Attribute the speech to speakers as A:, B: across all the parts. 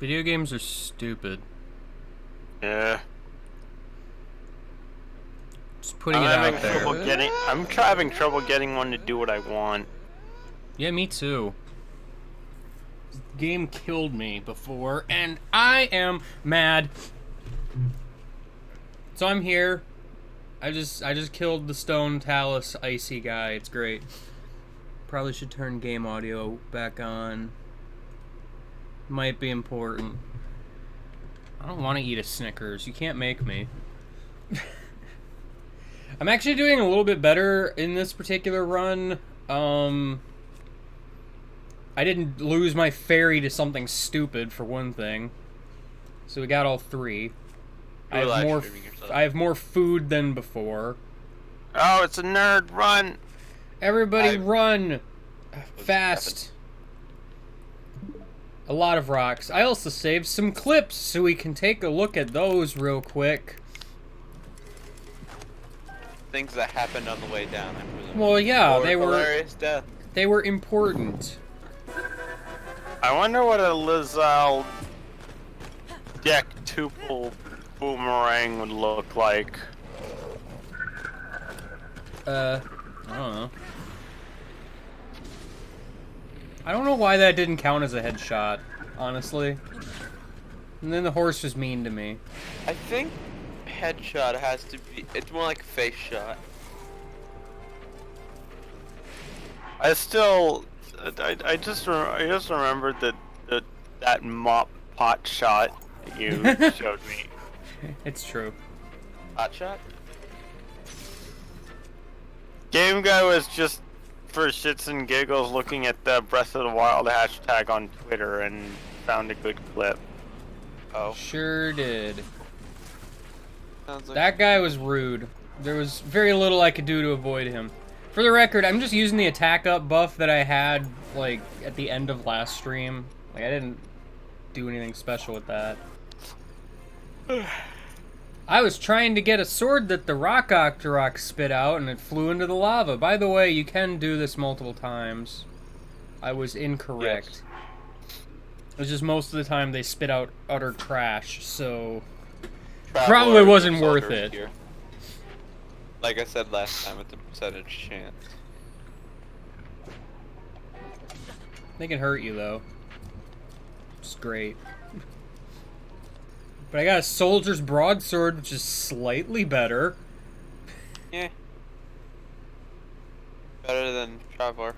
A: Video games are stupid.
B: Yeah.
A: Just putting it out there.
B: I'm having trouble getting one to do what I want.
A: Yeah, me too. This game killed me before, and I am mad. So I'm here. I just killed the Stone Talus Icy guy. It's great. Probably should turn game audio back on. Might be important. I don't want to eat a Snickers. You can't make me. I'm actually doing a little bit better in this particular run. I didn't lose my fairy to something stupid, for one thing. So we got all three. I have more food than before.
B: Oh, it's a nerd run.
A: Everybody run fast. A lot of rocks. I also saved some clips so we can take a look at those real quick.
C: Things that happened on the way down.
A: Well, yeah,
C: they were hilarious death.
A: They were important.
B: I wonder what a Lizal deck tuple boomerang would look like.
A: I don't know. I don't know why that didn't count as a headshot, honestly. And then the horse was mean to me.
C: I think headshot has to be. It's more like a face shot.
B: I just remembered that mop pot shot that you showed me.
A: It's true.
C: Hot shot.
B: Game Guy was just for shits and giggles looking at the Breath of the Wild hashtag on Twitter and found a good clip.
C: Oh.
A: Sure did.
C: Sounds like
A: That guy was rude. There was very little I could do to avoid him. For the record, I'm just using the attack up buff that I had, like, at the end of last stream. Like, I didn't do anything special with that. I was trying to get a sword that the Rock Octorok spit out, and it flew into the lava. By the way, you can do this multiple times. I was incorrect.
C: Yes.
A: It was just most of the time they spit out utter trash, so...
C: Traveler
A: Probably wasn't
C: or
A: worth
C: soldier
A: it.
C: here. Like I said last time, it's a percentage chance.
A: They can hurt you, though. It's great. But I got a soldier's broadsword, which is slightly better.
C: Yeah. Better than Traveler.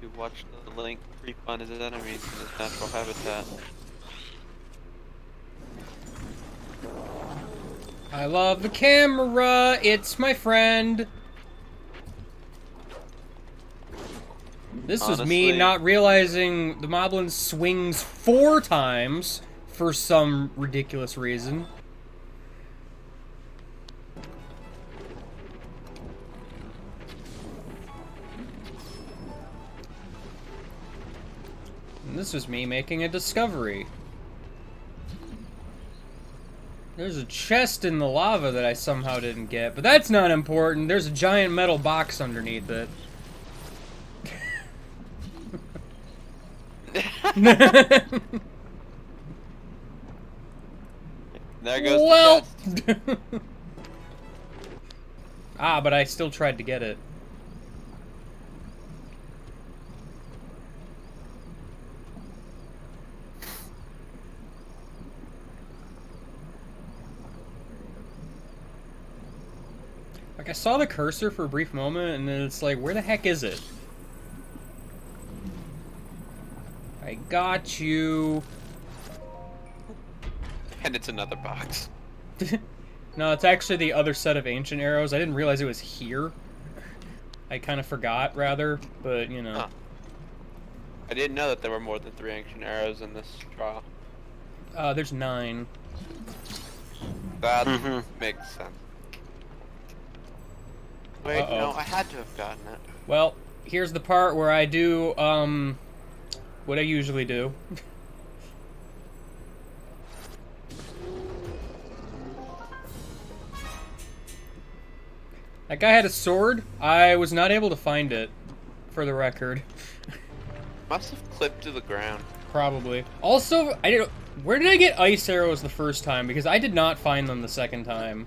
C: You watch the Link creep on his enemies in his natural habitat.
A: I love the camera. It's my friend. This was me
C: Honestly.
A: not realizing the Moblin swings 4 times for some ridiculous reason. And this was me making a discovery. There's a chest in the lava that I somehow didn't get, but that's not important. There's a giant metal box underneath it.
C: There goes
A: Well.
C: the chest.
A: Ah, but I still tried to get it. Like, I saw the cursor for a brief moment, and then it's like, where the heck is it? I got you.
C: And it's another box.
A: No, it's actually the other set of ancient arrows. I didn't realize it was here. I kind of forgot, rather, but, you know.
C: Huh. I didn't know that there were more than 3 ancient arrows in this trial.
A: There's 9.
C: That makes sense. Wait,
A: Uh-oh.
C: no, I had to have gotten it.
A: Well, here's the part where I do, what I usually do. That guy had a sword. I was not able to find it, for the record.
C: Must have clipped to the ground.
A: Probably. Also, I didn't. Where did I get ice arrows the first time? Because I did not find them the second time.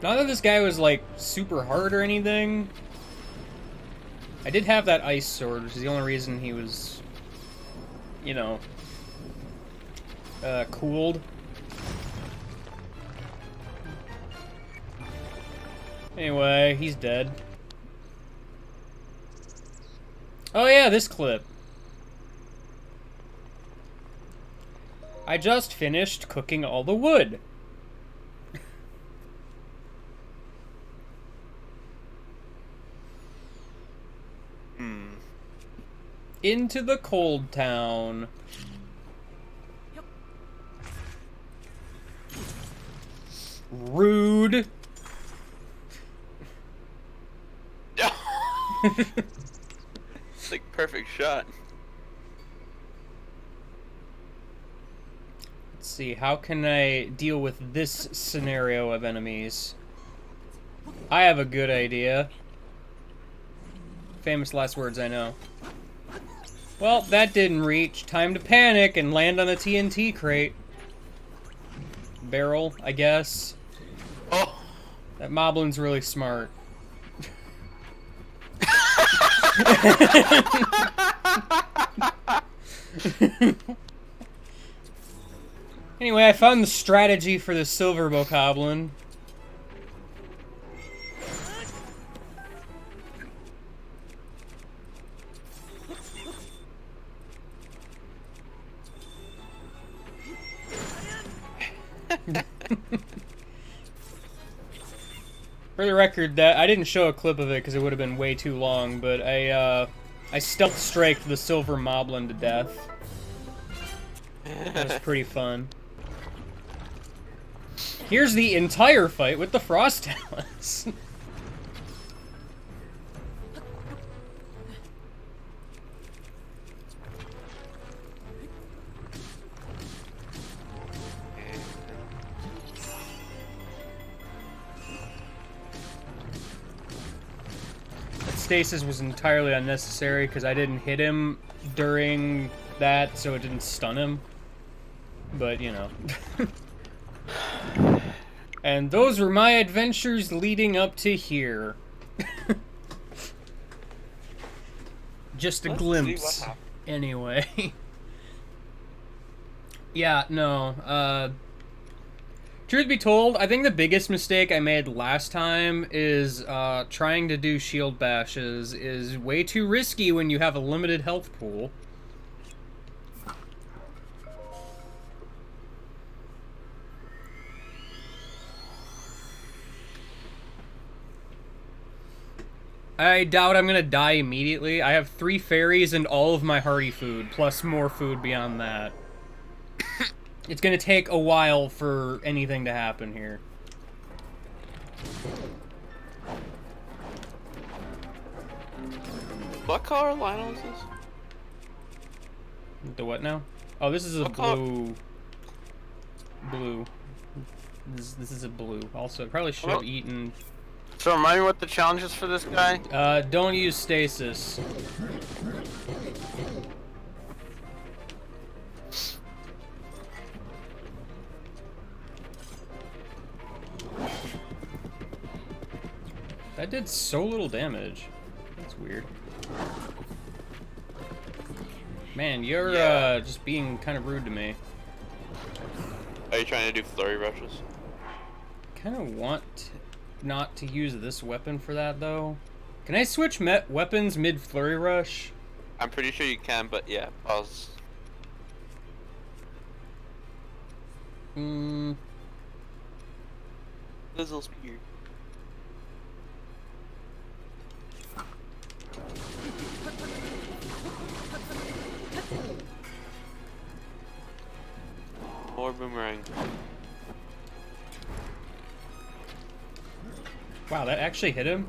A: Not that this guy was, like, super hard or anything. I did have that ice sword, which is the only reason he was, you know, cooled. Anyway, he's dead. Oh yeah, this clip. I just finished cooking all the wood. Into the cold town. Rude.
C: It's like perfect shot.
A: Let's see, how can I deal with this scenario of enemies? I have a good idea. Famous last words, I know. Well, that didn't reach. Time to panic and land on the TNT crate. Barrel, I guess.
C: Oh!
A: That Moblin's really smart. Anyway, I found the strategy for the Silver Bokoblin. For the record, that I didn't show a clip of it because it would have been way too long, but I stealth striked the Silver Moblin to death. That was pretty fun. Here's the entire fight with the Frost Talons. Stasis was entirely unnecessary because I didn't hit him during that, so it didn't stun him. But, you know. And those were my adventures leading up to here. Just a glimpse. Anyway. Yeah, no, truth be told, I think the biggest mistake I made last time is trying to do shield bashes is way too risky when you have a limited health pool. I doubt I'm gonna die immediately. I have 3 fairies and all of my hearty food, plus more food beyond that. It's gonna take a while for anything to happen here.
C: What color Lionel is this?
A: The what now? Oh, this is a
C: What color?
A: blue. This is a blue. Also, probably should have eaten.
B: So remind me what the challenge is for this guy?
A: Don't use stasis. That did so little damage. That's weird. Man, you're just being kind of rude to me.
C: Are you trying to do flurry rushes?
A: Kind of want not to use this weapon for that, though. Can I switch weapons mid-flurry rush?
C: I'm pretty sure you can, but yeah, pause. Lizzle spear. More boomerang.
A: Wow, that actually hit him?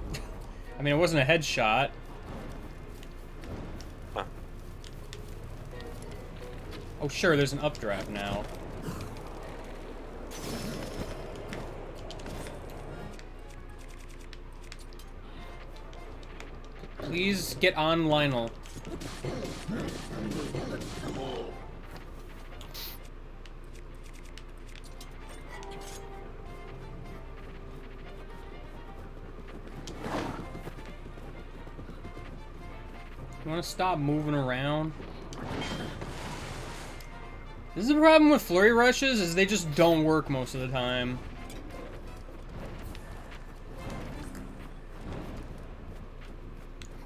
A: I mean, it wasn't a headshot.
C: Huh.
A: Oh, sure, there's an updraft now. Please get on Lionel. You want to stop moving around? This is the problem with flurry rushes, is they just don't work most of the time.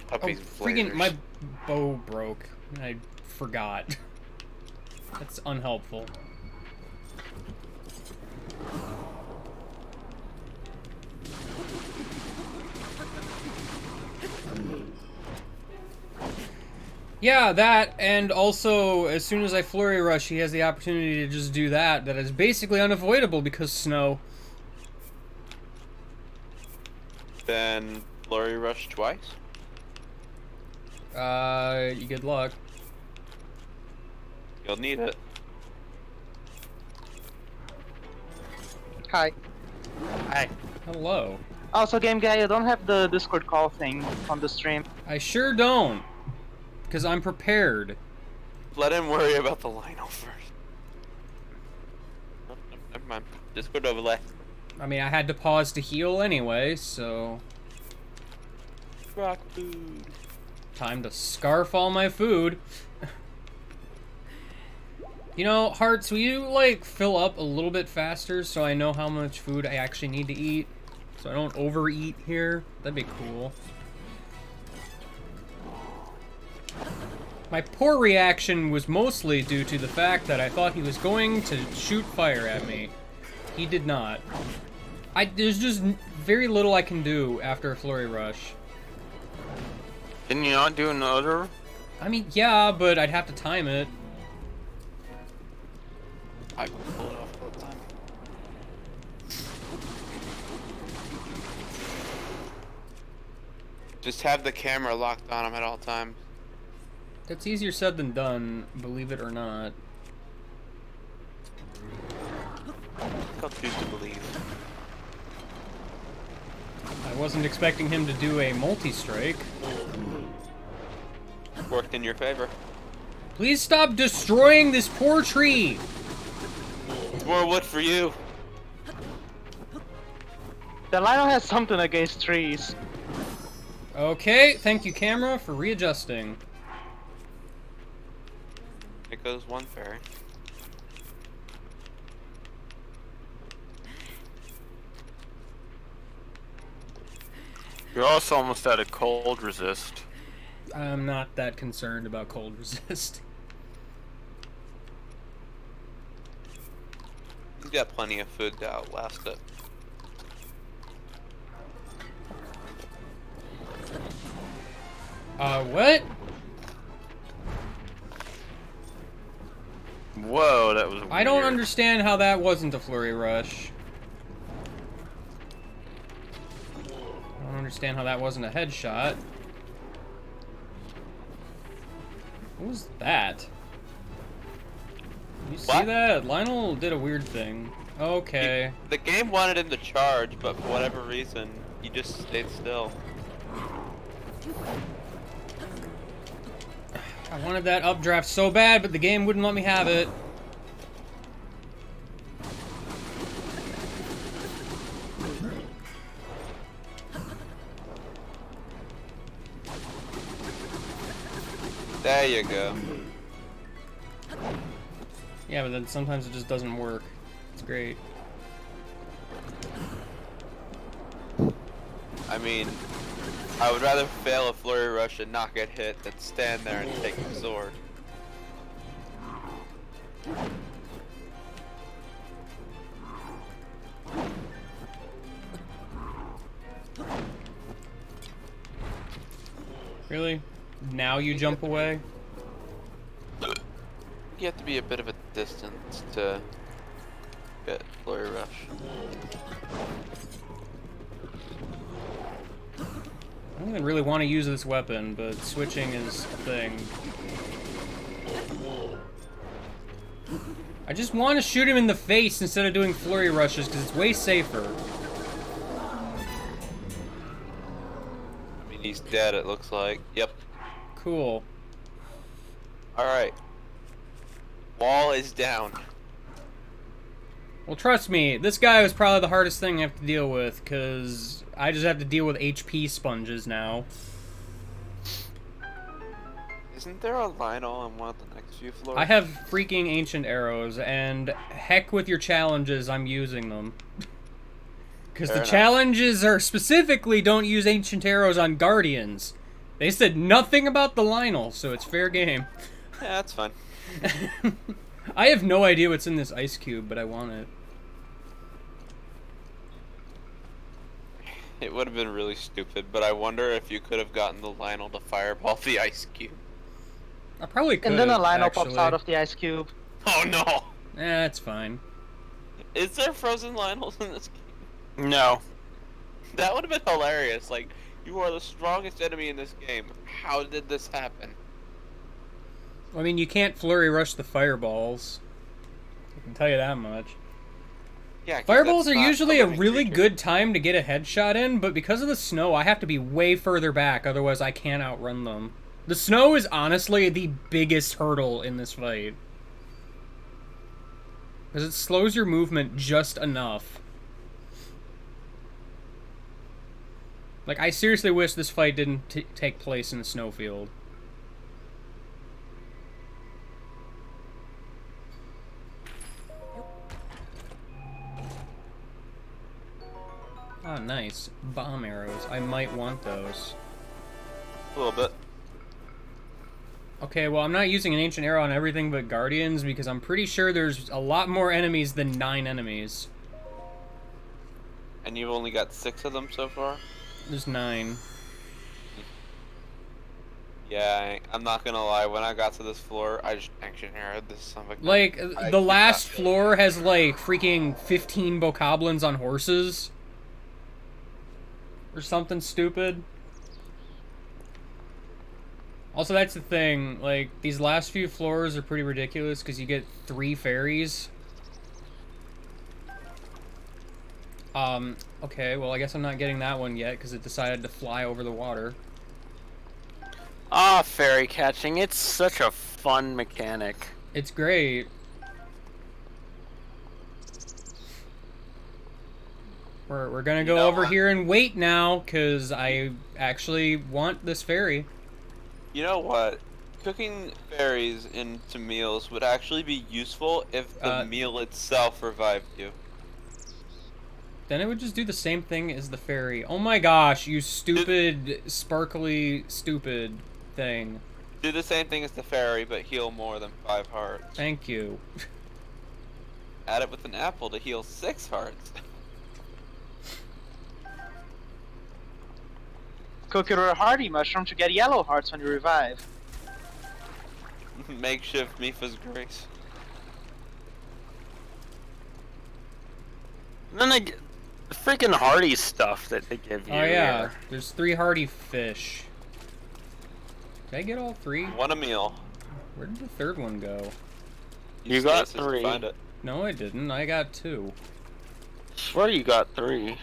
C: Puppies
A: Oh, freaking, my bow broke. I forgot. That's unhelpful. Yeah, that, and also, as soon as I flurry rush, he has the opportunity to just do that. That is basically unavoidable because snow.
C: Then flurry rush twice.
A: You good luck.
C: You'll need it.
D: Hi.
B: Hi.
A: Hello.
D: Also, Game Guy, you don't have the Discord call thing on the stream.
A: I sure don't. Because I'm prepared.
C: Let him worry about the Lionel first. Oh, never mind. Discord overlay.
A: I mean, I had to pause to heal anyway, so...
C: Rock food.
A: Time to scarf all my food. You know, Hearts, will you, like, fill up a little bit faster so I know how much food I actually need to eat? So I don't overeat here? That'd be cool. My poor reaction was mostly due to the fact that I thought he was going to shoot fire at me. He did not. There's just very little I can do after a flurry rush.
B: Can you not do another?
A: I mean, yeah, but I'd have to time it.
C: I can pull it off all the time. Just have the camera locked on him at all times.
A: That's easier said than done, believe it or not.
C: I'll choose to believe.
A: I wasn't expecting him to do a multi-strike.
C: Worked in your favor.
A: Please stop destroying this poor tree!
C: More wood for you.
D: The Lionel has something against trees.
A: Okay, thank you, camera, for readjusting.
C: It goes one fairy.
B: You're also almost out of cold resist.
A: I'm not that concerned about cold resist.
C: He's got plenty of food to outlast it.
A: What?
B: Whoa, that was weird.
A: I don't understand how that wasn't a flurry rush. I don't understand how that wasn't a headshot. What was that? You see
C: What?
A: that? Lionel did a weird thing. Okay.
C: The game wanted him to charge, but for whatever reason, he just stayed still.
A: I wanted that updraft so bad, but the game wouldn't let me have it.
C: There you go.
A: Yeah, but then sometimes it just doesn't work. It's great.
C: I mean, I would rather fail a flurry rush and not get hit than stand there and take the sword.
A: Really? Now you jump away?
C: You have to be a bit of a distance to get flurry rush.
A: I don't even really want to use this weapon, but switching is a thing. I just want to shoot him in the face instead of doing flurry rushes, because it's way safer.
C: I mean, He's dead, it looks like. Yep.
A: Cool.
C: Alright. Wall is down.
A: Well, trust me, this guy was probably the hardest thing I have to deal with, because I just have to deal with HP sponges now.
C: Isn't there a Lionel on one of the next few floors?
A: I have freaking ancient arrows, and heck with your challenges, I'm using them. Because the
C: Fair enough.
A: challenges are specifically don't use ancient arrows on guardians. They said nothing about the Lionel, so it's fair game.
C: Yeah, that's fine.
A: I have no idea what's in this ice cube, but I want it.
C: It would have been really stupid, but I wonder if you could have gotten the Lionel to fireball the ice cube.
A: I probably could.
D: And then a Lionel
A: actually.
D: pops out of the ice cube.
C: Oh no!
A: That's fine.
C: Is there frozen Lionels in this game?
B: No.
C: That would have been hilarious. Like, you are the strongest enemy in this game. How did this happen?
A: I mean, you can't flurry rush the fireballs. I can tell you that much.
C: Yeah, 'cause
A: Fireballs
C: that's
A: are
C: not
A: usually a
C: living
A: really
C: creature.
A: good time to get a headshot in, but because of the snow, I have to be way further back, otherwise I can't outrun them. The snow is honestly the biggest hurdle in this fight. Because it slows your movement just enough. Like, I seriously wish this fight didn't take place in a snowfield. Ah, nice. Bomb arrows. I might want those.
C: A little bit.
A: Okay, well, I'm not using an ancient arrow on everything but guardians because I'm pretty sure there's a lot more enemies than 9 enemies.
C: And you've only got 6 of them so far?
A: There's 9.
C: Yeah, I'm not gonna lie, when I got to this floor, I just action arrowed this son of a gun.
A: Like,
C: I
A: the
C: did
A: last
C: not-
A: floor has, like, freaking 15 bokoblins on horses. Or something stupid. Also, that's the thing, like, these last few floors are pretty ridiculous because you get 3 fairies. Okay, well, I guess I'm not getting that one yet because it decided to fly over the water.
B: Ah, fairy catching. It's such a fun mechanic.
A: It's great. We're gonna go
C: know
A: over
C: what?
A: here and wait now because I actually want this fairy.
C: You know what? Cooking fairies into meals would actually be useful if the meal itself revived you.
A: Then it would just do the same thing as the fairy. Oh my gosh, you stupid, sparkly, stupid thing.
C: Do the same thing as the fairy, but heal more than 5 hearts.
A: Thank you.
C: Add it with an apple to heal 6 hearts.
D: Cook it with a hardy mushroom to get yellow hearts when you revive.
C: Makeshift Mifa's grace.
B: And then they get the freaking hardy stuff that they give you.
A: Oh yeah,
B: here.
A: there's 3 hardy fish. Did I get all 3?
C: One a meal.
A: Where did the 3rd one go?
B: You got
C: stasis to
B: 3.
C: Find it.
A: No, I didn't. I got 2.
B: Swear you got 3.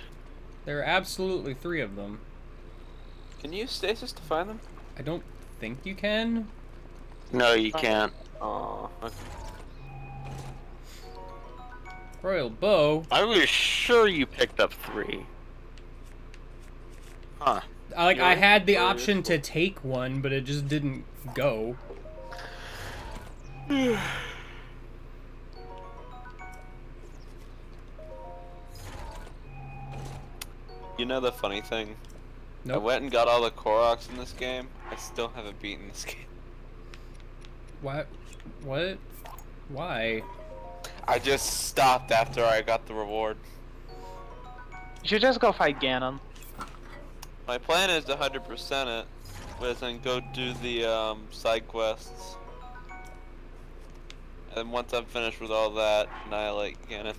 A: There are absolutely 3 of them.
C: Can you use stasis to find them?
A: I don't think you can.
B: No, you can't.
C: Oh, okay.
A: Royal bow.
B: I was sure you picked up 3. Huh.
A: I
C: Yeah,
A: had the
C: very
A: option to take one, but it just didn't go.
C: You know the funny thing? I
A: Nope.
C: went and got all the Koroks in this game. I still haven't beaten this game.
A: What? What? Why?
D: I
C: I just stopped after I got the reward.
D: You should just go fight Ganon.
C: My plan is to 100% it, but then go do the side quests. And once I'm finished with all that, annihilate Ganon.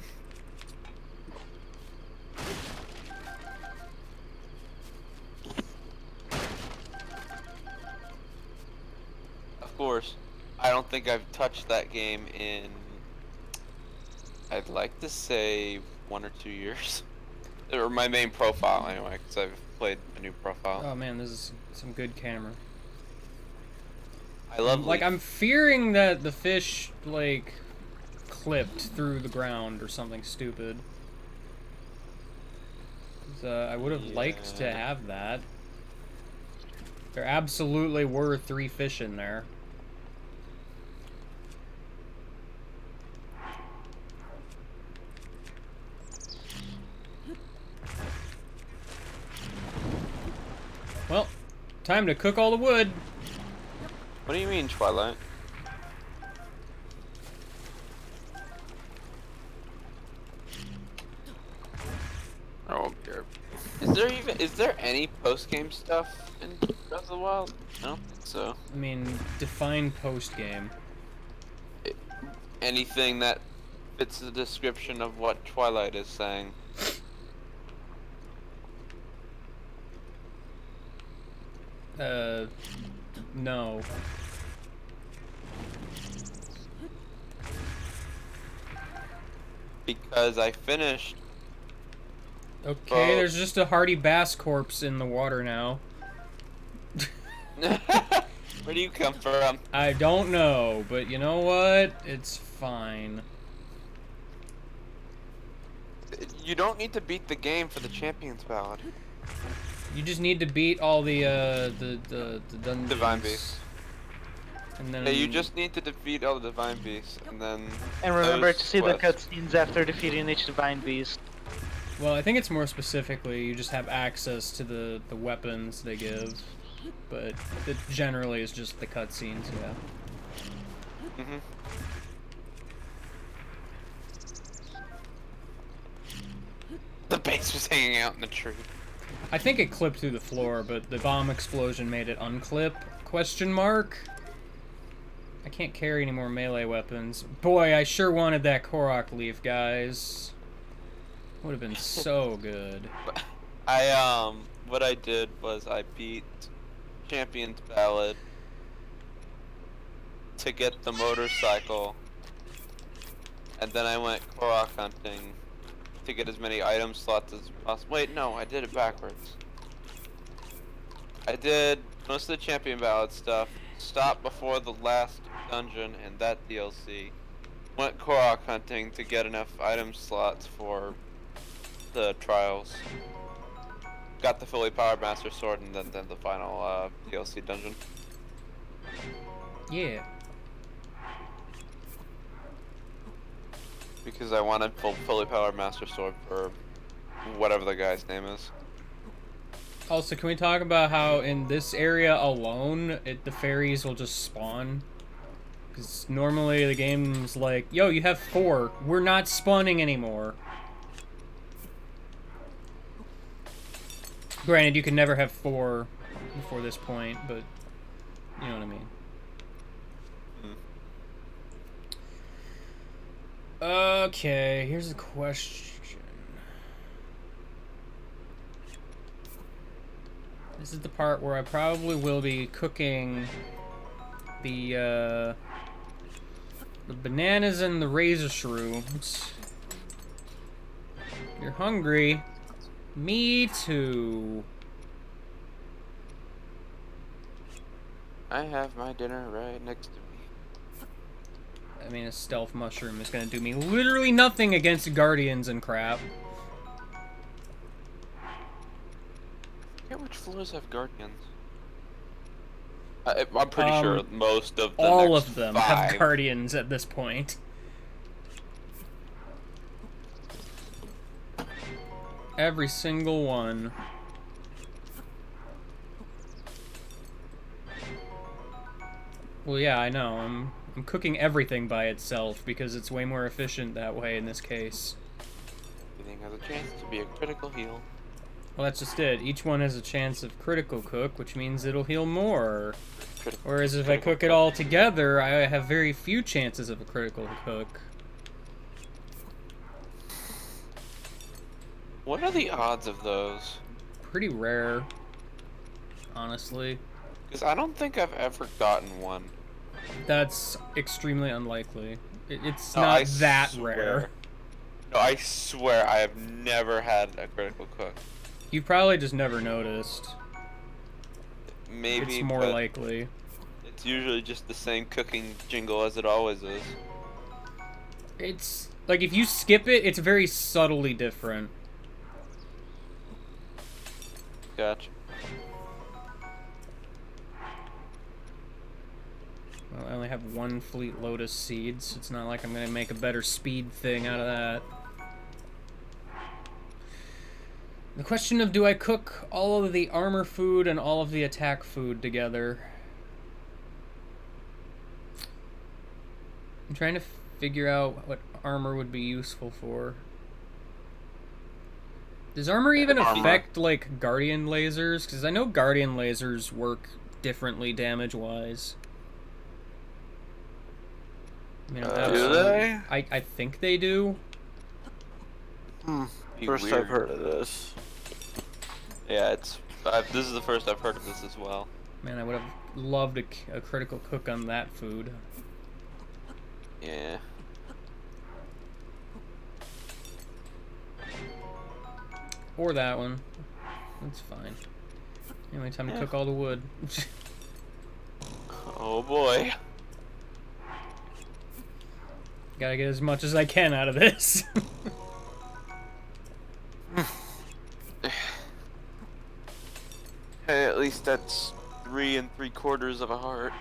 C: Of course, I don't think I've touched that game in, I'd like to say 1 or 2 years. Or my main profile anyway, because I've played a new profile.
A: Oh man, this is some good camera.
C: I love
A: Like,
C: Leaf.
A: I'm fearing that the fish, like, clipped through the ground or something stupid. 'Cause, I would have liked to
C: Yeah.
A: have that. There absolutely were 3 fish in there. Well, time to cook all the wood.
C: What do you mean, Twilight?
B: Oh dear.
C: Is there any post game stuff in Breath of the Wild? I don't think so.
A: I mean, define post-game.
C: Anything that fits the description of what Twilight is saying.
A: No.
C: Because I finished.
A: Okay,
C: Oh.
A: there's just a hardy bass corpse in the water now.
C: Where do you come from?
A: I don't know, but you know what? It's fine.
C: You don't need to beat the game for the Champions Ballad.
A: You just need to beat all the dungeons.
C: Divine Beasts.
A: And then
C: Yeah, you just need to defeat all the Divine Beasts, and then.
D: And remember
C: those
D: to see
C: quests.
D: the cutscenes after defeating each Divine Beast.
A: Well, I think it's more specifically you just have access to the weapons they give, but it generally is just the cutscenes. Yeah.
C: Mhm. The base was hanging out in the tree.
A: I think it clipped through the floor, but the bomb explosion made it unclip? Question mark? I can't carry any more melee weapons. Boy, I sure wanted that Korok leaf, guys. Would have been so good.
C: What I did was I beat Champion's Ballad to get the motorcycle, and then I went Korok hunting to get as many item slots as possible. Wait, no, I did it backwards. I did most of the Champion Ballad stuff, stopped before the last dungeon and that DLC, went Korok hunting to get enough item slots for the trials. Got the fully powered Master Sword and then the final DLC dungeon.
A: Yeah.
C: Because I wanted fully powered Master Sword for whatever the guy's name is.
A: Also, can we talk about how in this area alone, the fairies will just spawn? Because normally the game's like, yo, you have 4. We're not spawning anymore. Granted, you can never have 4 before this point, but you know what I mean. Okay, here's a question. This is the part where I probably will be cooking the bananas and the razor shrooms. You're hungry. Me too.
C: I have my dinner right next to me.
A: I mean, a stealth mushroom is gonna do me literally nothing against guardians and crap.
C: I forget which floors have guardians. I'm pretty sure most of the
A: All
C: next
A: of them
C: 5.
A: have guardians at this point. Every single one. Well, yeah, I know. I'm cooking everything by itself because it's way more efficient that way in this case.
C: Everything has a chance to be a critical heal.
A: Well, that's just it. Each one has a chance of critical cook, which means it'll heal more. Whereas if I cook it all together, I have very few chances of a critical cook.
C: What are the odds of those?
A: Pretty rare, honestly.
C: Because I don't think I've ever gotten one.
A: That's extremely unlikely. It's
C: No,
A: not
C: I
A: that
C: swear.
A: rare.
C: No, I swear I have never had a critical cook.
A: You probably just never noticed.
C: Maybe
A: It's more
C: but
A: likely.
C: it's usually just the same cooking jingle as it always is.
A: It's like if you skip it, it's very subtly different.
C: Gotcha.
A: Well, I only have one Fleet Lotus seed, so it's not like I'm gonna make a better speed thing out of that. The question of do I cook all of the armor food and all of the attack food together? I'm trying to figure out what armor would be useful for. Does armor even affect, like, Guardian lasers? Because I know Guardian lasers work differently damage-wise. I mean,
B: Do they?
A: I think they do.
C: Be
B: First
C: weird.
B: I've heard of this.
C: Yeah, this is the first I've heard of this as well.
A: Man, I would have loved a critical cook on that food.
C: Yeah.
A: Or that one. That's fine. Anyway, time to cook all the wood.
C: Oh boy.
A: Gotta get as much as I can out of this.
C: Hey, at least that's 3 3/4 of a heart.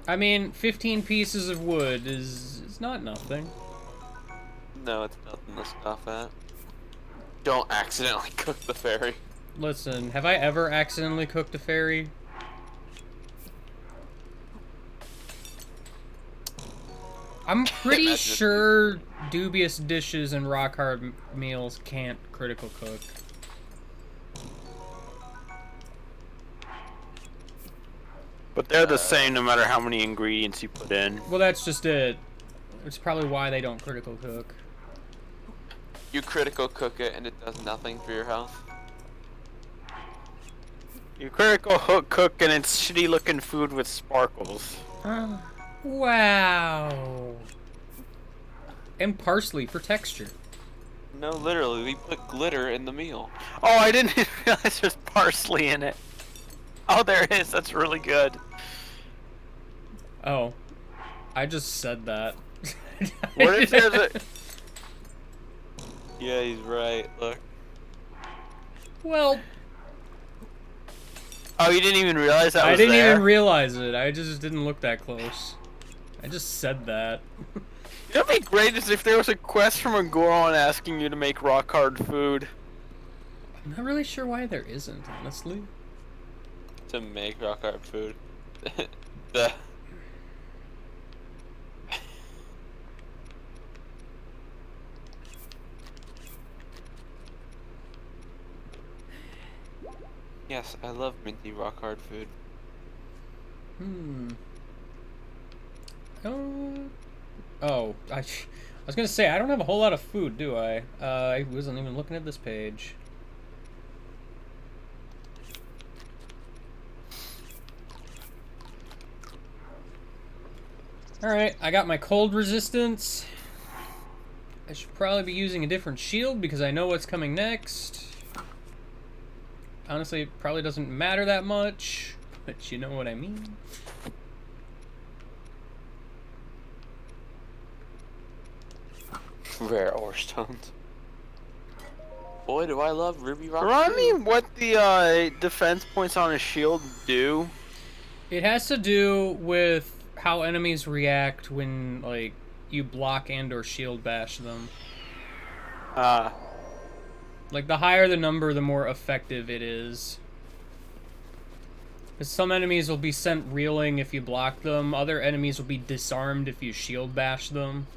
A: I mean, 15 pieces of wood is not nothing.
C: No, it's nothing to scoff at. Don't accidentally cook the fairy.
A: Listen, have I ever accidentally cooked a fairy? I'm pretty
C: Imagine if
A: sure dubious dishes and rock hard meals can't critical cook.
B: But they're the same no matter how many ingredients you put in.
A: Well, that's just it. It's probably why they don't critical cook.
C: You critical cook it and it does nothing for your health.
B: You critical hook cook and it's shitty looking food with sparkles.
A: Wow. And parsley for texture.
C: No, literally, we put glitter in the meal.
B: Oh, I didn't even realize there's parsley in it. Oh, there it is. That's really good.
A: Oh. I just said that.
B: What if there's a...
C: Yeah, he's right. Look.
A: Well,
B: Oh, you didn't even realize that
A: I
B: was
A: didn't
B: there?
A: even realize it. I just didn't look that close. I just said that.
B: You know what'd be great is if there was a quest from a Goron asking you to make rock hard food.
A: I'm not really sure why there isn't, honestly.
C: To make rock art food. the Yes, I love minty rock hard food.
A: Oh, I was gonna say, I don't have a whole lot of food, do I? I wasn't even looking at this page. Alright, I got my cold resistance. I should probably be using a different shield because I know what's coming next. Honestly, it probably doesn't matter that much, but you know what I mean.
C: Rare ore stones. Boy, do I love ruby rock.
B: Remind me
C: food.
B: what the defense points on a shield do.
A: It has to do with how enemies react when, like, you block and or shield bash them. Like, the higher the number, the more effective it is. Because some enemies will be sent reeling if you block them, other enemies will be disarmed if you shield bash them.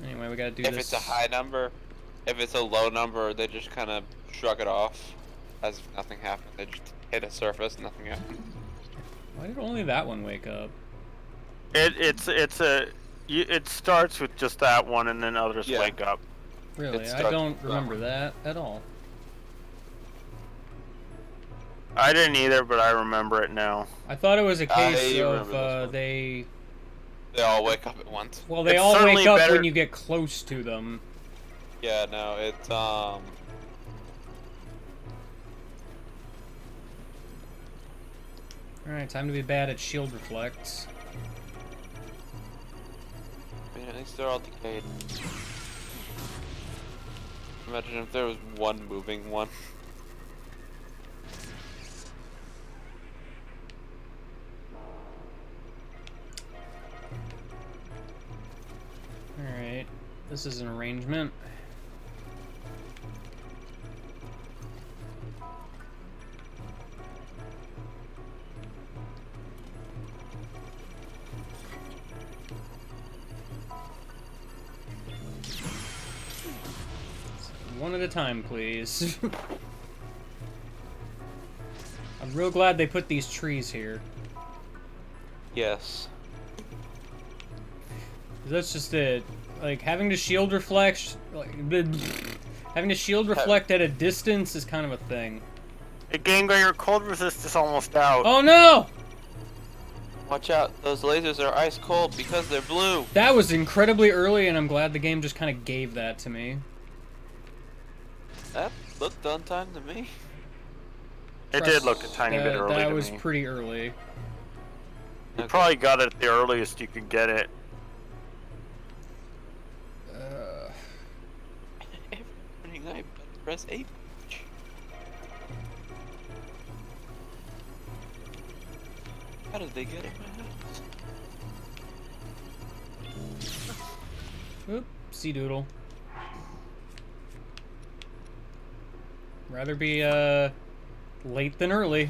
A: Anyway, we gotta do
C: If
A: this.
C: it's a high number, if it's a low number, they just kind of shrug it off as if nothing happened. They just hit a surface, nothing happened.
A: Why did only that one wake up?
B: It starts with just that one and then others
C: Yeah.
B: wake up.
A: Really,
C: It
A: I
C: starts
A: don't
C: with that
A: remember
C: one.
A: that at all.
B: I didn't either, but I remember it now.
A: I thought it was a case
C: remember
A: of,
C: this one.
A: they
C: They all wake up at once.
A: Well, they
B: It's
A: all
B: certainly
A: wake up
B: better-
A: when you get close to them.
C: Yeah, no, it's
A: Alright, time to be bad at shield reflects.
C: I mean, at least they're all decayed. Imagine if there was one moving one.
A: Alright, this is an arrangement. One at a time, please. I'm real glad they put these trees here.
C: Yes.
A: That's just it. Like, having to shield reflect... having to shield reflect at a distance is kind of a thing.
B: Hey, Game Guy, your cold resist is almost out.
A: Oh no!
C: Watch out, those lasers are ice cold because they're blue.
A: That was incredibly early, and I'm glad the game just kind of gave that to me.
C: That looked on time to me.
B: It did look a tiny bit early
A: That
B: to
A: was
B: me.
A: pretty early.
B: You probably got it the earliest you could get it.
C: Every morning I press A. How did they get in my house?
A: Oopsie doodle. Rather be, late than early.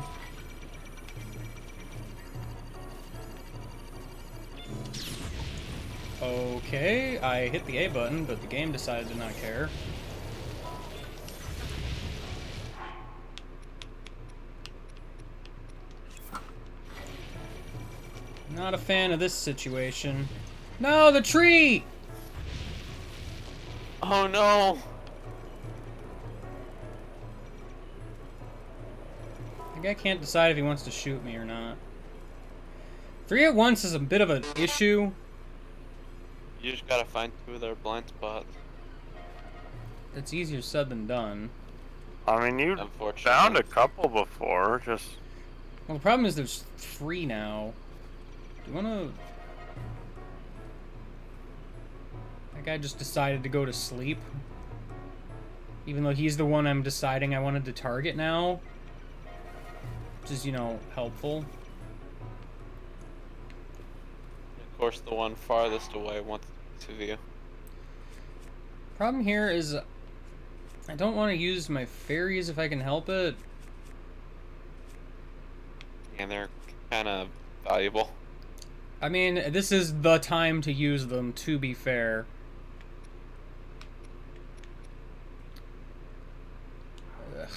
A: Okay, I hit the A button, but the game decided to not care. Not a fan of this situation. No, the tree!
C: Oh no!
A: The guy can't decide if he wants to shoot me or not. 3 at once is a bit of an issue.
C: You just gotta find 2 of their blind spots.
A: It's easier said than done.
B: I mean, you
C: Unfortunately.
B: found a couple before, just...
A: Well, the problem is there's 3 now. Do you wanna... That guy just decided to go to sleep. Even though he's the one I'm deciding I wanted to target now. Which is, you know, helpful.
C: Of course, the one farthest away wants to view.
A: Problem here is I don't want to use my fairies if I can help it.
C: And they're kind of valuable.
A: I mean, this is the time to use them, to be fair. Ugh.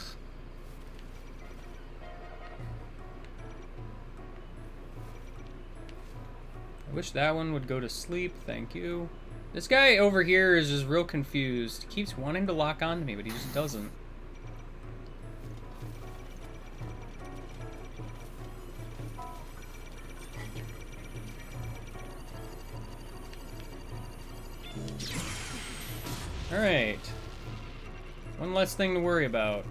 A: I wish that one would go to sleep, thank you. This guy over here is just real confused. He keeps wanting to lock onto me, but he just doesn't. Alright. One less thing to worry about.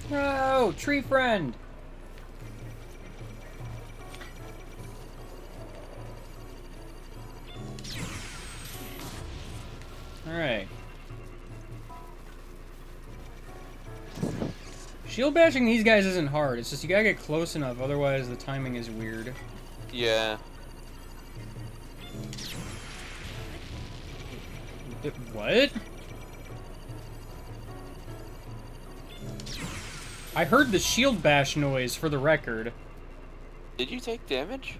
A: No! Tree friend! Alright. Shield bashing these guys isn't hard, it's just you gotta get close enough, otherwise the timing is weird.
C: Yeah.
A: What? I heard the shield bash noise, for the record.
C: Did you take damage?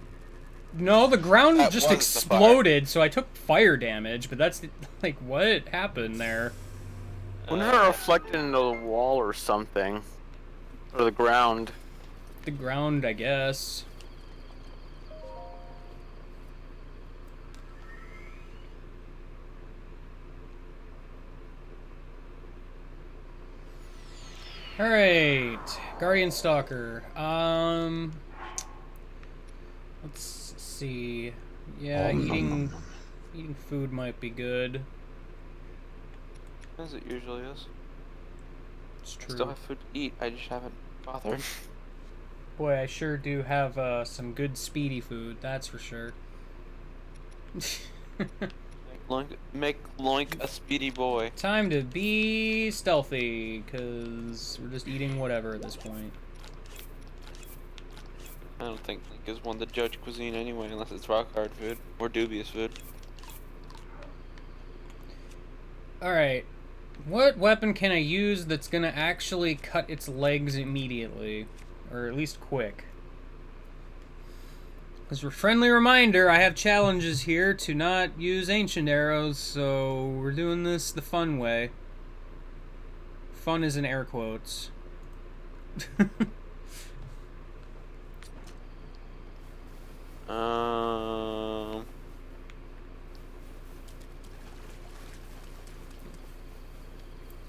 A: No, the ground
C: That
A: just
C: was the
A: exploded, so I took fire damage, but that's, like, what happened there?
B: Wouldn't it reflect into the wall or something? Or the ground?
A: The ground, I guess. Alright, Guardian Stalker. Let's see. Yeah, eating food might be good.
C: As it usually is.
A: It's
C: I
A: true.
C: still have food to eat. I just haven't bothered.
A: Boy, I sure do have some good speedy food. That's for sure.
C: Make Loink a speedy boy.
A: Time to be stealthy, cause we're just eating whatever at this point.
C: I don't think Link is one to judge cuisine anyway, unless it's rock hard food or dubious food.
A: Alright. What weapon can I use that's gonna actually cut its legs immediately? Or at least quick? As a friendly reminder, I have challenges here to not use ancient arrows, so we're doing this the fun way. Fun is in air quotes.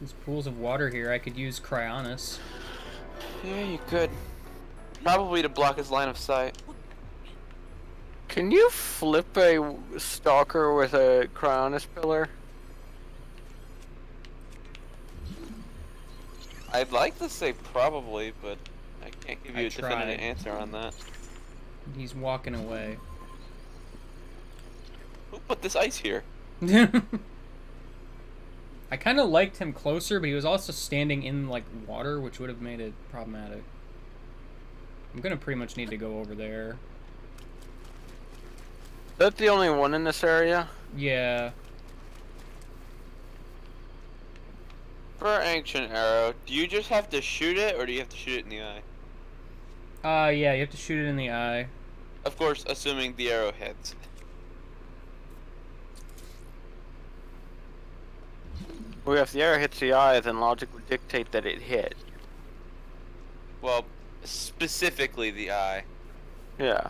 A: These pools of water here, I could use Cryonis.
C: Yeah, you could. Probably to block his line of sight.
B: Can you flip a stalker with a Cryonis pillar?
C: I'd like to say probably, but I can't give you
A: I
C: a definitive
A: tried.
C: answer on that.
A: He's walking away.
C: Who put this ice here?
A: I kind of liked him closer, but he was also standing in, like, water, which would have made it problematic. I'm gonna pretty much need to go over there.
B: Is that the only one in this area?
A: Yeah.
C: For ancient arrow, do you just have to shoot it, or do you have to shoot it in the eye?
A: Yeah, you have to shoot it in the eye.
C: Of course, assuming the arrow hits.
B: Well, if the arrow hits the eye, then logic would dictate that it hit.
C: Well, specifically the eye.
B: Yeah.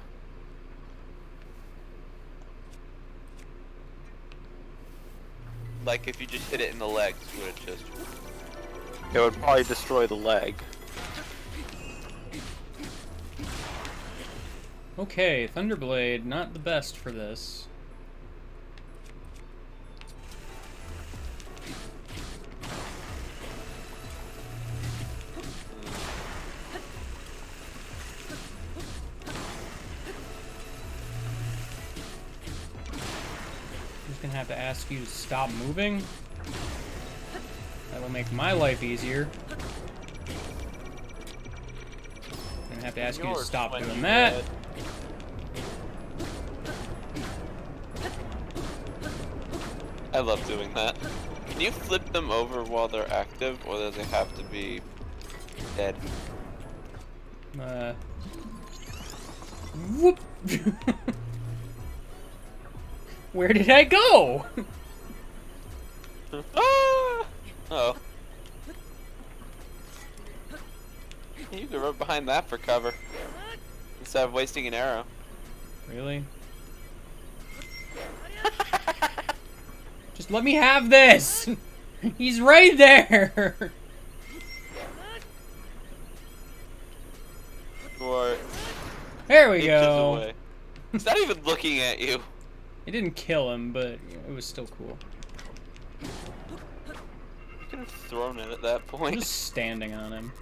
C: Like if you just hit it in the legs, would it just...
B: It would probably destroy the leg.
A: Okay, Thunderblade, not the best for this. I'm just gonna have to ask you to stop moving. That will make my life easier. I'm gonna have to ask you to stop doing that.
C: I love doing that. Can you flip them over while they're active, or does it have to be dead?
A: Whoop! Where did I go?
C: Ah! Oh. You can run behind that for cover instead of wasting an arrow.
A: Really? Just let me have this! He's right there!
C: Or
A: There we
C: inches
A: go.
C: away. It's not even looking at you.
A: It didn't kill him, but it was still cool.
C: You could have thrown it at that
A: I'm
C: point.
A: just standing on him.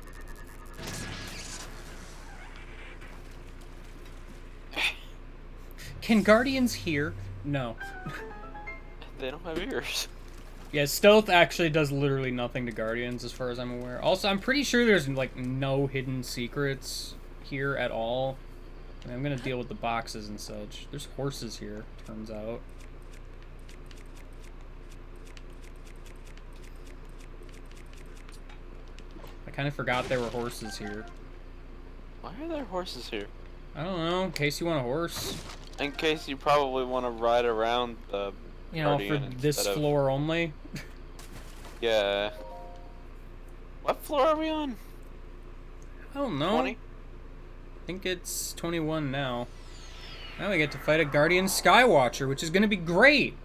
A: Can Guardians hear? No.
C: They don't have ears.
A: Yeah, stealth actually does literally nothing to Guardians as far as I'm aware. Also, I'm pretty sure there's like no hidden secrets here at all. I mean, I'm gonna deal with the boxes and such. There's horses here, turns out. I kind of forgot there were horses here.
C: Why are there horses here?
A: I don't know, in case you want a horse.
C: In case you probably want to ride around the
A: You know, for
C: Guardian
A: this
C: instead of-
A: floor only.
C: Yeah. What floor are we on?
A: I don't know.
C: 20?
A: I think it's 21 now. Now we get to fight a Guardian Skywatcher, which is gonna be great!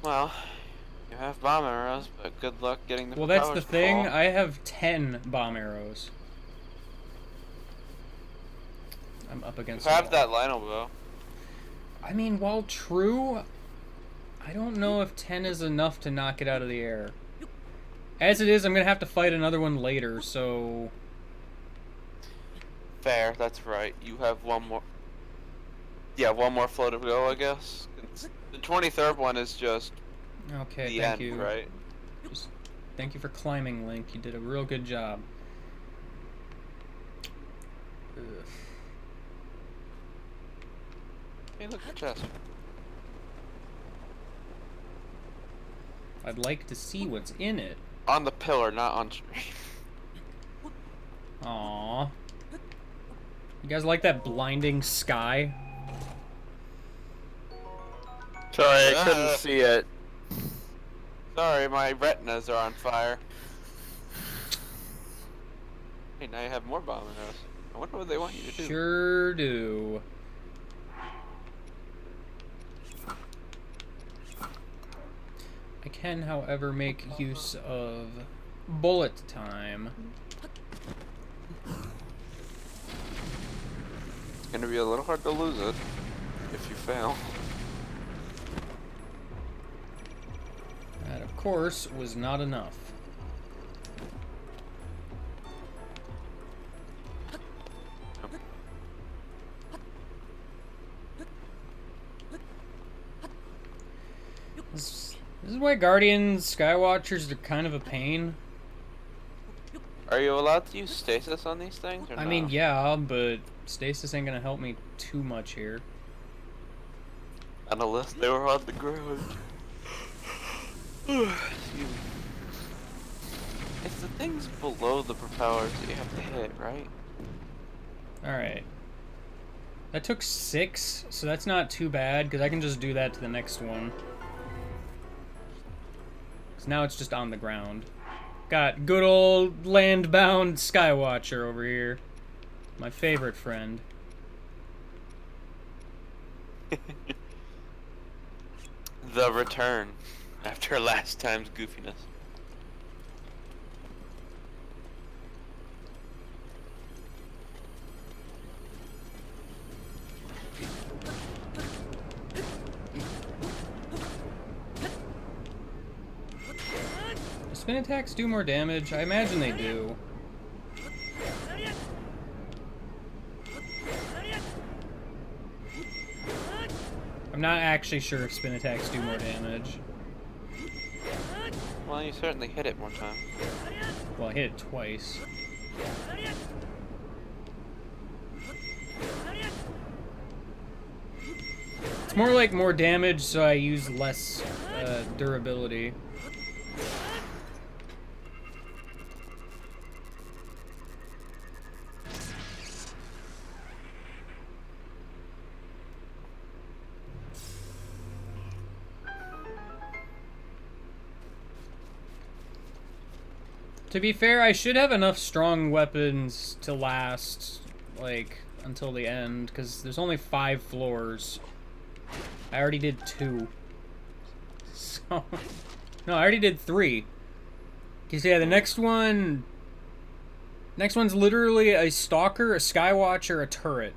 C: Well, you have bomb arrows, but good luck getting the
A: Well, that's
C: powers
A: the thing.
C: to fall.
A: I have 10 bomb arrows. I'm up against.
C: You have
A: a
C: that
A: wall.
C: Lionel bow.
A: I mean, while true, I don't know if 10 is enough to knock it out of the air. As it is, I'm gonna have to fight another one later, so...
C: Fair, that's right. You have one more. Yeah, one more flow to go, I guess. The 23rd one is just
A: Okay,
C: the
A: thank
C: end,
A: you.
C: right?
A: Just thank you for climbing, Link. You did a real good job. Ugh.
C: Hey, look at the chest.
A: I'd like to see what's in it.
C: On the pillar, not on stream.
A: Aww. You guys like that blinding sky?
B: Sorry, I couldn't see it.
C: Sorry, my retinas are on fire. Hey, now you have more bomb arrows. I wonder what they want you to do.
A: Sure do. I can, however, make use of bullet time.
C: It's gonna be a little hard to lose it if you fail.
A: That, of course, was not enough. This is why Guardians, Skywatchers are kind of a pain.
C: Are you allowed to use stasis on these things? Or
A: I
C: no?
A: mean, yeah, but stasis ain't gonna help me too much here.
C: Unless they were on the ground. Excuse me. It's the things below the propellers that you have to hit, right?
A: Alright. That took 6, so that's not too bad, because I can just do that to the next one. Because now it's just on the ground. Got good old land-bound Skywatcher over here. My favorite friend.
C: The return after last time's goofiness.
A: Do spin attacks do more damage? I imagine they do. I'm not actually sure if spin attacks do more damage.
C: Well, you certainly hit it more times.
A: Well, I hit it twice. It's more like more damage, so I use less durability. To be fair, I should have enough strong weapons to last, like, until the end, because there's only 5 floors. I already did 2. So... No, I already did 3. Because, yeah, the next one... Next one's literally a Stalker, a Skywatcher, a turret.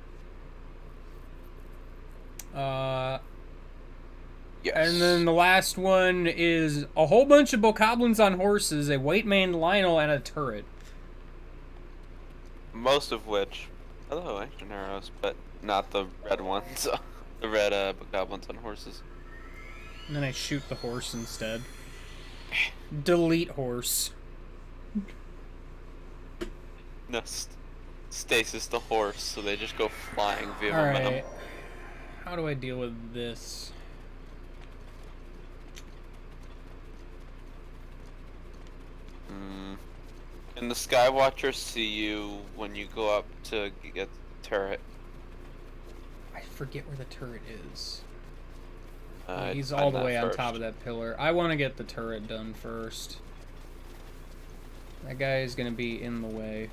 C: Yes.
A: And then the last one is a whole bunch of Bokoblins on horses, a white maned Lionel, and a turret.
C: Most of which, hello, action arrows, but not the red ones. The red goblins on horses.
A: And then I shoot the horse instead. Delete horse.
C: No, stasis the horse, so they just go flying via momentum.
A: Alright. How do I deal with this?
C: Can the Skywatcher see you when you go up to get the turret?
A: I forget where the turret is.
C: He's
A: He's all the way on top of that pillar. I want to get the turret done first. That guy is going to be in the way.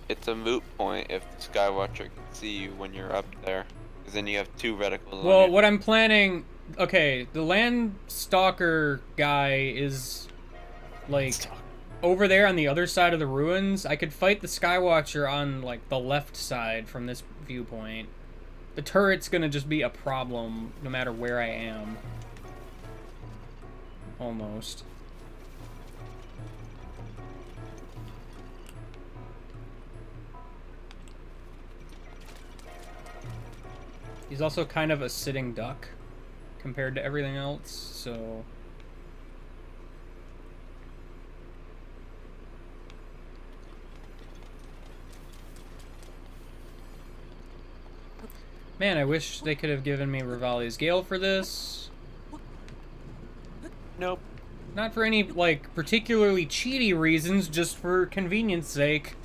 C: It's a moot point if the Skywatcher can see you when you're up there, because then you have 2 reticles.
A: Well,
C: on you.
A: what I'm planning... Okay, the Land Stalker guy is, like, over there on the other side of the ruins. I could fight the Skywatcher on, like, the left side from this viewpoint. The turret's gonna just be a problem no matter where I am. Almost. He's also kind of a sitting duck compared to everything else, so... Man, I wish they could have given me Revali's Gale for this.
C: Nope.
A: Not for any, like, particularly cheaty reasons, just for convenience sake.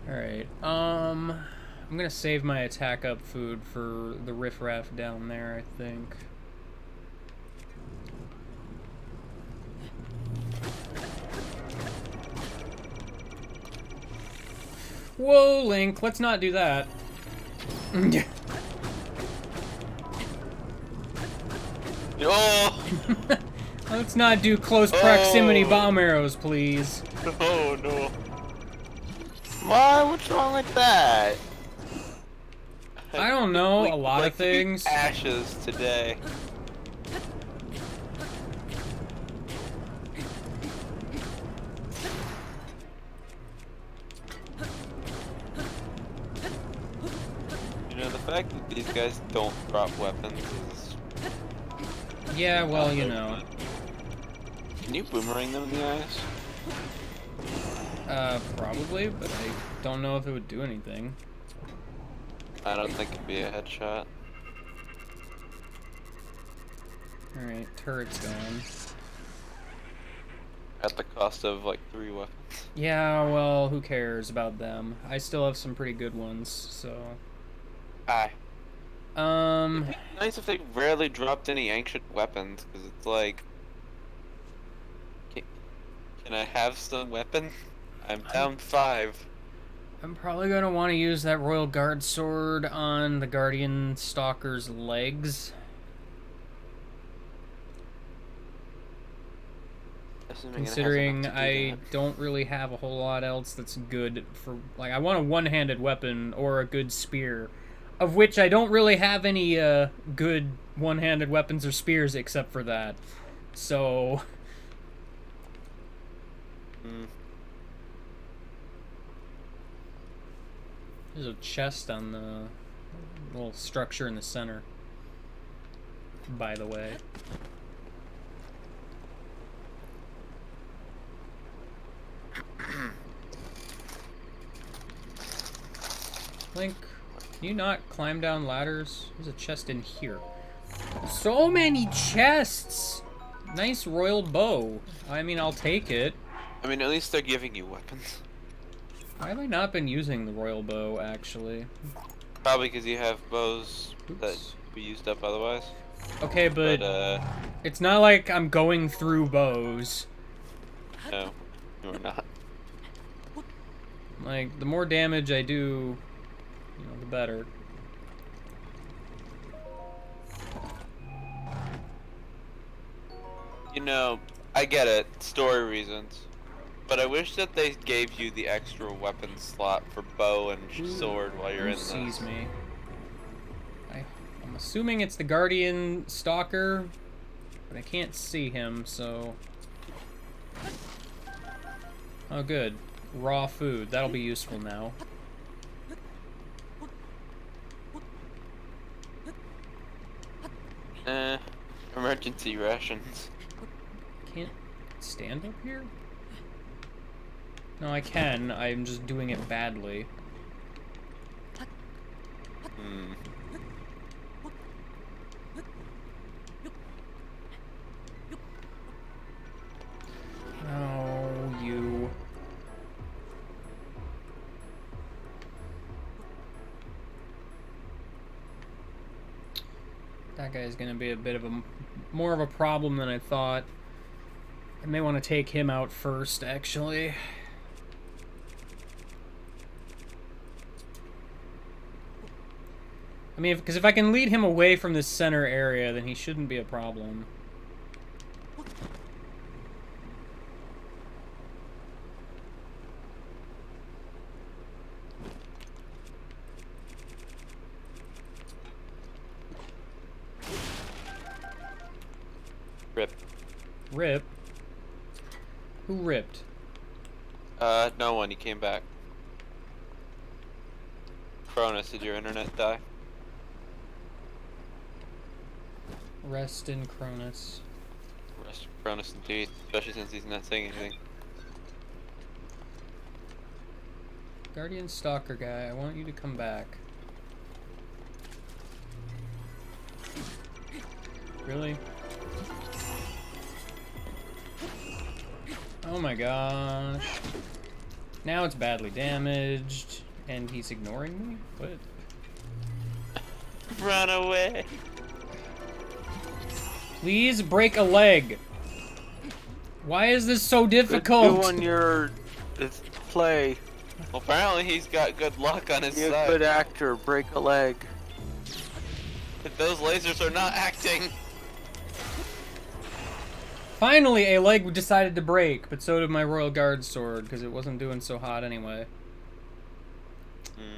A: Alright, I'm gonna save my attack up food for the riffraff down there, I think. Whoa, Link, let's not do that.
C: Oh!
A: Let's not do close proximity bomb arrows, please.
C: Oh no.
B: Why? What's wrong with that?
A: I don't know,
C: Like-
A: a lot
C: like
A: of things.
C: Ashes today. You know, the fact that these guys don't drop weapons is...
A: Yeah, well, you know.
C: Can you boomerang them in the eyes?
A: Probably, but I don't know if it would do anything.
C: I don't think it'd be a headshot.
A: Alright, turret's gone.
C: At the cost of like 3 weapons.
A: Yeah, well, who cares about them? I still have some pretty good ones, so...
C: Aye.
A: Um...
C: Nice if they rarely dropped any ancient weapons, because it's like... Can I have some weapon? I'm down 5.
A: I'm probably gonna want to use that Royal Guard sword on the Guardian Stalker's legs.
C: Assuming it has
A: Considering
C: enough to do
A: I
C: that.
A: don't really have a whole lot else that's good for... Like, I want a one-handed weapon or a good spear. Of which I don't really have any, good one-handed weapons or spears except for that. So...
C: Mm.
A: There's a chest on the little structure in the center, by the way. Link, can you not climb down ladders? There's a chest in here. So many chests! Nice royal bow. I mean, I'll take it.
C: I mean, at least they're giving you weapons.
A: Why have I not been using the royal bow, actually?
C: Probably because you have bows that
A: Oops.
C: would be used up otherwise.
A: Okay, but
C: But,
A: it's not like I'm going through bows.
C: no, you're not.
A: Like, the more damage I do, you know, the better.
C: You know, I get it, story reasons. But I wish that they gave you the extra weapon slot for bow and sword while you're
A: Who
C: in
A: sees
C: this.
A: me? I'm assuming it's the Guardian Stalker, but I can't see him, so... Oh, good. Raw food. That'll be useful now.
C: Emergency rations.
A: Can't stand up here? No, I can. I'm just doing it badly.
C: Hmm.
A: Oh, you. That guy's gonna be a bit of a more of a problem than I thought. I may want to take him out first, actually. I mean, because if I can lead him away from this center area, then he shouldn't be a problem.
C: Rip.
A: Rip? Who ripped?
C: No one. He came back. Cronus, did your internet die?
A: Rest in Cronus.
C: Rest of Cronus indeed, especially since he's not saying anything.
A: Guardian Stalker guy, I want you to come back. Really? Oh my gosh. Now it's badly damaged, and he's ignoring me? What?
C: Run away!
A: Please break a leg. Why is this so
B: Good
A: difficult?
B: do on your play.
C: Well, apparently he's got good luck on his
B: Be a
C: side.
B: good actor. Break a leg.
C: Those lasers are not acting.
A: Finally, a leg decided to break, but so did my Royal Guard sword, because it wasn't doing so hot anyway.
C: Hmm.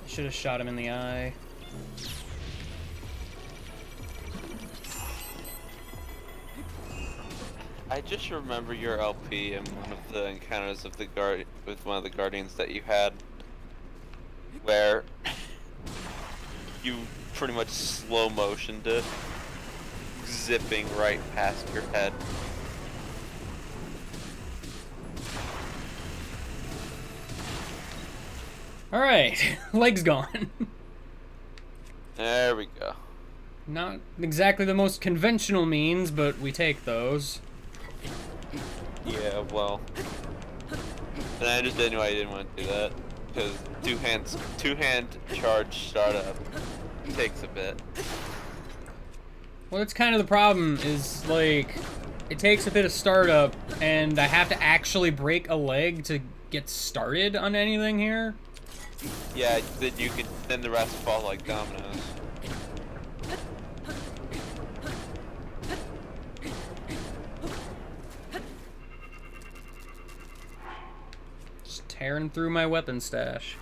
A: Should have shot him in the eye.
C: I just remember your LP in one of the encounters of the guard with one of the guardians that you had, where you pretty much slow motioned it, zipping right past your head.
A: Alright, leg's gone.
C: There we go.
A: Not exactly the most conventional means, but we take those.
C: Yeah, well, and I understand why you didn't want to do that, because two-hand charge startup takes a bit.
A: Well, that's kind of the problem, is, like, it takes a bit of startup, and I have to actually break a leg to get started on anything here.
C: Yeah, then the rest fall like dominoes.
A: Just tearing through my weapon stash.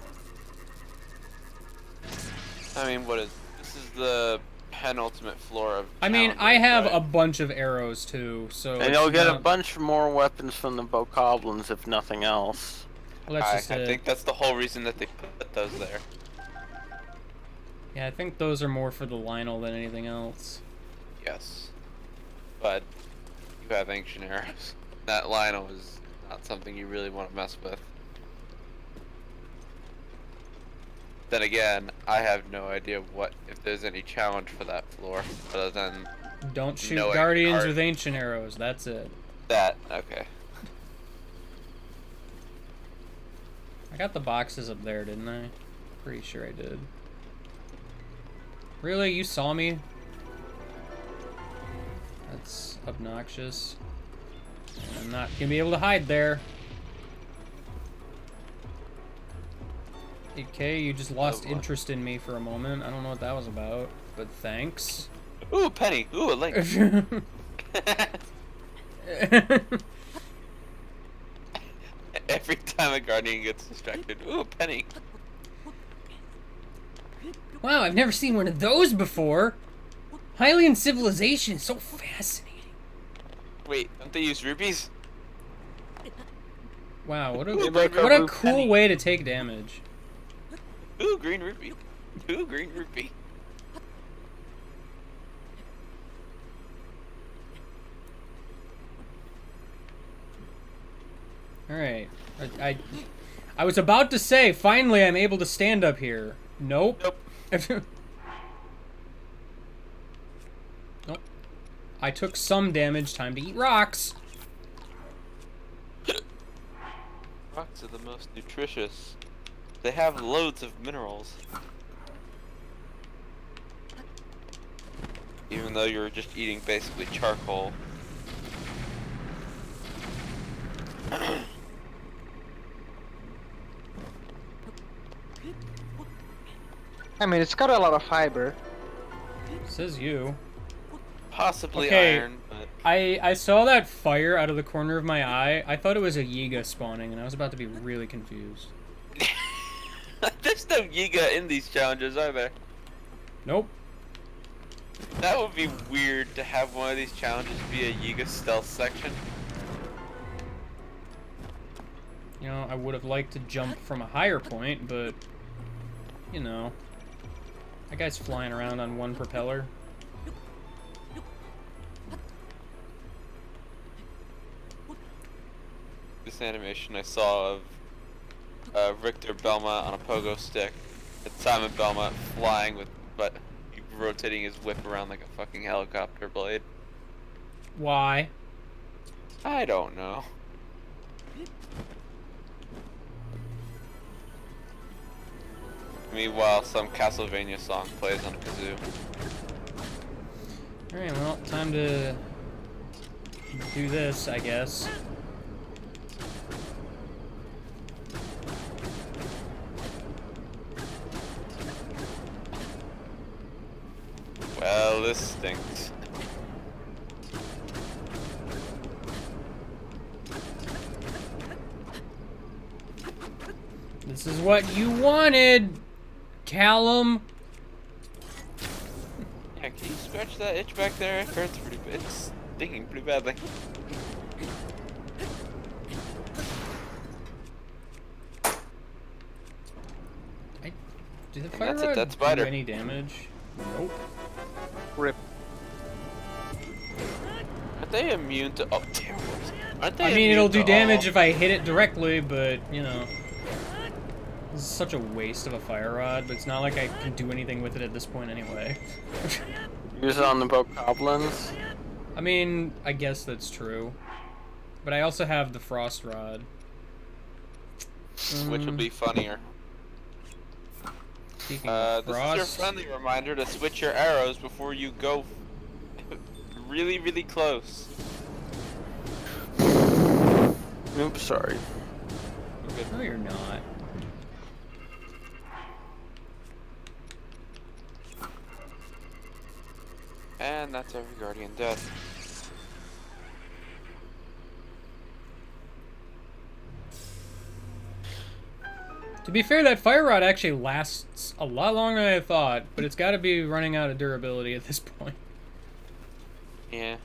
C: I mean, this is the penultimate floor of
A: I mean, I
C: challenges,
A: have
C: right?
A: a bunch of arrows, too, so...
B: And
A: it's
B: you'll get a
A: not-
B: bunch more weapons from the Bokoblins, if nothing else.
A: Well, that's just
C: I
A: it.
C: think that's the whole reason that they put those there.
A: Yeah, I think those are more for the Lionel than anything else.
C: Yes. But you have ancient arrows. That Lionel is not something you really want to mess with. Then again, I have no idea if there's any challenge for that floor other than
A: Don't shoot
C: Knowing
A: guardians
C: art.
A: with ancient arrows, that's it.
C: that. Okay.
A: I got the boxes up there, didn't I? Pretty sure I did. Really? You saw me? That's obnoxious. I'm not gonna be able to hide there. Okay, you just lost
C: boy.
A: interest in me for a moment. I don't know what that was about, but thanks.
C: Ooh, penny. Ooh, a link. Every time a guardian gets distracted. Ooh, a penny.
A: Wow, I've never seen one of those before. Hylian civilization is so fascinating.
C: Wait, don't they use rupees?
A: Wow, what a
C: Ooh,
B: make a
A: what a
B: rupee
A: cool
B: penny.
A: way to take damage.
C: Ooh, green rupee. Ooh, green rupee.
A: All right, I was about to say finally I'm able to stand up here. Nope.
C: Nope.
A: Nope. I took some damage. Time to eat rocks.
C: Rocks are the most nutritious. They have loads of minerals. Even though you're just eating basically charcoal.
D: I mean, it's got a lot of fiber.
A: Says you.
C: Possibly
A: Okay.
C: iron, but
A: I saw that fire out of the corner of my eye. I thought it was a Yiga spawning, and I was about to be really confused.
C: there's no Yiga in these challenges, are there?
A: Nope.
C: That would be weird to have one of these challenges be a Yiga stealth section.
A: You know, I would have liked to jump from a higher point, but, you know. That guy's flying around on one propeller.
C: This animation I saw of Richter Belmont on a pogo stick, and Simon Belmont flying with, but rotating his whip around like a fucking helicopter blade.
A: Why?
C: I don't know. Meanwhile, some Castlevania song plays on a kazoo.
A: Alright, well, time to do this, I guess.
C: Well, this stinks.
A: This is what you wanted, Callum.
C: Yeah, can you scratch that itch back there? It hurts pretty bad. It's stinging pretty badly.
A: Did the
C: And
A: fire
C: that's a
A: rod
C: dead
A: do
C: spider.
A: any damage? Nope.
D: Rip.
C: Aren't they immune to? Oh, damn! Aren't they?
A: I mean, it'll do
C: immune to
A: damage
C: all-
A: if I hit it directly, but, you know. This is such a waste of a fire rod, but it's not like I can do anything with it at this point anyway.
B: Use it on the bokoblins.
A: I mean, I guess that's true. But I also have the frost rod.
C: Which would be funnier.
A: Speaking of
C: This
A: frost,
C: is your friendly reminder to switch your arrows before you go really, really close.
B: Oops, sorry.
A: no, you're not.
C: And that's every guardian death.
A: To be fair, that fire rod actually lasts a lot longer than I thought, but it's got to be running out of durability at this point.
C: Yeah.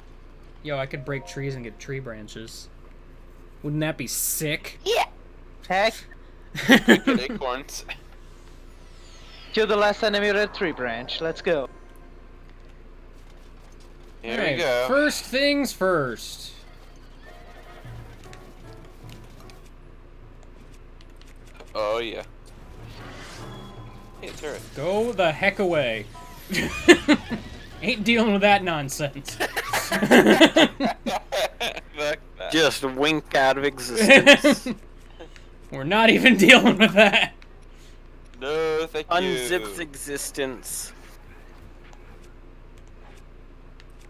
A: Yo, I could break trees and get tree branches. Wouldn't that be sick?
D: Heck,
C: Good acorns.
D: kill the last enemy with a tree branch. Let's go.
C: Here
A: Alright,
C: we go.
A: first things first.
C: Oh yeah. Hey, turret.
A: Go the heck away. Ain't dealing with that nonsense.
C: Fuck that.
B: Just wink out of existence.
A: We're not even dealing with that.
C: No, thank you.
B: Unzips existence.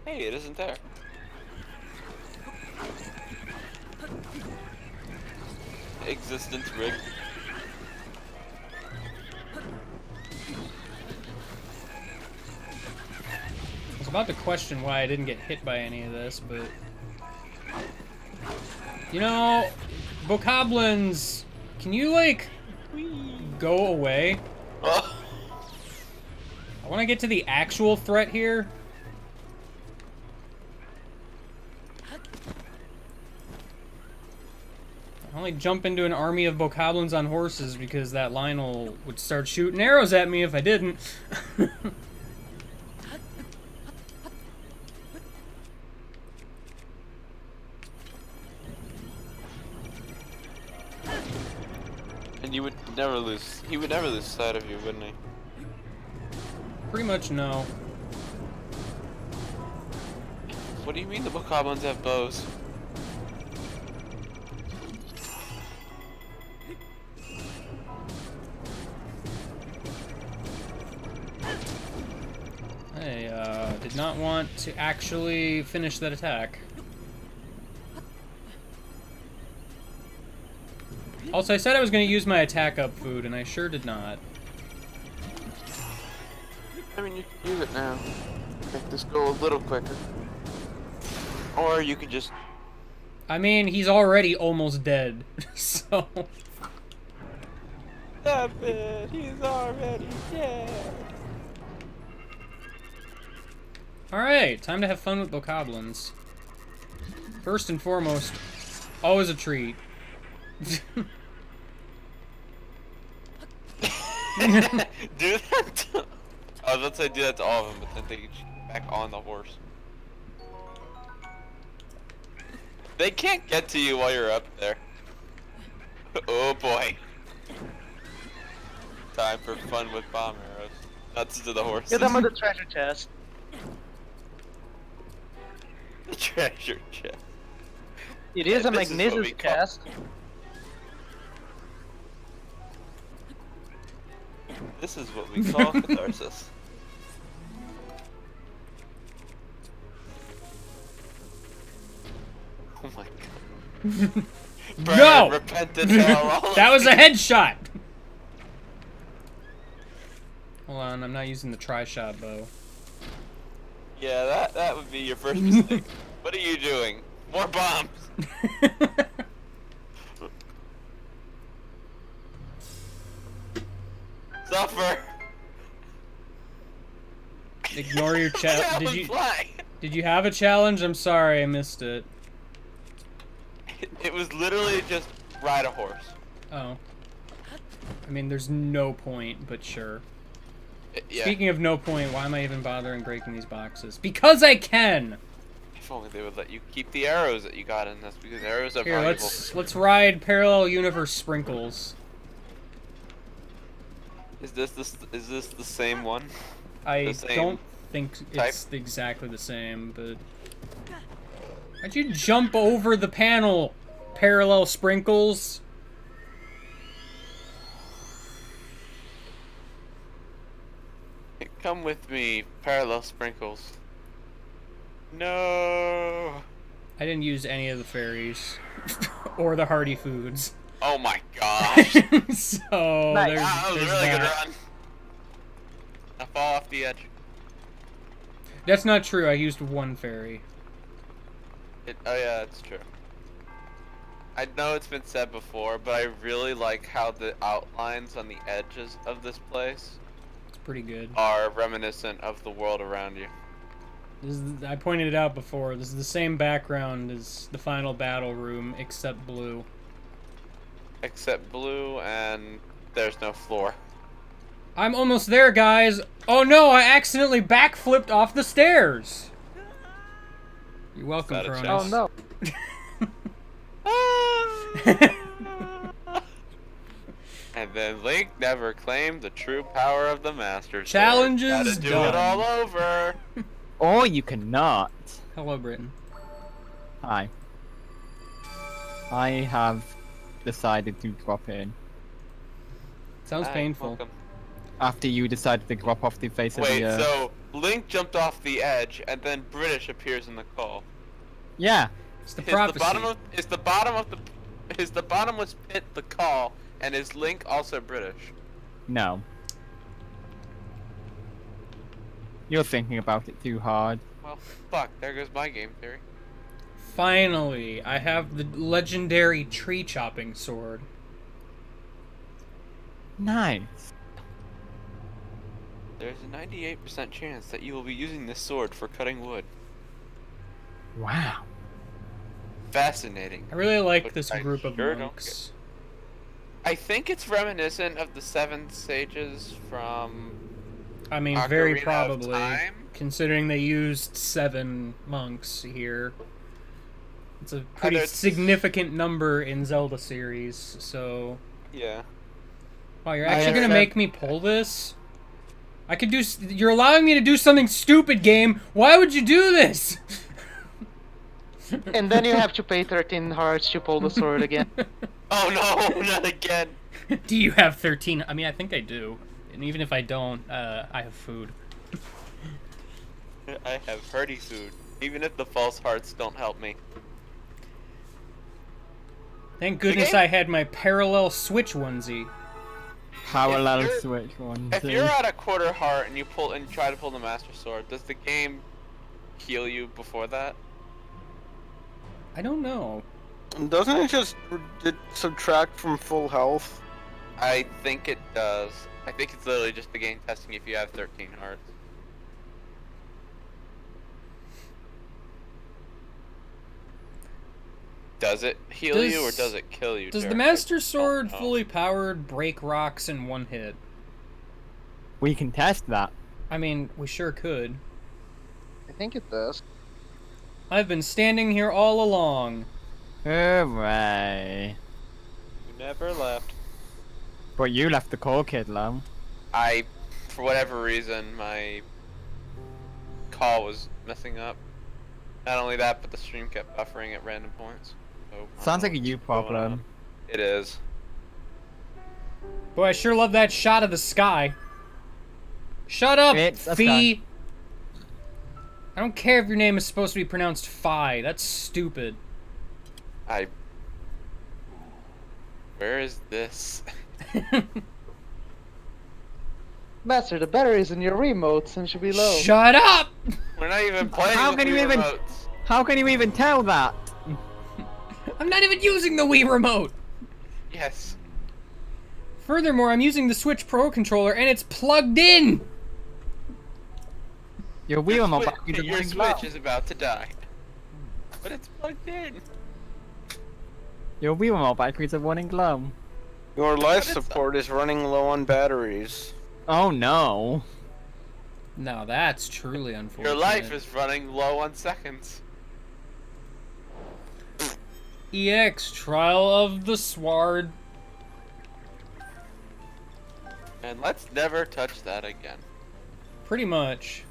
C: Hey, it isn't there. Existence rig.
A: I was about to question why I didn't get hit by any of this, but... You know, bokoblins, can you, like, go away?
C: Oh.
A: I want to get to the actual threat here. I only jump into an army of bokoblins on horses because that Lionel would start shooting arrows at me if I didn't.
C: And you would never lose. He would never lose sight of you, wouldn't he?
A: Pretty much no.
C: What do you mean the bokoblins have bows?
A: I did not want to actually finish that attack. Also, I said I was going to use my attack up food, and I sure did not.
C: I mean, you can use it now. Make this go a little quicker. Or you could just...
A: I mean, he's already almost dead, so...
C: Stop it! He's already dead!
A: Alright, time to have fun with bokoblins. First and foremost, always a treat.
C: Do that to... I was about to say do that to all of them, but then they get you back on the horse. They can't get to you while you're up there. Oh boy. Time for fun with bomb arrows. Nuts to the horses.
D: Get them on the treasure chest.
C: The treasure chest.
D: It is a
C: This is what we
D: magnesis
C: call-
D: chest.
C: This is what we call catharsis. Oh my god. Burn,
A: No!
C: repentant hell, all
A: That
C: of
A: was a
C: you.
A: headshot! Hold on, I'm not using the tri-shot bow.
C: Yeah, that would be your first mistake. What are you doing? More bombs! Suffer!
A: Ignore your chat.
C: That was fly.
A: Did you have a challenge? I'm sorry, I missed it.
C: It was literally just ride a horse.
A: Oh. I mean, there's no point, but sure.
C: Yeah.
A: Speaking of no point, why am I even bothering breaking these boxes? Because I can!
C: If only they would let you keep the arrows that you got in this, because arrows are
A: Here,
C: valuable.
A: let's ride Parallel Universe Sprinkles.
C: Is this the same one?
A: I
C: The same
A: don't think it's exactly the same, but... Why'd you jump over the panel, Parallel Sprinkles?
C: Come with me, parallel sprinkles. No.
A: I didn't use any of the fairies. or the hearty foods.
C: Oh my gosh.
A: So,
D: Nice.
A: there's,
C: Wow, that was a
A: there's
C: really good
A: that.
C: run. I fall off the edge.
A: That's not true, I used one fairy.
C: Oh yeah, that's true. I know it's been said before, but I really like how the outlines on the edges of this place
A: It's pretty good.
C: are reminiscent of the world around you.
A: I pointed it out before, this is the same background as the final battle room, except blue.
C: Except blue, and there's no floor.
A: I'm almost there, guys! Oh no, I accidentally backflipped off the stairs! You're welcome,
C: Is that a
A: Cronus.
D: Oh no.
C: And then Link never claimed the true power of the Master Sword.
A: Challenges
C: Gotta do
A: done.
C: it all over.
E: Or you cannot.
A: Hello, Britain.
E: Hi. I have decided to drop in.
A: Sounds
C: Hi,
A: painful.
C: welcome.
E: After you decided to drop off the face of
C: Wait,
E: the
C: so Link jumped off the edge, and then British appears in the call.
E: Yeah.
A: It's the
C: Is
A: prophecy.
C: the bottomless pit the call, and is Link also British?
E: No. You're thinking about it too hard.
C: Well, fuck, there goes my game theory.
A: Finally, I have the legendary tree chopping sword.
E: Nice.
C: There's a 98% chance that you will be using this sword for cutting wood.
E: Wow.
C: Fascinating.
A: I really like
C: But
A: this
C: I
A: group of
C: sure don't
A: monks.
C: I think it's reminiscent of the Seven Sages from
A: I mean,
C: Ocarina
A: very
C: of
A: probably,
C: Time?
A: considering they used 7 monks here. It's a pretty
C: Either-
A: significant number in Zelda series, so...
C: Yeah.
A: Wow, you're
E: I
A: actually gonna
E: accept-
A: make me pull this? I could do... You're allowing me to do something stupid, game! Why would you do this?
D: And then you have to pay 13 hearts to pull the sword again.
C: Oh no, not again.
A: Do you have 13? I mean, I think I do. And even if I don't, I have food.
C: I have hearty food, even if the false hearts don't help me.
A: Thank goodness
C: game-
A: I had my parallel switch onesie.
E: Parallel
C: you're-
E: switch one.
C: If you're at a quarter heart and you try to pull the Master Sword, does the game heal you before that?
A: I don't know.
B: Doesn't it just subtract from full health?
C: I think it does. I think it's literally just the game testing if you have 13 hearts. Does it heal you or does it kill you?
A: Does the
C: Derek?
A: Master
C: I don't
A: Sword
C: know.
A: fully powered break rocks in one hit?
E: We can test that.
A: I mean, we sure could.
D: I think it does.
A: I've been standing here all along.
E: Hooray.
C: You never left.
E: But you left the core kid alone.
C: For whatever reason, my call was messing up. Not only that, but the stream kept buffering at random points. So, I don't
E: Sounds
C: know
E: like a you
C: what's going
E: problem.
C: on. It is.
A: Boy, I sure love that shot of the sky. Shut up,
E: It's a
A: Fee! I don't care if your name is supposed to be pronounced Phi. That's stupid.
C: Where is this?
D: Master, the batteries in your remotes should be low.
A: Shut up!
C: We're not even playing
E: How
C: with
E: can
C: the
E: you even-
C: remotes.
E: How can you even tell that?
A: I'm not even using the Wii Remote!
C: Yes.
A: Furthermore, I'm using the Switch Pro controller and it's plugged in!
E: Your wheel on
C: Your
E: back
C: Switch- your Switch is about to die. But it's plugged in.
E: Your wheel on batteries are running low.
B: Your life
C: But it's-
B: support is running low on batteries.
E: Oh no.
A: Now that's truly unfortunate.
C: Your life is running low on seconds.
A: EX Trial of the Sword.
C: And let's never touch that again.
A: Pretty much.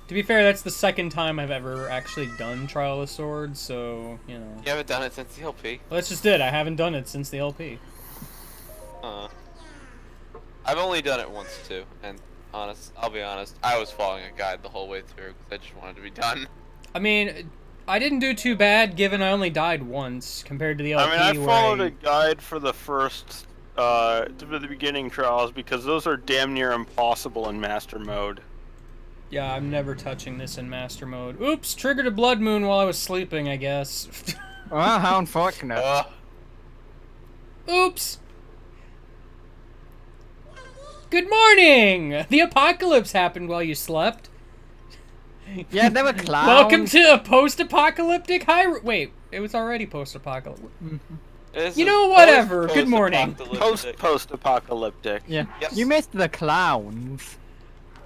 A: To be fair, that's the second time I've ever actually done Trial of the Sword, so, you know.
C: You haven't done it since the LP.
A: Well, that's just it. I haven't done it since the LP.
C: I've only done it once too, and I'll be honest, I was following a guide the whole way through because I just wanted to be done.
A: I mean, I didn't do too bad given I only died once compared to the LP.
B: I mean, I
A: where
B: followed a guide for the first, to the beginning trials because those are damn near impossible in master mode.
A: Yeah, I'm never touching this in Master Mode. Oops, triggered a blood moon while I was sleeping, I guess.
E: Well, how unfortunate.
A: Oops! Good morning! The apocalypse happened while you slept.
E: Yeah, there were clowns.
A: Welcome to a post-apocalyptic high... Wait, it was already post-apocalyptic.
C: This
A: You
C: is
A: know, whatever. Good morning.
C: post-apocalyptic.
B: Post-apocalyptic.
E: Yeah.
C: Yep.
E: You missed the clowns.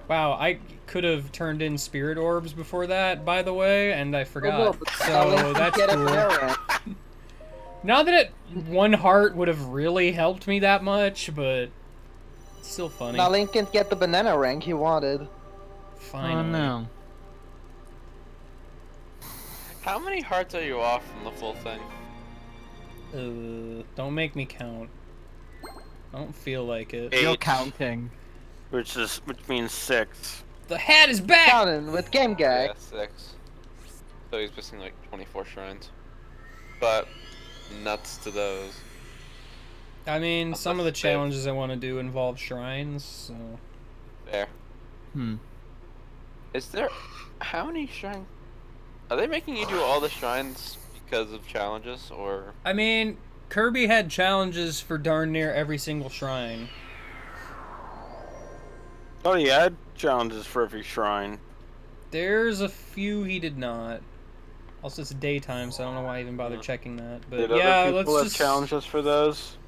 A: Wow, I could have turned in spirit orbs before that, by the way, and I forgot.
D: Oh, but
A: So, that's
D: get a
A: cool.
D: banana.
A: Not that one heart would have really helped me that much, but... It's still funny.
D: Now Link can't get the banana rank he wanted.
A: Finally.
E: Oh no.
C: How many hearts are you off from the full thing?
A: Don't make me count. I don't feel like it.
E: You're
B: 8,
E: counting.
B: which means 6.
A: The hat is back!
D: Counting with Game Gag.
C: Yeah, 6. So he's missing like 24 shrines. But nuts to those.
A: I mean, some of the
C: Unless they-
A: challenges I want to do involve shrines, so...
C: There.
E: Hmm.
C: Is there... How many shrines... Are they making you do all the shrines because of challenges, or...
A: I mean, Kirby had challenges for darn near every single shrine.
B: Oh, he had challenges for every shrine.
A: There's a few he did not. Also, it's daytime, so I don't know why I even bothered checking that. But
B: Did
A: yeah,
B: other
A: let's
B: people have
A: just...
B: challenges for those?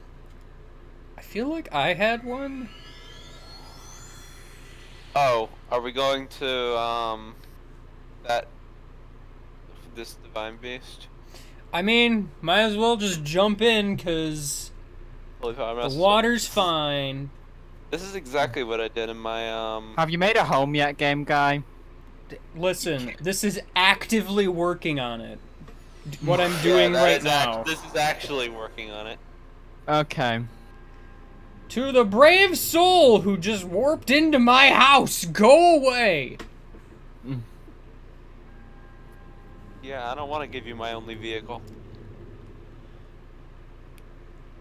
A: I feel like I had one.
C: Oh, are we going to, this Divine Beast?
A: I mean, might as well just jump in, because
C: Holy cow, I
A: the
C: messed up.
A: water's fine.
C: This is exactly what I did in my,
E: Have you made a home yet, game guy?
A: Listen, this is actively working on it. What I'm
C: Yeah,
A: doing
C: that
A: right
C: is
A: now.
C: this is actually working on it.
E: Okay.
A: To the brave soul who just warped into my house, go away!
C: Yeah, I don't want to give you my only vehicle.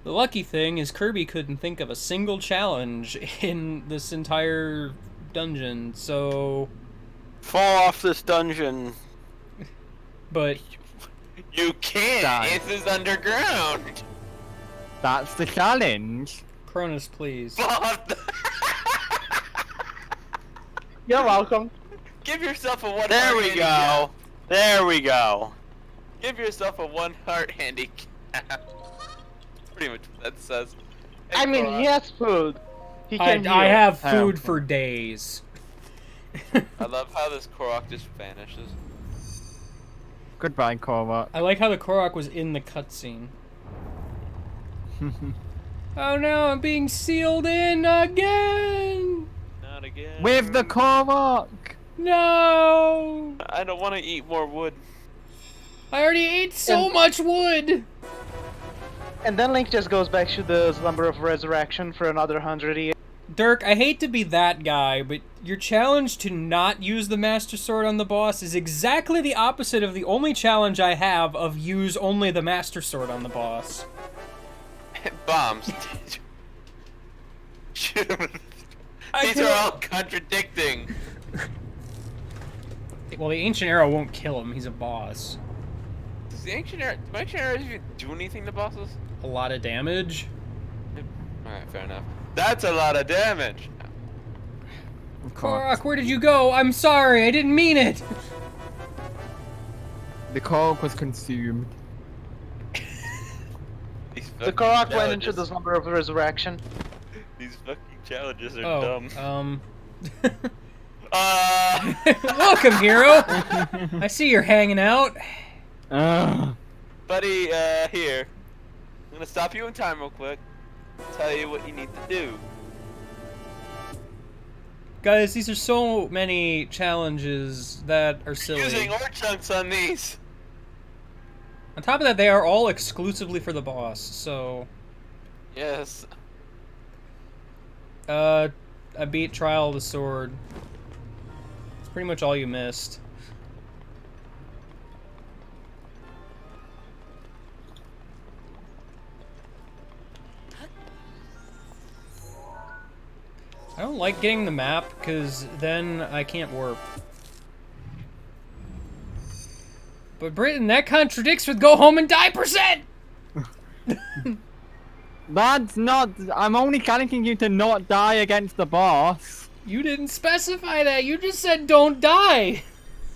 A: The lucky thing is Kirby couldn't think of a single challenge in this entire dungeon, so...
B: Fall off this dungeon.
A: But
C: You can't.
E: Die.
C: This is underground.
E: That's the challenge.
A: Cronus, please.
D: You're welcome.
C: Give yourself a one.
B: There
C: heart
B: we
C: handicap.
B: go. There we go.
C: Give yourself a 1 heart handicap. Pretty much what that says. Hey,
D: I mean,
C: Korok.
D: he has food. He
A: I
D: can heal.
A: have
E: Oh.
A: food for days.
C: I love how this Korok just vanishes.
E: Goodbye, Korok.
A: I like how the Korok was in the cutscene. Oh no, I'm being sealed in again!
C: Not again.
E: With the Korok!
A: No!
C: I don't want to eat more wood.
A: I already ate so much wood!
D: And then Link just goes back to the Slumber of Resurrection for another 100 years.
A: Dirk, I hate to be that guy, but your challenge to not use the Master Sword on the boss is exactly the opposite of the only challenge I have of use only the Master Sword on the boss.
C: Bombs. Shoot 'em. These are all contradicting.
A: Well, the Ancient Arrow won't kill him, he's a boss.
C: Does the ancient arrows even do anything to bosses?
A: A lot of damage?
C: Alright, fair enough. That's a lot of damage.
A: Korok, where did you go? I'm sorry, I didn't mean it!
E: The Korok was consumed.
C: These
D: The
C: fucking
D: Korok went into
C: challenges-
D: the Slumber of Resurrection.
C: These fucking challenges are
A: Oh,
C: dumb.
A: Welcome, hero! I see you're hanging out.
E: Ugh.
C: Buddy, here. I'm gonna stop you in time real quick. Tell you what you need to do.
A: Guys, these are so many challenges that are silly.
C: Using ore chunks on these.
A: On top of that, they are all exclusively for the boss, so...
C: Yes.
A: I beat Trial of the Sword. It's pretty much all you missed. I don't like getting the map, because then I can't warp. But Britton, that contradicts with go home and die %!
E: That's not. I'm only challenging you to not die against the boss.
A: You didn't specify that, you just said don't die!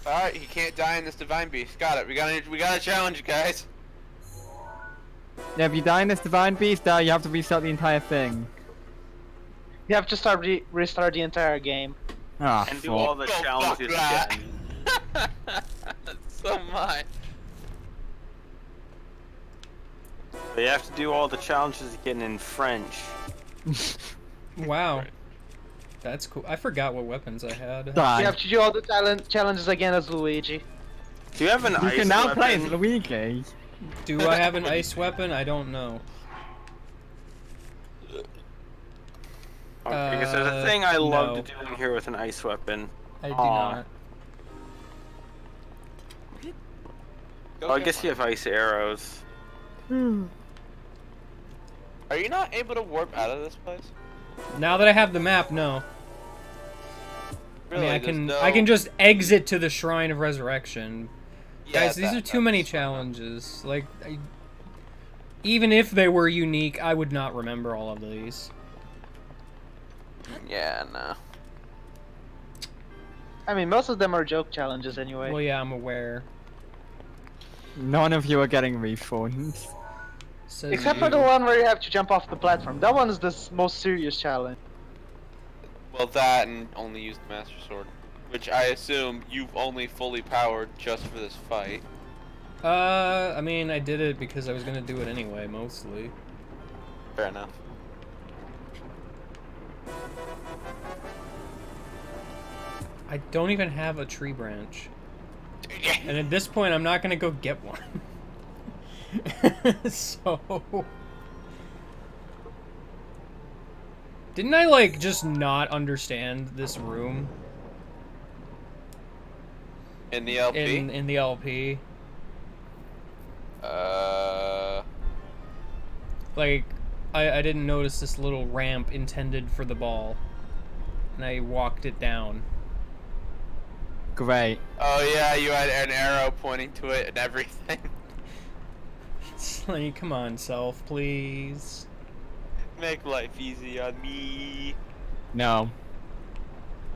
C: Alright, he can't die in this divine beast. Got it. We gotta challenge you guys.
E: Yeah, if you die in this divine beast, you have to restart the entire thing.
D: You have to start restart the entire game.
E: Ah,
B: And do
E: fuck.
B: all the
C: Oh,
B: challenges
C: fuck that.
B: again.
C: That's so much.
B: But you have to do all the challenges again in French.
A: Wow. That's cool. I forgot what weapons I had.
E: Die.
D: You have to do all the challenges again as Luigi.
B: Do you have an
E: You
B: ice
E: can now play as
B: weapon?
E: Luigi.
A: Do I have an ice weapon? I don't know.
B: Okay, because there's a thing I love
A: no.
B: to do in here with an ice weapon.
A: I do
B: Aw.
A: not.
C: Go
B: Oh, I
C: get
B: guess
C: one.
B: you have ice arrows.
C: Are you not able to warp out of this place?
A: Now that I have the map, no.
C: Really?
A: I
C: there's
A: mean,
C: no...
A: I can just exit to the Shrine of Resurrection.
C: Yeah,
A: Guys, these are too many challenges. Like, even if they were unique, I would not remember all of these.
C: Yeah, no.
D: I mean, most of them are joke challenges anyway.
A: Well, yeah, I'm aware.
E: None of you are getting refunds.
A: Says
D: Except for
A: you.
D: the one where you have to jump off the platform. That one is the most serious challenge.
C: Well, that and only use the Master Sword. Which I assume you've only fully powered just for this fight.
A: I mean, I did it because I was gonna do it anyway, mostly.
C: Fair enough.
A: I don't even have a tree branch. And at this point, I'm not gonna go get one. So... Didn't I, like, just not understand this room
C: In the LP?
A: in the LP? Like, I didn't notice this little ramp intended for the ball. And I walked it down.
E: Great.
C: Oh yeah, you had an arrow pointing to it and everything.
A: It's like, come on, self, please.
C: Make life easy on me.
E: No.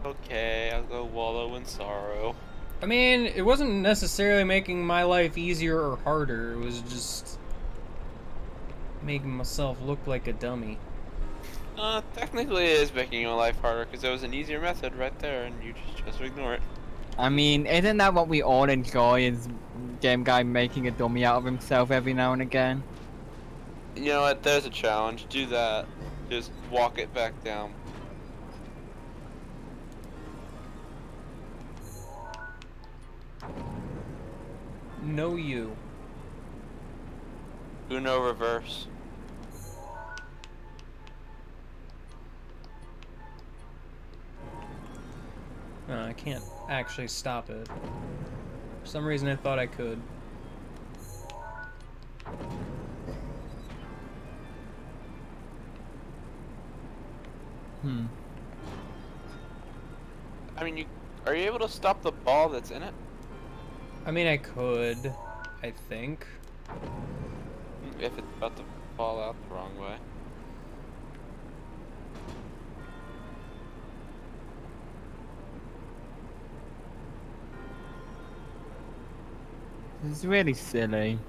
C: Okay, I'll go wallow in sorrow.
A: I mean, it wasn't necessarily making my life easier or harder. It was just making myself look like a dummy.
C: Technically it is making your life harder because there was an easier method right there and you just chose to ignore it.
E: I mean, isn't that what we all enjoy? Is game guy making a dummy out of himself every now and again?
C: You know what? There's a challenge. Do that. Just walk it back down.
A: No you.
C: Uno reverse.
A: No, I can't actually stop it. For some reason I thought I could.
E: Hmm.
C: I mean, are you able to stop the ball that's in it?
A: I mean, I could, I think.
C: If it's about to fall out the wrong way.
E: This is really silly.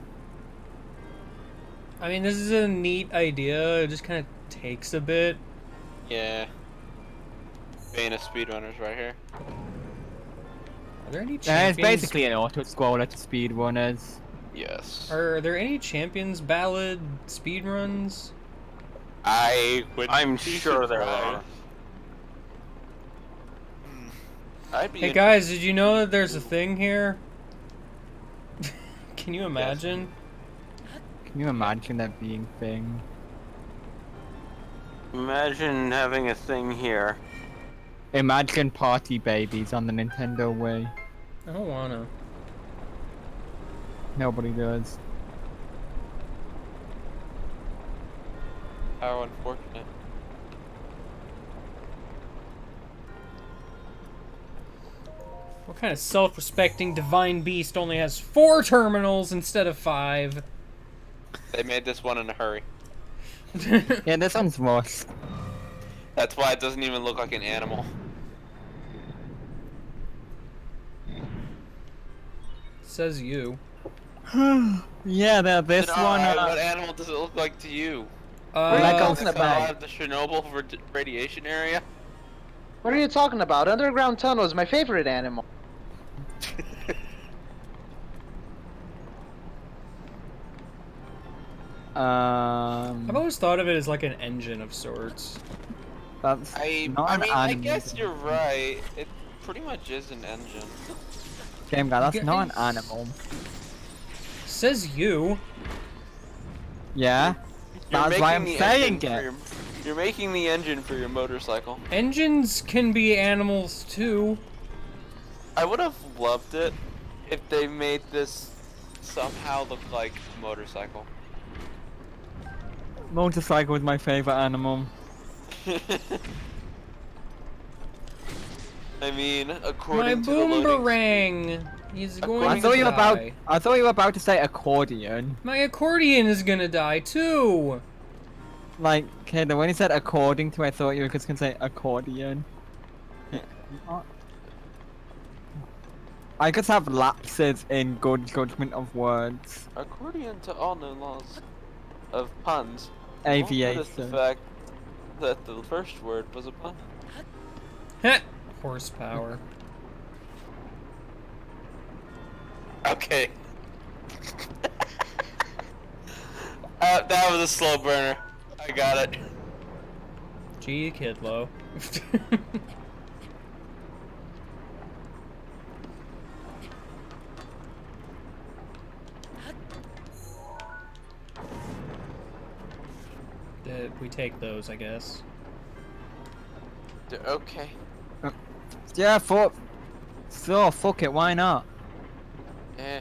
A: I mean, this is a neat idea. It just kind of takes a bit.
C: Yeah. Bane of speedrunners right here.
A: Are there any
E: Yeah, it's
A: champions?
E: basically an auto scroller to speedrunners.
C: Yes.
A: Are there any Champions Ballad speedruns?
B: I'm sure there are.
C: I'd be
A: Hey guys, did you know that there's a thing here? Can you imagine?
E: Can you imagine that being thing?
B: Imagine having a thing here.
E: Imagine party babies on the Nintendo Wii.
A: I don't wanna.
E: Nobody does.
C: How unfortunate.
A: What kind of self-respecting divine beast only has 4 terminals instead of 5?
C: They made this one in a hurry.
E: Yeah, this one's worse.
C: That's why it doesn't even look like an animal.
A: Says you.
E: Yeah, this
C: Then,
E: one.
C: what animal does it look like to you?
E: Like
A: Uh,
E: on the bag.
C: The Chernobyl radiation area?
D: What are you talking about? Underground tunnel is my favorite animal.
A: I've always thought of it as like an engine of sorts.
E: That's
C: I
E: not an
C: mean, I
E: animal.
C: guess you're right. It pretty much is an engine.
E: Game guy, that's
A: Guys.
E: not an animal.
A: Says you.
E: Yeah? That's why I'm
C: making the
E: saying
C: engine for
E: it.
C: your- You're making the engine for your motorcycle.
A: Engines can be animals too.
C: I would have loved it if they made this somehow look like a motorcycle.
E: Motorcycle is my favorite animal.
C: I mean,
A: My
C: according to the loading
A: boomerang. He's going
E: I
A: to
E: thought you were about.
A: die.
E: I thought you were about to say accordion.
A: My accordion is gonna die too.
E: Like, okay, when you said according to, I thought you were just gonna say accordion. I just have lapses in good judgment of words.
C: According to all known laws of puns, you won't notice the
E: Aviation.
C: fact that the first word was a pun.
A: Heh. Horsepower.
C: Okay. That was a slow burner. I got it.
A: Gee, Kidlow. We take those, I guess.
C: Okay.
E: Yeah, fuck. So, fuck it, why not?
C: Eh.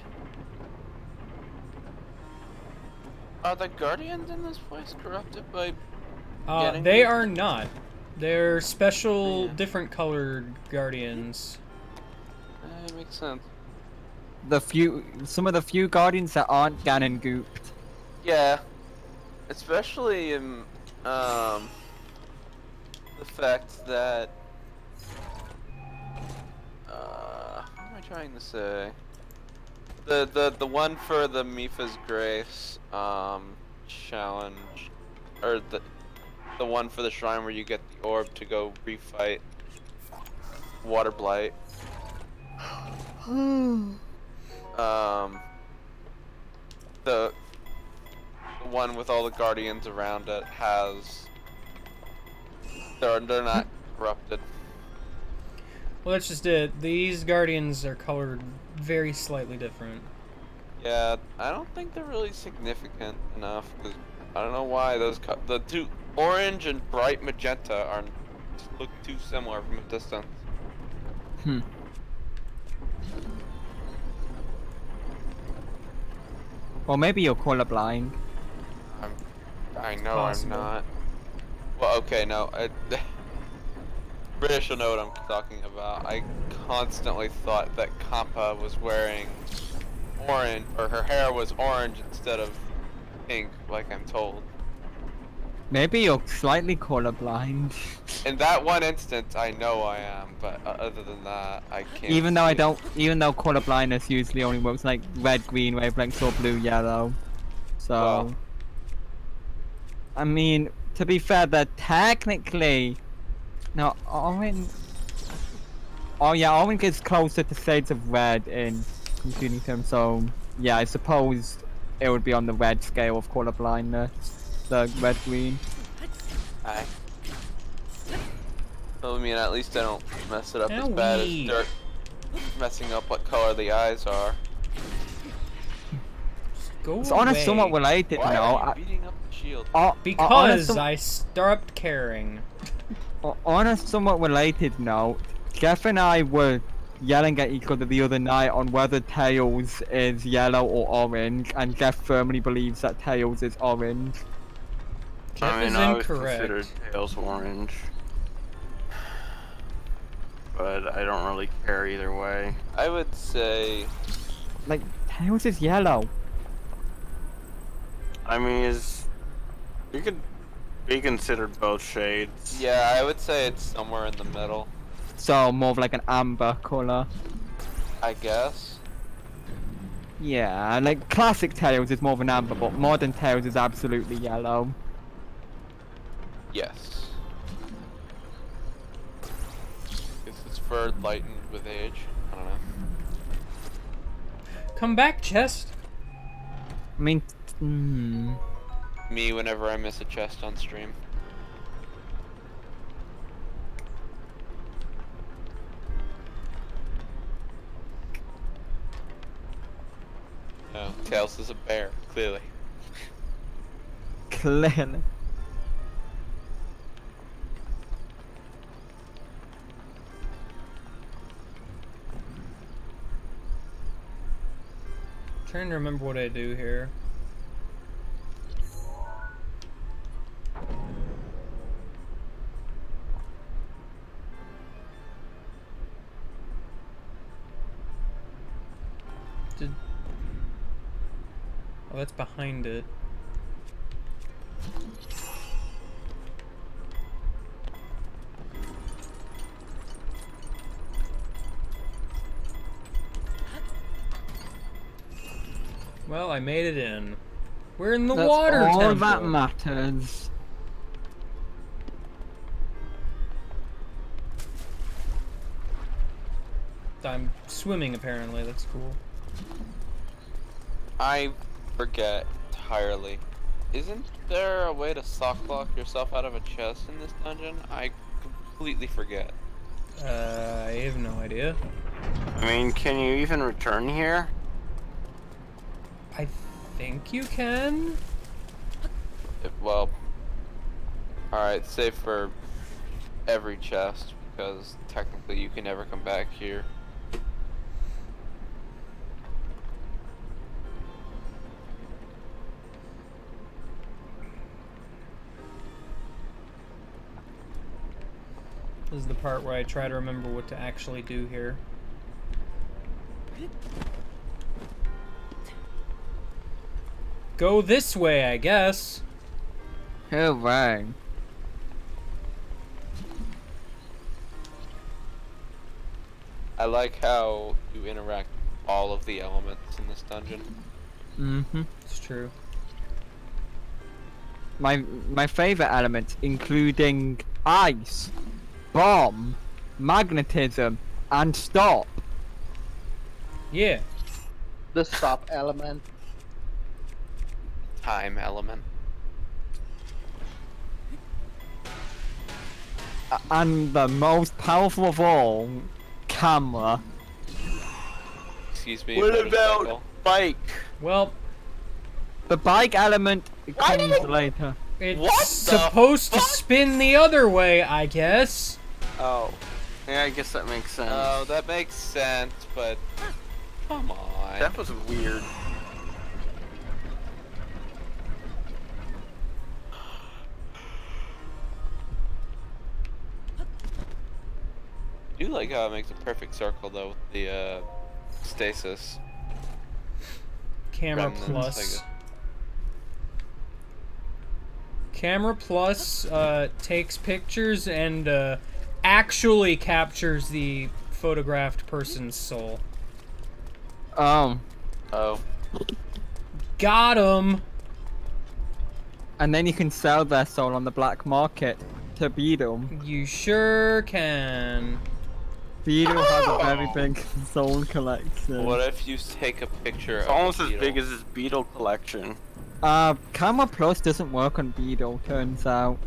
C: Are the guardians in this place corrupted by getting
A: They
C: the-
A: are not. They're special,
C: Yeah.
A: different colored guardians.
C: It makes sense.
E: Some of the few guardians that aren't Ganon gooped.
C: Yeah. Especially in the fact that what am I trying to say? The one for the Mipha's Grace challenge, or the one for the shrine where you get the orb to go refight Water Blight. The one with all the guardians around it has they're not corrupted.
A: Well, that's just it. These guardians are colored very slightly different.
C: Yeah, I don't think they're really significant enough because I don't know why the two orange and bright magenta look too similar from a distance.
E: Or maybe you're colorblind.
C: I know
A: Possible.
C: I'm not. Well, okay, no. British will know what I'm talking about. I constantly thought that Kampa was wearing orange, or her hair was orange instead of pink, like I'm told.
E: Maybe you're slightly colorblind.
C: In that one instance, I know I am, but other than that, I can't.
E: Even though
C: see.
E: even though colorblindness usually only works like red, green wavelengths or blue, yellow. So,
C: Well.
E: I mean, to be fair, that technically, no, orange. Oh yeah, orange is closer to shades of red in computing terms. So yeah, I suppose it would be on the red scale of colorblindness, the red, green.
C: Aye. Well, I mean, at least I don't mess it up as bad as
A: Owie.
C: dirt messing up what color the eyes are.
A: Go
E: It's on a
A: away.
E: somewhat related
C: Why
E: note.
C: are you beating up the shield?
A: Because I stopped caring.
E: On a somewhat related note, Jeff and I were yelling at each other the other night on whether Tails is yellow or orange, and Jeff firmly believes that Tails is orange.
A: Jeff
B: I mean,
A: is
B: I always
A: incorrect.
B: considered Tails orange. But I don't really care either way.
C: I would say
E: Like, Tails is yellow.
B: I mean, you could be considered both shades.
C: yeah, I would say it's somewhere in the middle.
E: So, more of like an amber color.
C: I guess.
E: Yeah, like classic Tails is more of an amber, but modern Tails is absolutely yellow.
C: Yes. Guess it's fur lightened with age. I don't know.
A: Come back, chest.
E: I mean,
C: Me whenever I miss a chest on stream. No, Tails is a bear, clearly.
E: clearly.
A: Trying to remember what I do here. Oh, that's behind it. Well, I made it in. We're in the
E: That's
A: water
E: all
A: temple.
E: that matters.
A: I'm swimming apparently. That's cool.
C: I forget entirely. Isn't there a way to sock lock yourself out of a chest in this dungeon? I completely forget.
A: I have no idea.
B: I mean, can you even return here?
A: I think you can.
C: Well, alright, save for every chest, because technically you can never come back here.
A: This is the part where I try to remember what to actually do here. Go this way, I guess.
E: Hooray.
C: I like how you interact with all of the elements in this dungeon.
E: Mm-hmm.
A: It's true.
E: My favorite elements, including ice, bomb, magnetism, and stop.
A: Yeah.
D: The stop element.
C: Time element.
E: And the most powerful of all, camera.
C: Excuse me.
B: What
C: motorcycle.
B: about bike?
A: Well,
E: The bike element
B: Why
E: comes
B: did it-
E: later.
A: it's
B: What the
A: supposed to
B: fuck?
A: spin the other way, I guess.
B: Oh. Yeah, I guess that makes sense.
C: Oh, that makes sense, but come on.
B: That was weird.
C: I do like how it makes a perfect circle though with the stasis.
A: Camera
C: Remnants,
A: Plus.
C: I guess.
A: Camera Plus takes pictures and actually captures the photographed person's soul.
E: Oh.
C: Oh.
A: Got him!
E: And then you can sell their soul on the black market to Beetle.
A: You sure can.
E: Beetle has a
B: Oh!
E: very big soul collection.
C: What if you take a picture
B: It's
C: of
B: almost
C: the
B: as big
C: beetle?
B: as his beetle collection.
E: Camera Plus doesn't work on Beetle, turns out.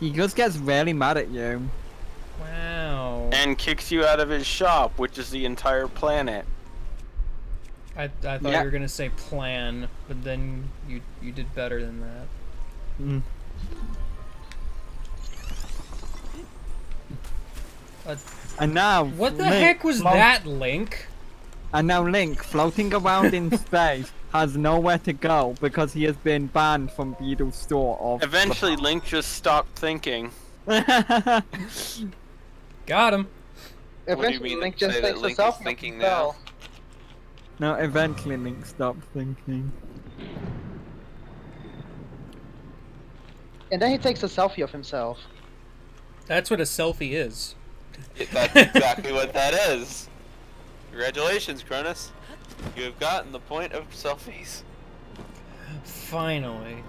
E: He just gets really mad at you.
A: Wow.
B: And kicks you out of his shop, which is the entire planet.
A: I thought
E: Yeah.
A: you were gonna say plan, but then you did better than that.
E: Mm. And now,
A: What the
E: Link
A: heck was
E: float-
A: that, Link?
E: And now Link, floating around in space, has nowhere to go because he has been banned from Beetle's store of.
B: Eventually, Link just stopped thinking.
A: Got him.
C: do you
D: Eventually,
C: mean
D: Link
C: to
D: just
C: say that
D: takes
C: Link
D: a
C: is
D: selfie
C: thinking
D: of
C: now?
D: himself.
E: No, eventually Link stopped thinking.
D: And then he takes a selfie of himself.
A: That's what a selfie is.
C: That's exactly what that is. Congratulations, Cronus. You have gotten the point of selfies.
A: Finally.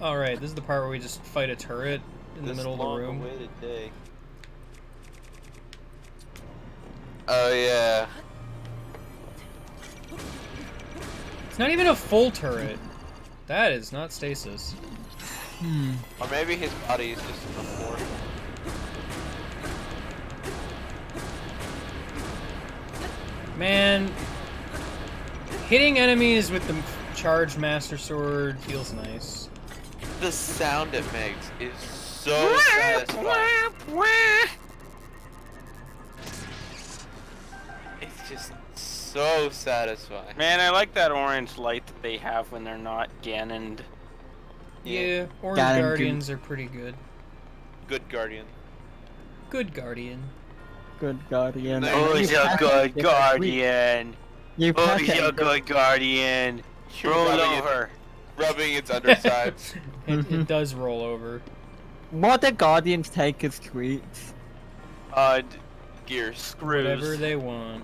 A: Alright, this is the part where we just fight a turret in the
C: This
A: middle of the room.
C: long-awaited day. Oh yeah.
A: It's not even a full turret. That is not stasis.
C: Or maybe his body is just a force.
A: Man, hitting enemies with the charged Master Sword feels nice.
C: The sound it makes is so satisfying. It's just so satisfying.
B: Man, I like that orange light that they have when they're not Ganoned.
A: Yeah, Orange
E: Got him,
A: Guardians are pretty good.
C: Good guardian.
A: Good Guardian.
E: Good guardian.
C: Oh,
B: Oh,
E: You
B: he's a
E: pet
B: good
E: it,
B: guardian.
E: You
B: Oh,
E: pet
B: he's
E: it,
B: a good guardian. Roll
C: Rubbing it-
B: over.
C: Rubbing its undersides.
A: It does roll over.
E: What do guardians take as treats?
C: Gears.
B: Screws.
A: Whatever they want.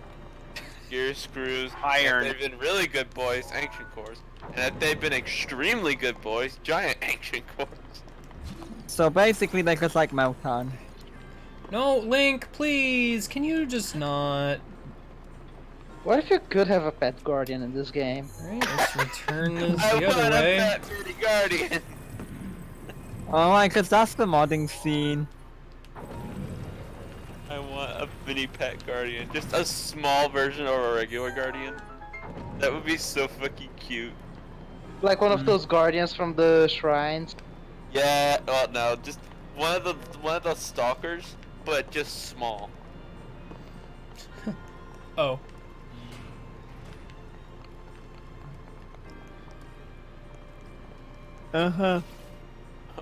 C: Gears, screws.
B: Iron.
C: If they've been really good boys, ancient cores. And if they've been extremely good boys, giant ancient cores.
E: So basically, they're just like Meltan.
A: No, Link, please, can you just not?
D: What if you could have a pet guardian in this game?
A: Alright, let's return this
C: I
A: the
C: want
A: other
C: a
A: way.
C: pet pretty guardian.
E: Alright, cause that's the modding scene.
C: I want a mini pet guardian. Just a small version of a regular guardian. That would be so fucking cute.
D: Like one of those guardians from the shrines.
C: Yeah, well no, just one of the stalkers, but just small.
A: Oh.
E: Uh-huh.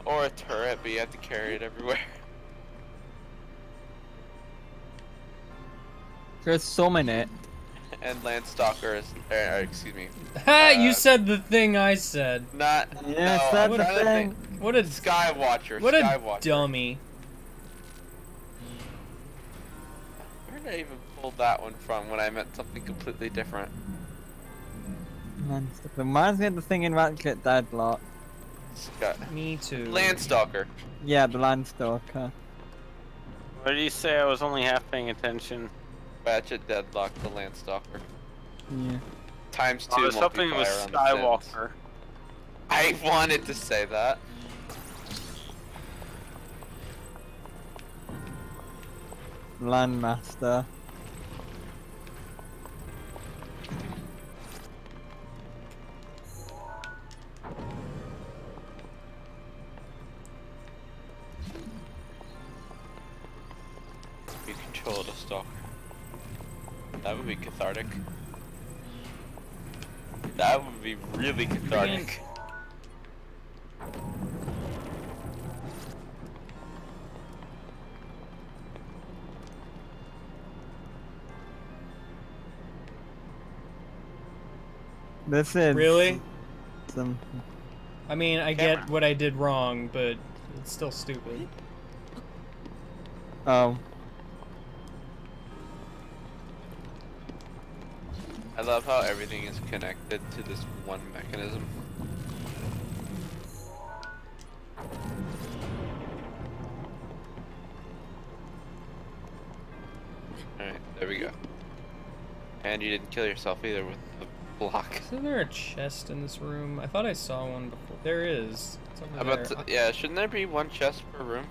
C: Or a turret, but you have to carry it everywhere.
E: There's so many.
C: And Landstalker is, excuse me,
A: Ha! You said the thing I said.
C: not.
E: Yes,
C: no, I'm
E: that's the
C: trying to
E: thing.
C: think.
A: What a
C: Skywatcher.
A: what a
C: Skywatcher.
A: dummy.
C: Where did I even pull that one from when I meant something completely different?
E: Reminds me of the thing in Ratchet Deadlock.
A: Me too.
C: Landstalker.
E: Yeah, the Landstalker.
B: What did you say? I was only half paying attention.
C: Ratchet Deadlock the Landstalker.
E: Yeah.
C: Times 2
B: I was hoping it was
C: multiplier on the Sims.
B: Skywalker.
C: I wanted to say that.
E: Landmaster.
C: You control the stalker. That would be cathartic. That would be really cathartic.
E: This is
A: Really?
E: some.
A: I mean, I
C: Camera.
A: get what I did wrong, but it's still stupid.
E: Oh.
C: I love how everything is connected to this one mechanism. Alright, there we go. And you didn't kill yourself either with the block.
A: Isn't there a chest in this room? I thought I saw one before. There is. It's over
C: How
A: there.
C: about yeah, shouldn't there be one chest per room?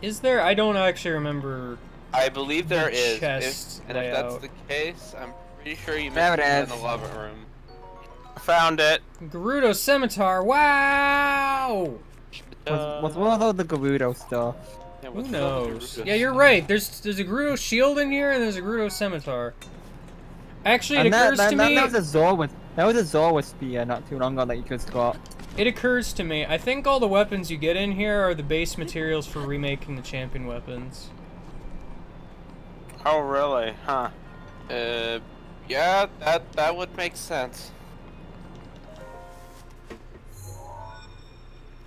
A: Is there? I don't actually remember.
C: I believe there
A: The
C: is.
A: chest
C: And if that's
A: layout.
C: the case, I'm pretty sure you
E: There
C: missed
E: it
C: it in
E: is.
C: the lava room.
B: Found it.
A: Gerudo Scimitar. Wow!
E: What's one of the Gerudo stuff?
C: Yeah,
A: Who
C: what's all the
A: knows?
C: Gerudo
A: Yeah, you're
C: stuff?
A: right. There's a Gerudo shield in here, and there's a Gerudo Scimitar. Actually, it
E: And that,
A: occurs
E: that,
A: to
E: that,
A: me.
E: that was a Zorwa spear not too long ago that you just got.
A: It occurs to me. I think all the weapons you get in here are the base materials for remaking the champion weapons.
B: Oh, really? Huh.
C: Yeah, that would make sense.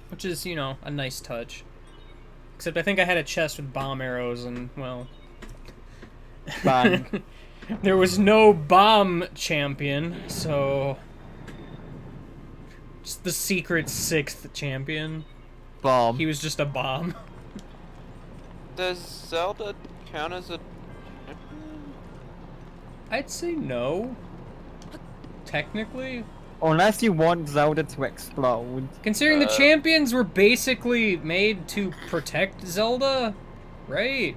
A: Which is, you know, a nice touch. Except I think I had a chest with bomb arrows and, well...
E: Bang.
A: There was no bomb champion, so... Just the secret 6th champion.
E: Bomb.
A: He was just a bomb.
C: Does Zelda count as a...
A: I'd say no. Technically.
E: Unless you want Zelda to explode.
A: Considering the champions were basically made to protect Zelda, right?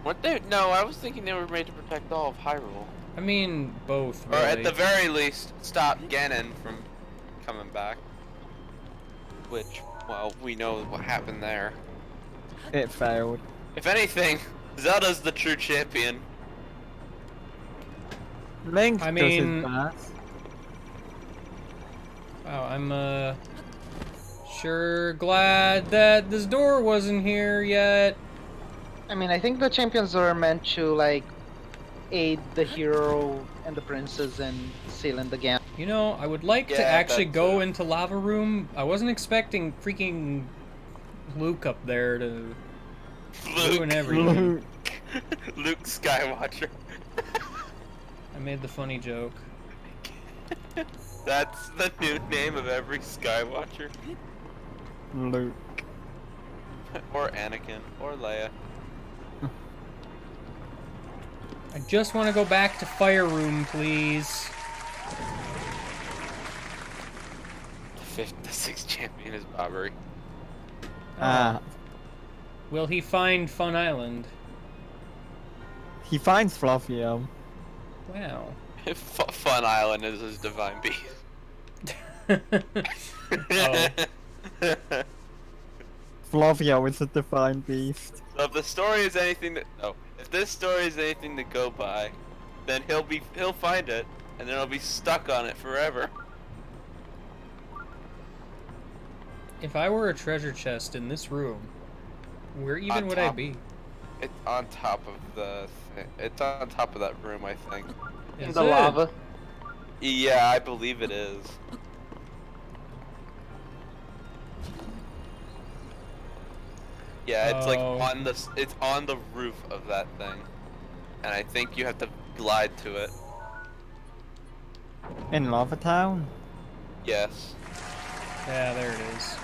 C: What they? No, I was thinking they were made to protect all of Hyrule.
A: I mean, both,
C: Or at
A: really.
C: the very least, stop Ganon from coming back. Which, well, we know what happened there.
E: It failed.
C: If anything, Zelda's the true champion.
E: Link
A: I
E: does his
A: mean-
E: best.
A: Wow, I'm, sure glad that this door wasn't here yet.
D: I mean, I think the champions are meant to, like, aid the hero and the princess in sealing the gap.
A: You know, I would like to
C: Yeah,
A: actually
C: that's,
A: go into Lava Room. I wasn't expecting freaking Luke up there to ruin everything.
C: Luke Skywatcher.
A: I made the funny joke.
C: That's the new name of every Skywatcher.
E: Luke.
C: Or Anakin. Or Leia.
A: I just want to go back to Fire Room, please.
C: The sixth champion is Bobbery.
E: Ah.
A: Will he find Fun Island?
E: He finds Fluffio.
A: Wow.
C: Fun Island is his divine beast.
A: Oh.
E: Fluffio is a divine beast.
C: So if the story is anything that if this story is anything to go by, then he'll find it, and then he'll be stuck on it forever.
A: If I were a treasure chest in this room, where even
C: On
A: would I
C: top.
A: be?
C: It's on top of the. It's on top of that room, I think.
D: In
A: Is
D: the
A: it?
D: lava.
C: Yeah, I believe it is. Yeah, it's like
A: Oh.
C: on the. It's on the roof of that thing, and I think you have to glide to it.
E: In Lava Town?
C: Yes.
A: Yeah, there it is.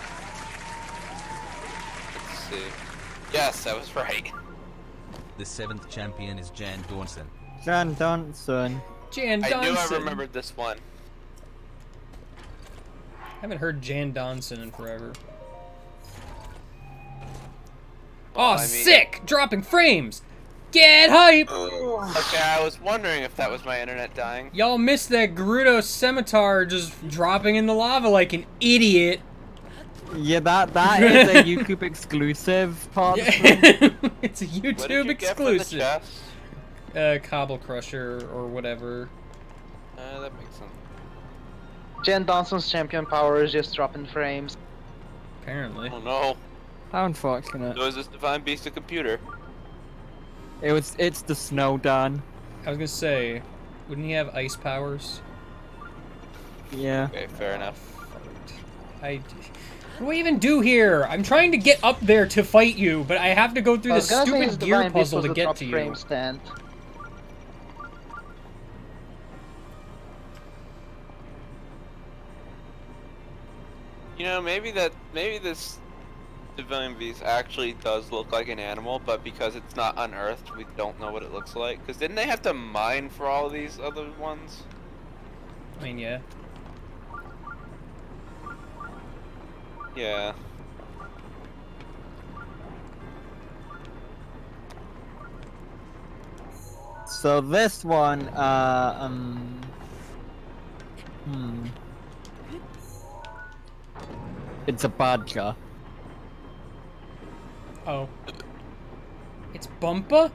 C: Let's see. Yes, I was right.
F: The 7th champion is Jan Dornson.
E: Jan Johnson.
A: Jan
C: I
A: Donson.
C: knew I remembered this one.
A: Haven't heard Jan Donson in forever.
C: Well,
A: Oh,
C: I mean-
A: sick! Dropping frames! Get hype!
C: Okay, I was wondering if that was my internet dying.
A: Y'all missed that Gerudo scimitar just dropping in the lava like an idiot.
E: Yeah, that is a YouTube exclusive part.
A: It's a
C: What did
A: YouTube
C: you get for the
A: exclusive.
C: chest?
A: Cobble Crusher or whatever.
C: That makes sense.
D: Jen Donson's champion power is just dropping frames.
A: Apparently.
C: Oh no.
E: How unfortunate.
C: So is this divine beast a computer?
E: It's the snow done.
A: I was gonna say, wouldn't he have ice powers?
E: Yeah.
C: Okay, fair enough.
A: What do I even do here? I'm trying to get up there to fight you, but I have to go through
D: I
A: this
D: was gonna say his
A: stupid gear
D: divine beast
A: puzzle
D: was
A: to
D: the
A: get
D: drop
A: to you.
D: frame stand.
C: You know, maybe this divine beast actually does look like an animal, but because it's not unearthed, we don't know what it looks like. Because didn't they have to mine for all these other ones?
A: I mean, yeah.
C: Yeah.
E: So this one, it's a badger.
A: Oh. It's Bumpa?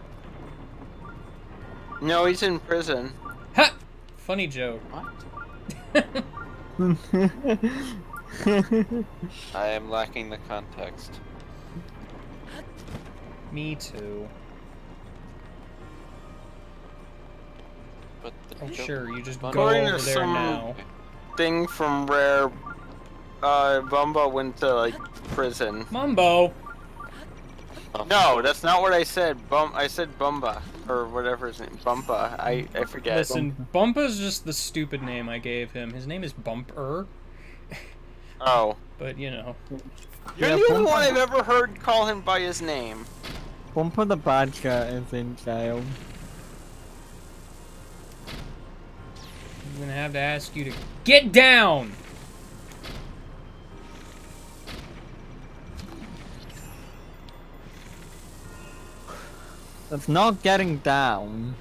B: No, he's in prison.
A: Ha! Funny joke.
C: I am lacking the context.
A: Me too.
C: But the
A: Oh,
C: joke-
A: sure, you just go
B: According to
A: over there
B: some-
A: now.
B: Thing from Rare, Bumba went to like prison.
A: Mumbo!
B: No, that's not what I said. I said Bumba or whatever his name. Bumpa. I forget.
A: Listen, Bumpa's just the stupid name I gave him. His name is Bumper,
B: Oh,
A: but you know.
B: you're
E: Yeah,
B: the only
E: Bumpa.
B: one I've ever heard call him by his name.
E: Bumper the badger is in jail.
A: I'm gonna have to ask you to get down!
E: That's not getting down.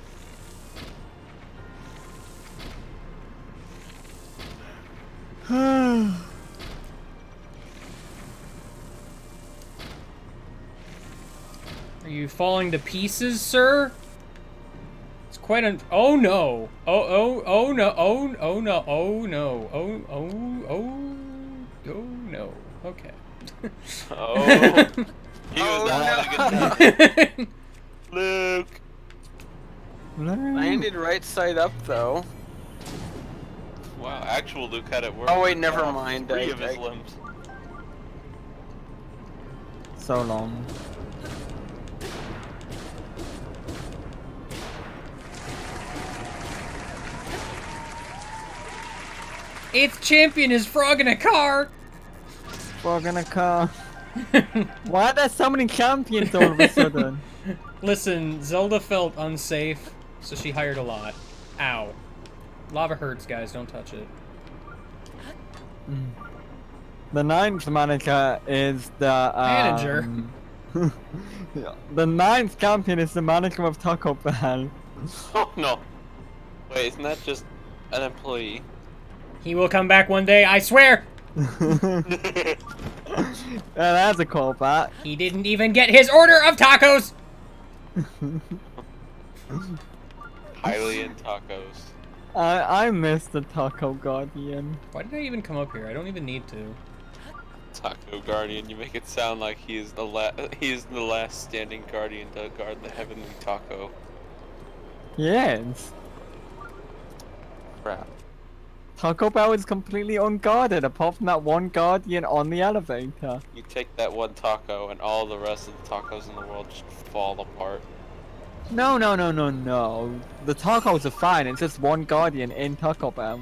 A: Are you falling to pieces, sir? It's quite an. Oh no! Oh no! Oh no! Oh no! Oh no! Okay.
C: Oh, he was not having a good time. Luke.
B: Landed right side up though.
C: Wow, actual Luke had it work.
B: Oh, wait, never mind.
C: Three of
B: I-
C: his limbs.
E: So long.
A: Eighth champion is frog in a car.
E: We're gonna car. Why are there so many champions all of a sudden?
A: Listen, Zelda felt unsafe, so she hired a lot. Ow. Lava hurts, guys. Don't touch it.
E: The ninth manager is the
A: Manager?
E: The ninth champion is the manager of Taco Bell.
C: Oh no. Wait, isn't that just an employee?
A: He will come back one day, I swear.
E: That's a callback.
A: He didn't even get his order of tacos.
C: Highly in tacos.
E: I miss the Taco Guardian.
A: Why did I even come up here? I don't even need to.
C: Taco Guardian. You make it sound like he is the last standing guardian to guard the heavenly taco.
E: Yes.
C: Crap.
E: Taco Bell is completely unguarded apart from that one guardian on the elevator.
C: You take that one taco and all the rest of the tacos in the world just fall apart.
E: No, no, no, no, no. The tacos are fine. It's just one guardian in Taco Bell.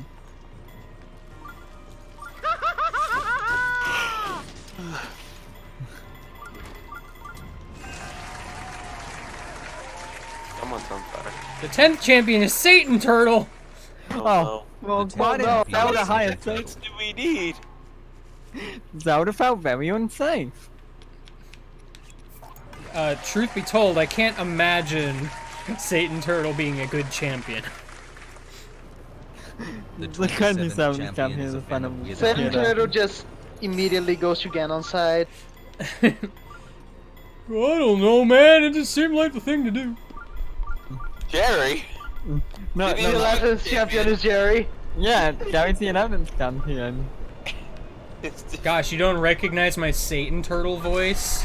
C: Someone's on fire.
A: The 10th champion is Satan Turtle.
E: Oh, well,
F: The
E: why did
F: champion
E: Zelda
F: is
E: hire
F: Satan
C: What do we need?
E: Zelda felt very unsafe.
A: Truth be told, I can't imagine Satan Turtle being a good champion.
F: The
E: The country
F: 27th
E: champion
F: is
E: is a fan of
F: Venom with
D: Satan
F: a-
E: Yeah.
D: Turtle just immediately goes to Ganon's side.
A: I don't know, man. It just seemed like the thing to do.
C: Jerry.
E: No,
C: Did he
D: The
E: no,
C: let-
D: 11th champion is Jerry.
E: yeah, Gary's the 11th champion.
A: Gosh, you don't recognize my Satan Turtle voice?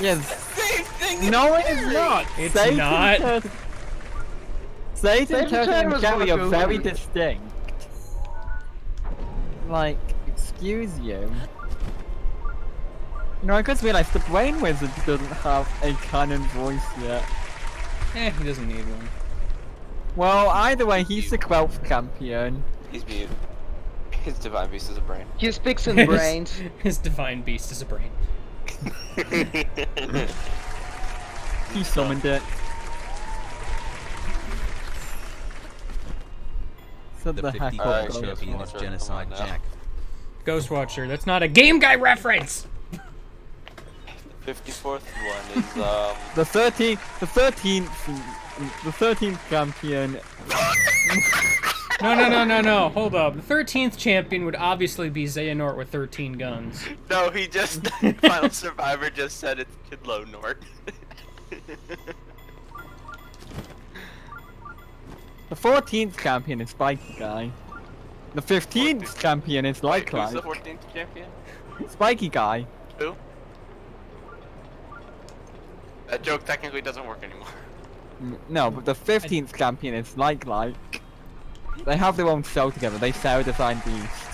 E: Yes.
C: Same thing.
E: No, it is not.
A: It's
E: Satan
A: not.
E: Turtle- Satan
D: Satan
E: Turtle
D: Turtle
E: and
D: was
E: Gary are
D: Goku.
E: very distinct. Like, excuse you. No, I just realized the Brain Wizard doesn't have a canon voice yet.
A: He doesn't need one.
E: Well, either way, he's the 12th champion.
C: He's mute. His divine beast is a brain.
D: He speaks in brains.
A: His divine beast is a brain.
E: He summoned it. Said
F: The
E: the heck
F: 54th
C: Alright,
E: up.
F: champion is
C: Come on
F: Genocide
C: now.
F: Jack.
A: Ghostwatcher, that's not a Game Guy reference!
C: 54th one is
E: The 13th champion.
A: No. Hold up. The 13th champion would obviously be Xehanort with 13 guns.
C: No, he just Final Survivor just said it's Kidlo Nort.
E: The 14th champion is Spiky Guy. The 15th champion is
C: Wait,
E: like
C: who's the 14th champion?
E: Spiky Guy.
C: Who? That joke technically doesn't work anymore.
E: No, but the 15th champion is like. They have their own show together. They Sarah Design Beast.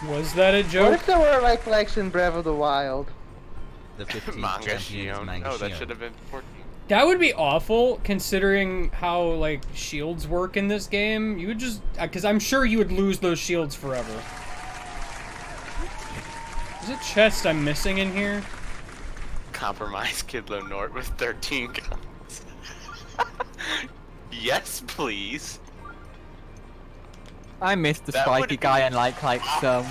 A: Was that a
D: What
A: joke?
D: if there were like likes in Breath of the Wild?
F: The 15th
C: Manga
F: champion is
C: Shion.
F: Manga
C: No, that
F: Shion.
C: should have been 14.
A: That would be awful, considering how, like, shields work in this game. You would just... Because I'm sure you would lose those shields forever. Is a chest I'm missing in here?
C: Compromise Kidlo Nort with 13 guns. Yes, please.
E: I miss the
C: That
E: Spiky
C: would
E: Guy
C: be
E: and like so.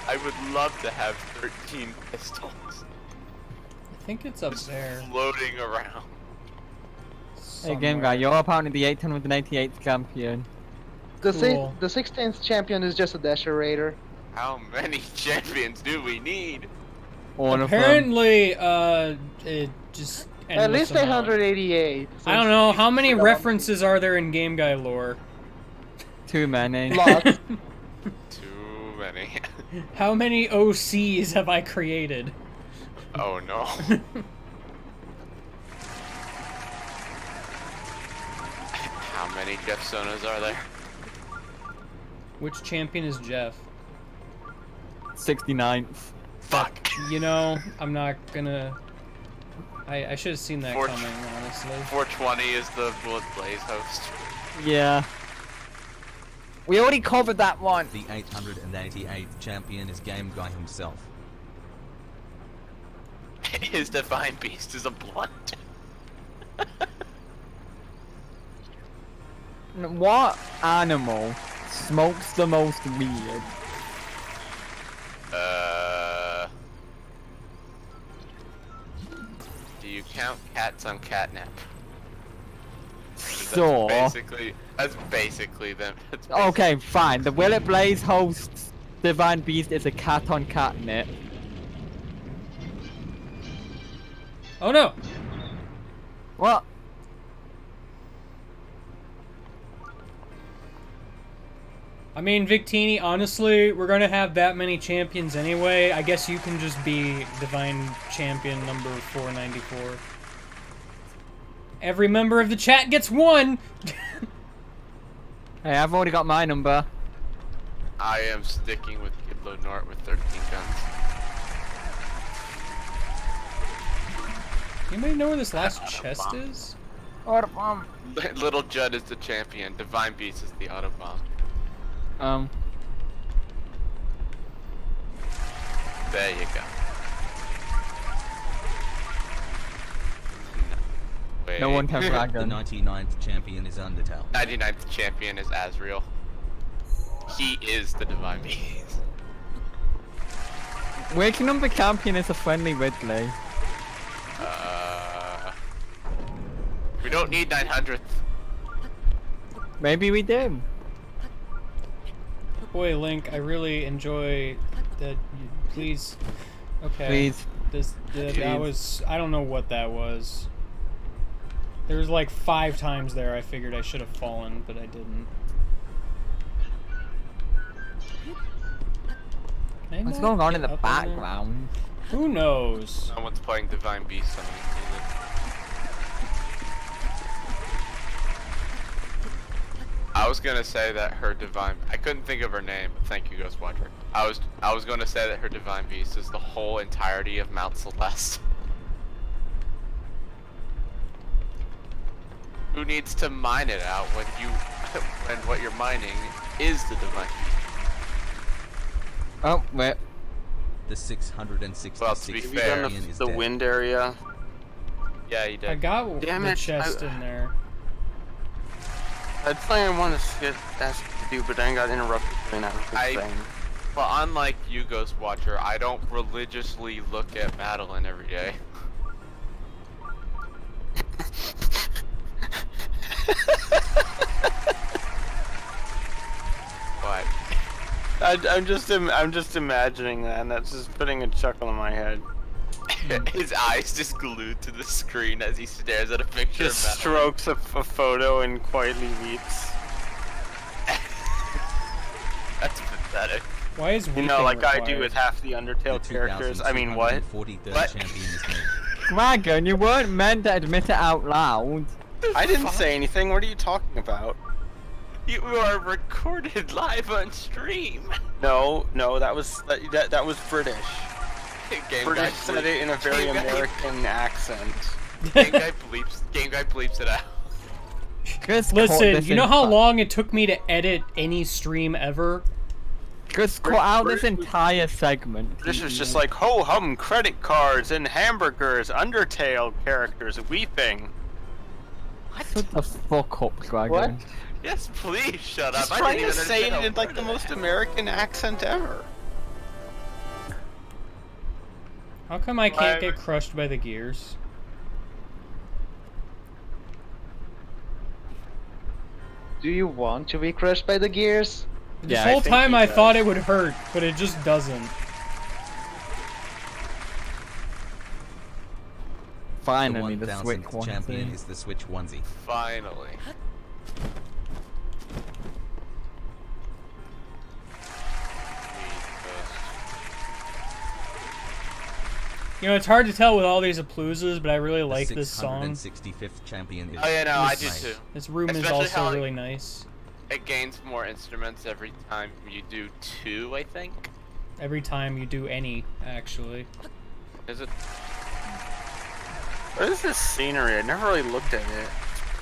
C: I would love to have 13 pistols
A: I think it's up there.
C: floating around.
E: Hey Game Guy, you're opponent the 888th champion.
A: Cool.
D: The 16th champion is just a Dasher Raider.
C: How many champions do we need?
E: All of them.
A: Apparently, it just...
D: At
A: endless
D: least
A: amount.
D: 188. So
A: I don't know, how many
D: it's-
A: references are there in Game Guy lore?
E: Too many.
D: Lots.
C: Too many.
A: How many OCs have I created?
C: Oh no. How many Jeff Sonas are there?
A: Which champion is Jeff?
E: 69th.
C: Fuck.
A: You know, I'm not gonna... I should have seen that
C: Four-
A: coming, honestly.
C: 420 is the Blood Blaze host.
E: Yeah. We already covered that one.
F: The 888th champion is Game Guy himself.
C: His divine beast is a blunt.
E: What animal smokes the most weed?
C: Do you count cats on catnip?
E: So.
C: That's basically them. That's
E: Okay, fine. The Will It Blaze hosts Divine Beast is a cat on catnip.
A: Oh no!
E: What?
A: I mean, Victini, honestly, we're gonna have that many champions anyway. I guess you can just be Divine Champion number 494. Every member of the chat gets one!
E: Hey, I've already got my number.
C: I am sticking with Kidlo Nort with 13 guns.
A: Anybody know where this last chest is?
E: Autobomb.
C: Little Judd is the champion. Divine Beast is the Autobomb. There you go. Wait.
E: No one can
F: The
E: dragon.
F: 99th champion is Undertale.
C: 99th champion is Azrael. He is the Divine Beast.
E: Waking up the champion is a friendly Ridley.
C: We don't need 900th.
E: Maybe we do.
A: Boy, Link, I really enjoy that. You, please. Okay.
E: Please.
A: That was. I don't know what that was. There was like 5 times there I figured I should have fallen, but I didn't. Can I
E: What's
A: not
E: going on
A: get
E: in the
A: up there?
E: background?
A: Who knows?
C: Someone's playing Divine Beast on the music. I was gonna say that her divine. I couldn't think of her name. But thank you, Ghostwatcher. I was gonna say that her Divine Beast is the whole entirety of Mount Celeste. Who needs to mine it out when you, when what you're mining is the Divine Beast?
E: Oh, wait.
F: The 666th
C: Well, to be
B: Have you
C: fair,
B: done
F: champion is
B: the
F: dead.
B: wind area?
C: Yeah, you did.
A: I got
B: Damn
A: the
B: it,
A: chest in there.
B: That's something I wanted to ask you to do, but I got interrupted doing that
C: I-
B: thing.
C: Well, unlike you, Ghostwatcher, I don't religiously look at Madeline every day. But
B: I'm just imagining that, and that's just putting a chuckle in my head.
C: his eyes just glued to the screen as he stares at a picture
B: Just
C: of Madeline.
B: strokes a photo and quietly weeps.
C: That's pathetic.
A: Why is
B: You
A: weeping
B: know, like I do
A: required?
B: with half the
F: The
B: Undertale characters. I mean, what?
F: 2243rd
B: What?
F: champion is me.
E: Dragon, you weren't meant to admit it out loud.
B: I didn't say anything. What are you talking about?
C: You are recorded live on stream.
B: No, that was British.
C: Game
B: British
C: guy
B: said it in a very
C: Game Guy-
B: American accent.
C: Game guy bleeps it out.
E: Just cut
A: Listen,
E: this
A: you know how
E: enti-
A: long it took me to edit any stream ever?
E: Just cut out this
B: British-
E: entire segment.
B: This was just like ho hum credit cards and hamburgers, Undertale characters weeping.
E: Shut the fuck up, Dragon.
D: What?
C: Yes, please shut up.
B: Just
C: I
B: trying
C: didn't
B: to
C: even
B: say it
C: understand
B: in
C: a
B: like
C: word
B: the
C: of
B: most
C: it.
B: American accent ever.
A: How come I can't
B: Why-
A: get crushed by the gears?
D: Do you want to be crushed by the gears?
A: This
E: Yeah, I
A: whole
B: think
A: time
B: he
A: I
B: does.
A: thought it would hurt, but it just doesn't.
F: The
E: Finally, the Switch
F: 1000th
E: one.
F: champion is the Switch onesie.
C: Finally.
A: You know, it's hard to tell with all these Appaloozas, but I really
F: The
A: like this song.
F: 665th champion is
C: Oh yeah, no, I
A: This
C: do
F: nice.
C: too.
A: This room is
C: Especially how,
A: also
C: like-
A: really nice.
C: It gains more instruments every time you do 2, I think.
A: Every time you do any, actually.
C: Is it?
B: What is this scenery? I never really looked at it.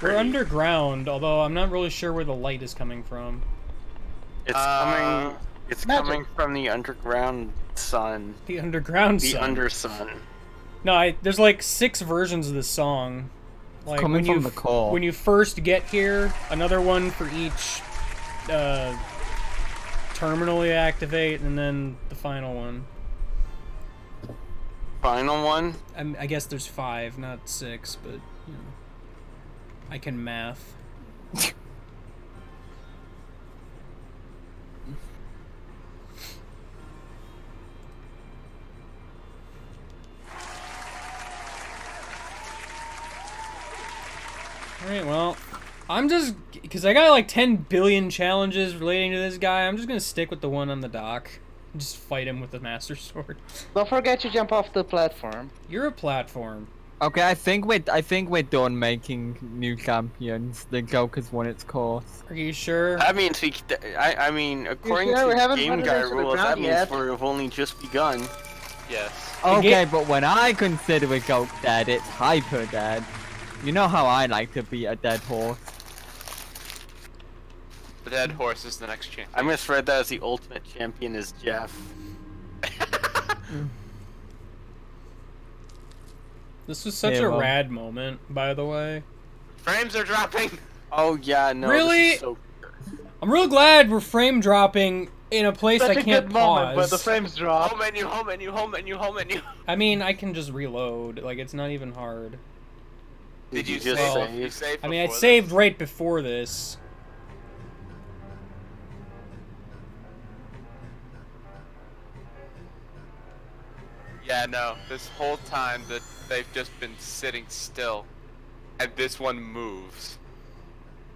A: We're
B: Pretty.
A: underground, although I'm not really sure where the light is coming from.
B: It's
C: Uh,
B: coming. It's
D: magic.
B: coming from the underground sun,
A: The underground
B: the
A: sun.
B: undersun.
A: No, there's like 6 versions of this song. Like
E: coming
A: when you
E: from the core.
A: when you first get here, another one for each terminal you activate, and then the final one.
B: Final one.
A: I guess there's 5, not 6, but you know, I can math. Alright, well, I'm just, because I got like 10 billion challenges relating to this guy, I'm just gonna stick with the one on the dock. Just fight him with the Master Sword.
D: Don't forget to jump off the platform.
A: You're a platform.
E: Okay, I think we're done making new champions. The Joker's won its course.
A: Are you sure?
B: That means I mean, according
D: sure? We
B: to
D: haven't
B: Game
D: put it
B: Guy
D: into the
B: rules,
D: ground
B: that means
D: yet.
B: we've only just begun.
C: Yes.
E: Okay, but when I consider a goat dead, it's hyper dead. You know how I like to beat a dead horse.
C: The dead horse is the next champion.
B: I misread that as the ultimate champion is Jeff.
A: This was such
E: Yeah,
A: a
E: well.
A: rad moment, by the way.
C: Frames are dropping.
B: Oh yeah, no.
A: Really?
B: This is so...
A: I'm real glad we're frame dropping in a place
D: Such
A: I
D: a
A: can't
D: good
A: pause.
D: moment, but the frames drop.
C: Home menu, home menu, home menu, home menu.
A: I mean, I can just reload. Like, it's not even hard.
C: Did you
B: just
C: save?
B: save?
C: You saved
A: I mean, I
C: before
A: saved right before this.
C: this? Yeah, no. This whole time that they've just been sitting still, and this one moves.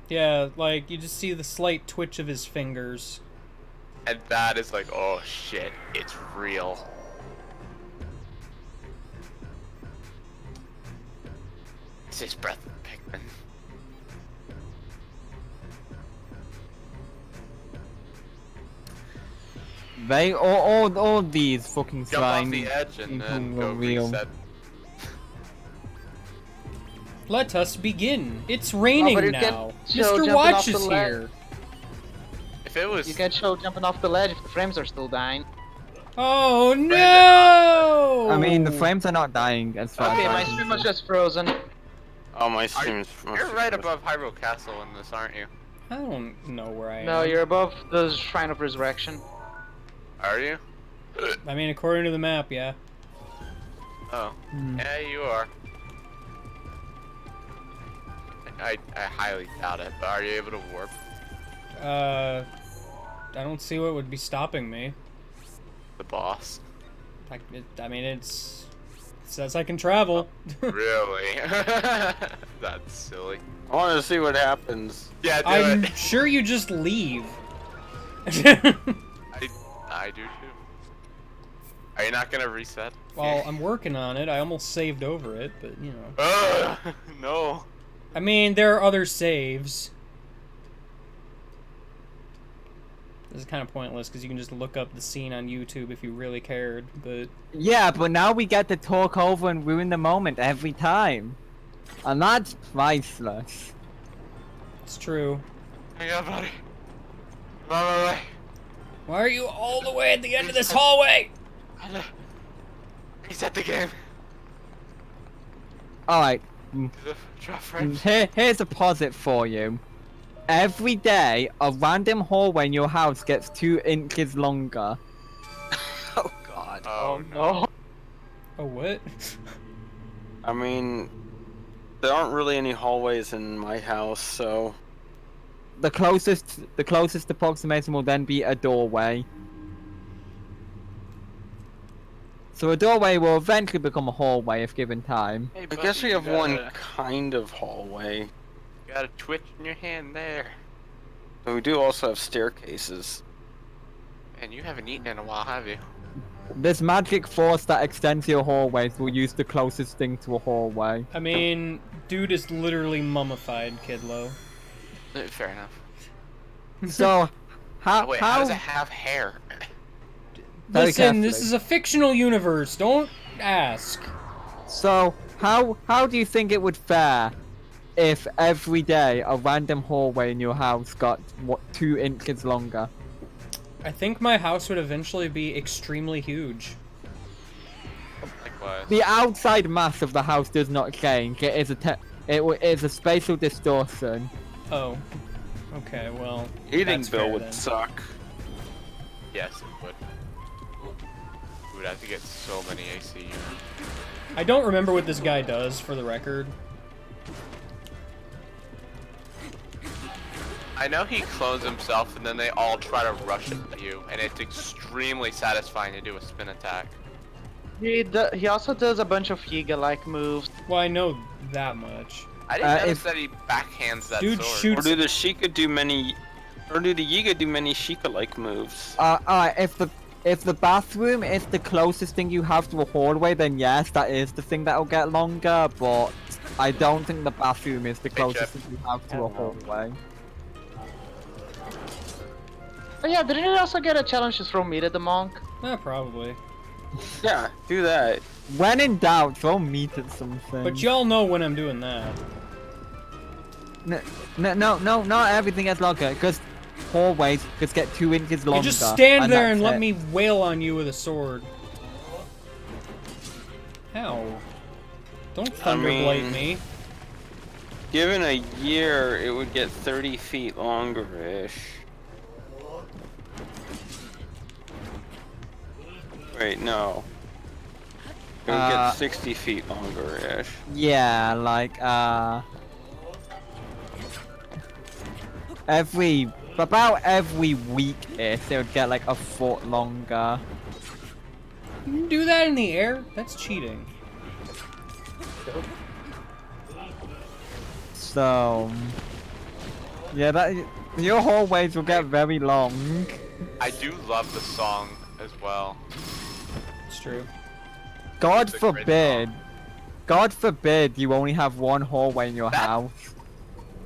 A: Yeah, like, you just see the slight twitch of his fingers.
C: And that is like, oh shit, it's real. This is Breath of Pikmin.
E: They all these fucking
C: Jump off
E: slime
C: the edge and then
E: people
C: go
E: are real.
C: reset.
A: Let us begin. It's raining
D: but you can
A: now.
D: show
A: Mr.
D: jumping
A: Watch
D: off the
A: is
D: ledge.
A: here.
C: If it was
D: You can show jumping off the ledge if the frames are still dying.
A: Oh no!
E: I mean, the flames are not dying as far
D: Okay,
E: as
D: my
E: I'm
D: stream was
E: concerned.
D: just frozen.
B: Oh, my stream's.
C: you're right above Hyrule Castle in this, aren't you?
A: I don't know where I am.
D: No, you're above the Shrine of Resurrection.
C: Are you?
A: I mean, according to the map, yeah.
C: Oh,
E: Hmm.
C: yeah, you are. I highly doubt it, but are you able to warp?
A: I don't see what would be stopping me.
C: The boss?
A: I mean, it says I can travel.
C: Really? That's silly.
B: I want to see what happens.
C: Yeah, do
A: I'm
C: it.
A: sure you just leave.
C: I do too. Are you not gonna reset?
A: Well, I'm working on it. I almost saved over it, but you know.
C: Ugh, no.
A: I mean, there are other saves. This is kind of pointless because you can just look up the scene on YouTube if you really cared, but
E: Yeah, but now we get to talk over and ruin the moment every time. And that's priceless.
A: it's true.
C: Hang on, buddy. Come on, my way.
A: Why are you all the way at the end of this hallway?
C: Reset the game.
E: Alright,
C: Drop frames.
E: here's a posit for you. Every day, a random hallway in your house gets 2 inches longer.
B: Oh God.
C: Oh no.
A: Oh, what?
B: I mean, there aren't really any hallways in my house, so.
E: The closest approximation will then be a doorway. So a doorway will eventually become a hallway if given time.
C: Hey,
B: I guess we
C: buddy,
B: have
C: you
B: one
C: got
B: kind of hallway.
C: Got a twitch in your hand there.
B: But we do also have staircases.
C: And you haven't eaten in a while, have you?
E: This magic force that extends your hallways will use the closest thing to a hallway.
A: I mean, dude is literally mummified, Kidlo.
C: Fair enough.
E: So, how,
C: Oh, wait, how does it have hair?
E: Very
A: Listen, this
E: carefully.
A: is a fictional universe. Don't ask.
E: So, how do you think it would fare if every day a random hallway in your house got 2 inches longer?
A: I think my house would eventually be extremely huge.
C: Likewise.
E: The outside mass of the house does not change. It is is a spatial distortion.
A: Oh. Okay, well.
B: Heating
A: that's
B: bill
A: fair
B: would
A: then.
B: suck.
C: Yes, it would. We would have to get so many AC units.
A: I don't remember what this guy does, for the record.
C: I know he clones himself and then they all try to rush at you, and it's extremely satisfying to do a spin attack.
D: He also does a bunch of Yiga-like moves.
A: Well, I know that much.
C: I didn't notice
E: if-
C: that he backhands that
A: Dude
C: sword.
A: shoots-
B: Or do the Sheikah do many? Or do the Yiga do many Sheikah-like moves?
E: If the bathroom is the closest thing you have to a hallway, then yes, that is the thing that'll get longer. But I don't think the bathroom is the closest thing you have to a hallway.
D: But yeah, didn't you also get a challenge to throw meat at the monk?
A: Probably.
B: Yeah, do that.
E: When in doubt, throw meat at something.
A: But y'all know when I'm doing that.
E: No, not everything gets longer, because hallways just get 2 inches longer.
A: You just stand there and
E: that's
A: let
E: it.
A: me wail on you with a sword. How? Don't thunderblight me.
B: Given a year, it would get 30 feet longer-ish. Wait, no. It would get 60 feet longer-ish.
E: Yeah, like, about every week-ish, it would get like a foot longer.
A: You can do that in the air? That's cheating.
E: So, yeah, your hallways will get very long.
C: I do love the song as well.
A: It's true.
E: God
C: It's a great
E: forbid. God forbid you only have one hallway in your
C: That-
E: house.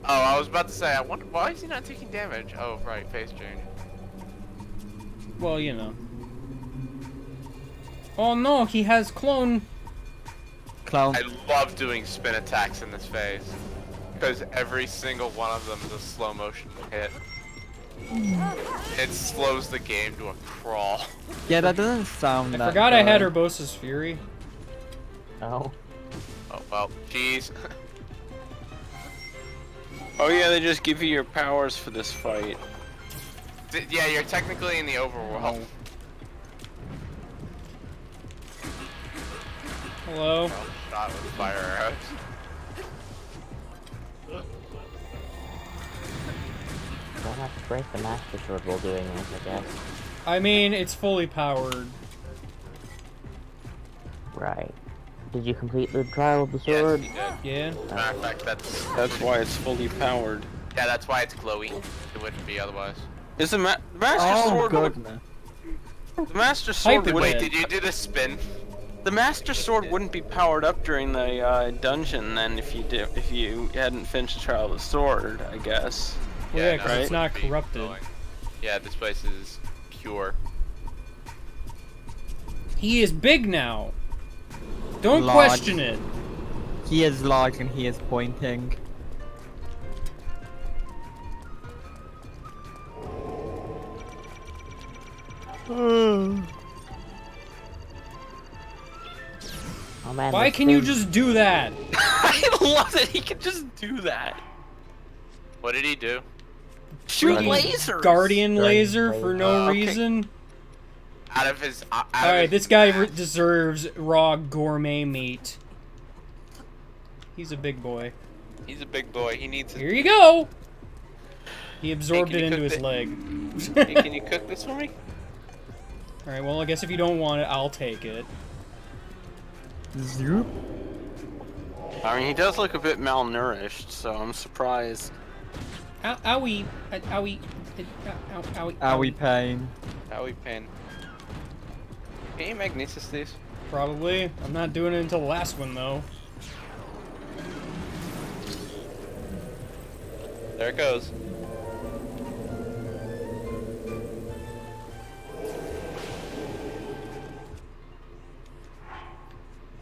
C: Oh, I was about to say, I wonder why is he not taking damage? Oh, right, face change.
A: Well, you know. Oh no, he has clone.
E: Clown.
C: I love doing spin attacks in this phase. Because every single one of them is a slow motion hit. It slows the game to a crawl.
E: Yeah, that doesn't sound
A: I
E: that
A: forgot I had
E: good.
A: Urbosa's Fury.
E: Oh.
C: Oh, well, jeez.
B: Oh yeah, they just give you your powers for this fight.
C: Yeah, you're technically in the overworld.
A: Hello.
C: Well, shot with fire arrows.
G: Don't have to break the Master Sword while doing this, I guess.
A: I mean, it's fully powered.
G: Right. Did you complete the trial of the
C: Yes,
G: sword?
C: he did.
A: Yeah.
C: Matter of fact,
B: That's why it's fully powered.
C: yeah, that's why it's glowy. It wouldn't be otherwise.
B: Is the Master
E: Oh
B: Sword?
E: goodness.
B: The Master Sword.
A: Hyper
B: Would,
A: Wait.
C: Wait, did you do the spin?
B: the Master Sword wouldn't be powered up during the dungeon then if you hadn't finished the Trial of the Sword, I guess.
A: Well, yeah, 'cause
C: no, it
A: it's not
C: wouldn't be
A: corrupted.
C: glowing. Yeah, this place is pure.
A: He is big now. Don't
E: Large.
A: question it.
E: He is large and he is pointing.
G: Oh man.
A: Why
G: this
A: can you
G: thing-
A: just do that?
B: I love that he can just do that.
C: What did he do?
B: Shoot
A: Fucking
B: lasers.
A: Guardian
G: Guardian
A: laser
G: laser.
A: for no
C: Okay.
A: reason.
C: Out of his.
A: Alright, this guy deserves raw gourmet meat. He's a big boy.
C: He's a big boy. He needs.
A: Here you go! He absorbed
C: can
A: it
C: you
A: into
C: cook
A: his
C: it?
A: leg.
C: Hey, can you cook this for me?
A: Alright, well, I guess if you don't want it, I'll take it.
E: Zoop.
B: I mean, he does look a bit malnourished, so I'm surprised.
A: Ow, owie. Owie. Ow, owie.
E: Owie pain.
C: How we pin? Can you magnesis these?
A: Probably. I'm not doing it until the last one, though.
C: There it goes.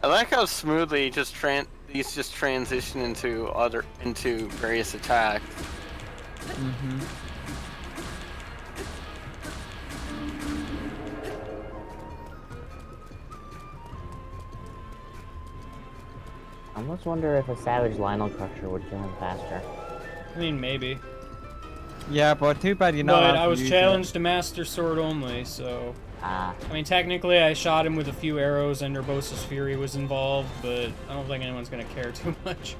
B: I like how smoothly these just transition into various attacks.
E: Mm-hmm.
G: I almost wonder if a Savage Lionel Crusher would kill him faster.
A: I mean, maybe.
E: Yeah, but too bad you're not.
A: But
E: allowed
A: I
E: to
A: was
E: use
A: challenged to Master Sword only, so...
G: Ah,
A: I mean, technically, I shot him with a few arrows and Urbosa's Fury was involved, but I don't think anyone's gonna care too much.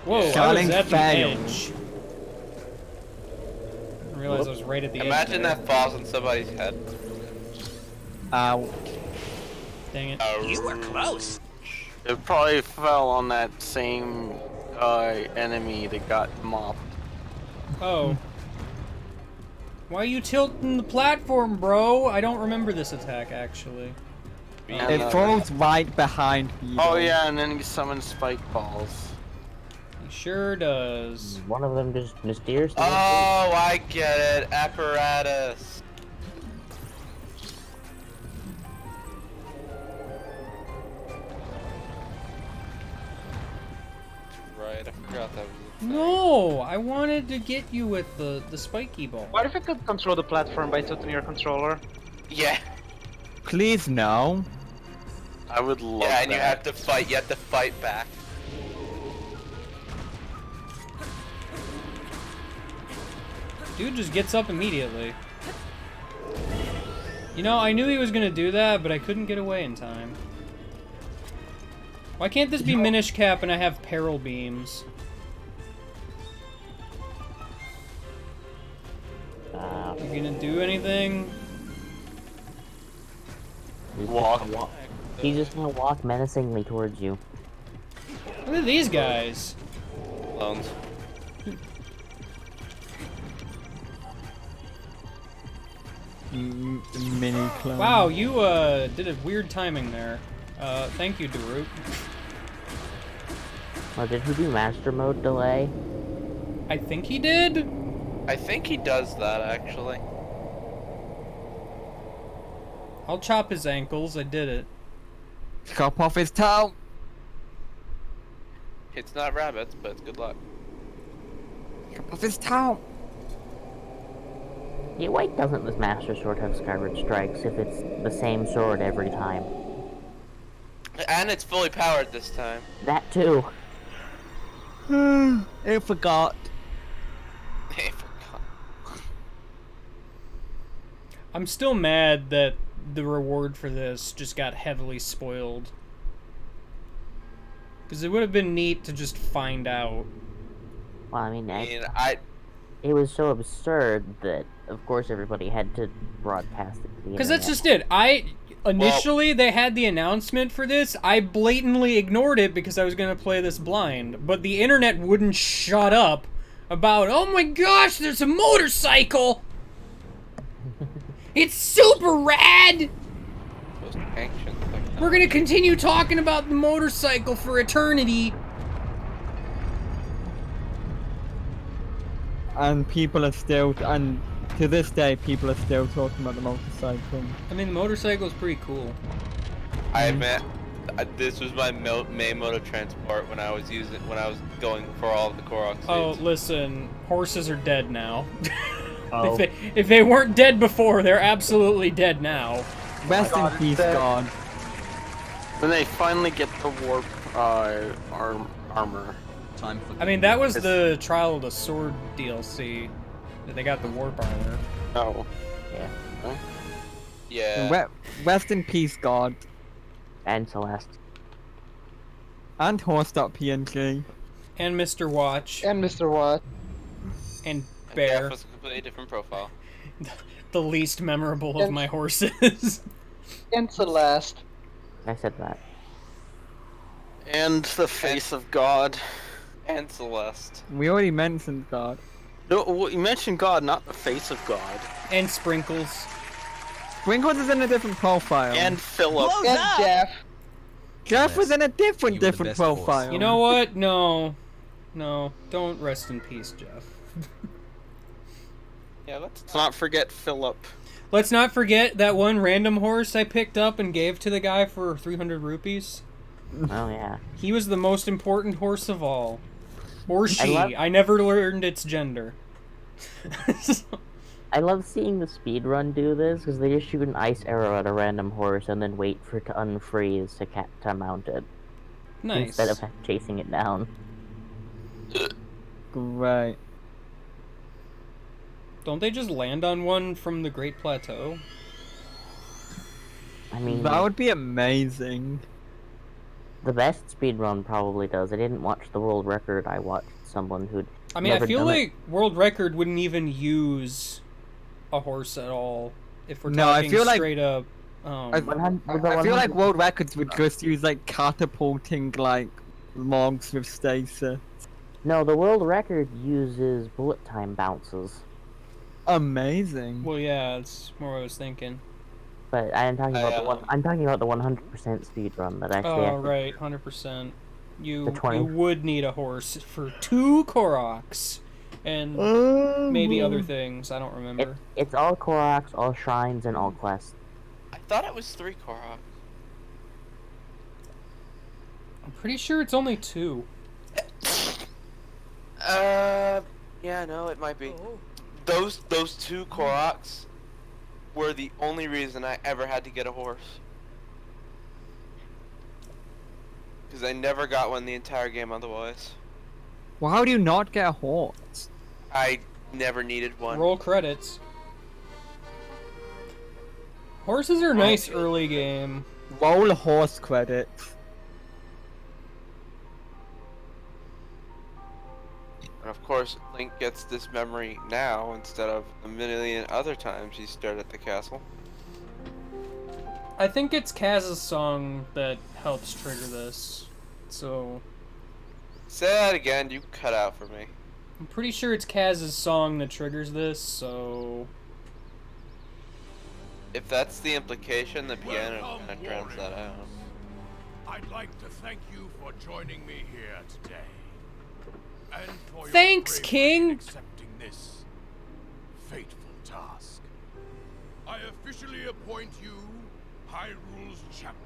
A: Whoa, I was
E: Shotting
A: at the
E: failed.
A: edge. I didn't realize I was right at the
C: Imagine
A: edge.
C: that falls on somebody's head.
E: it. Ow.
A: Dang it.
C: You were close.
B: It probably fell on that same enemy that got mopped.
A: Oh. Why are you tilting the platform, bro? I don't remember this attack, actually.
B: And,
E: It falls right behind you.
B: oh yeah, and then he summons spike balls.
A: He sure does.
G: One of them just mysteriously.
C: Oh, I get it. Apparatus. Right, I forgot that was a thing.
A: No, I wanted to get you with the spiky ball.
D: What if I could control the platform by tilting your controller?
C: Yeah.
E: Please no.
B: I would love
C: Yeah, and
B: that.
C: you have to fight. You have to fight back.
A: Dude just gets up immediately. You know, I knew he was gonna do that, but I couldn't get away in time. Why can't this be Minish Cap and I have Peril Beams? You gonna do anything?
B: Walk.
G: He's just gonna walk menacingly towards you.
A: Look at these guys.
C: Clones.
E: Mini clone.
A: Wow, you did a weird timing there. Thank you, Daruk.
G: Oh, did he do master mode delay?
A: I think he did?
C: I think he does that actually.
A: I'll chop his ankles, I did it.
E: Chop off his toe.
C: It's not rabbits, but it's good luck.
E: Chop off his toe.
G: Yeah, why doesn't this Master Sword have Skyward Strikes if it's the same sword every time?
C: And it's fully powered this time.
G: That too.
E: I forgot.
C: I forgot.
A: I'm still mad that the reward for this just got heavily spoiled. Because it would have been neat to just find out.
G: Well, I mean,
C: I
G: it was so absurd that, of course, everybody had to broadcast it to the
A: Because that's
G: internet.
A: just it. Initially, they had the announcement for this. I blatantly ignored it because I was going to play this blind. But the internet wouldn't shut up about, oh my gosh, there's a motorcycle! It's super rad!
C: was ancient. Like,
A: We're going to continue talking about the motorcycle for eternity.
E: And people are still, and to this day, people are still talking about the motorcycle.
A: I mean, the motorcycle is pretty cool.
C: I admit, this was my main mode of transport when I was going for all of the Korok seeds.
A: Oh, listen, horses are dead now.
G: Oh.
A: If they weren't dead before, they're absolutely dead now.
E: Rest in peace, God.
B: When they finally get the warp armor.
F: Time for
A: I mean, that was the Trial of the Sword DLC. That they got the warp armor.
B: Oh.
G: Yeah.
C: Yeah.
E: Rest in peace, God.
G: And Celeste.
E: And Horse.png.
A: And Mr. Watch.
D: And Mr. Watt.
A: And
C: And
A: Bear.
C: Jeff was a completely different profile.
A: The least memorable of
D: And-
A: my horses.
D: And Celeste.
G: I said that.
B: And the face of God.
C: And Celeste.
E: We already mentioned God.
B: No, well, you mentioned God, not the face of God.
A: And Sprinkles.
E: Sprinkles is in a different profile.
B: And Philip.
D: And Jeff.
E: Jeff was in a
F: You were the
E: different
F: best horse.
E: profile.
A: You know what? No. No. Don't rest in peace, Jeff.
C: Yeah, let's
B: Let's not forget Philip.
A: Let's not forget that one random horse I picked up and gave to the guy for 300 rupees.
G: Oh yeah.
A: He was the most important horse of all. Or she.
G: love-
A: I never learned its gender.
G: I love seeing the speedrun do this because they just shoot an ice arrow at a random horse and then wait for it to unfreeze to mount it
A: Nice.
G: instead of chasing it down.
E: Great.
A: Don't they just land on one from the Great Plateau?
G: I mean,
E: That would be amazing.
G: the best speedrun probably does. I didn't watch the world record. I watched someone who'd.
A: I mean, I
G: never
A: feel
G: done it.
A: like World Record wouldn't even use a horse at all if we're
E: No, I
A: talking
E: feel like-
A: straight up.
E: I feel
G: 100
E: like world records would just use like catapulting like logs with stasis.
G: No, the world record uses bullet time bounces.
E: Amazing.
A: Well, yeah, that's more what I was thinking.
G: But I'm talking about the one.
C: um,
G: I'm talking about the 100% speed run that actually.
A: Oh, right, 100%. You
G: 20.
A: you would need a horse for 2 Koroks. And maybe other things, I don't remember.
G: It's all Koroks, all shrines, and all quests.
C: I thought it was 3 Korok.
A: I'm pretty sure it's only 2.
C: Yeah, no, it might be. Those 2 Koroks were the only reason I ever had to get a horse. Because I never got one the entire game otherwise.
E: Well, how do you not get a horse?
C: I never needed one.
A: Roll credits. Horses are nice early game.
E: Roll horse credits.
C: And of course, Link gets this memory now instead of a million other times he stared at the castle.
A: I think it's Kaz's song that helps trigger this. So,
C: Say that again, you cut out for me.
A: I'm pretty sure it's Kaz's song that triggers this, so...
C: If that's the implication, the piano kind of drowns that out.
H: I'd like to thank you for joining me here today. And for
A: Thanks,
H: your bravery
A: King!
H: in accepting this fateful task. I officially appoint you Hyrule's champions.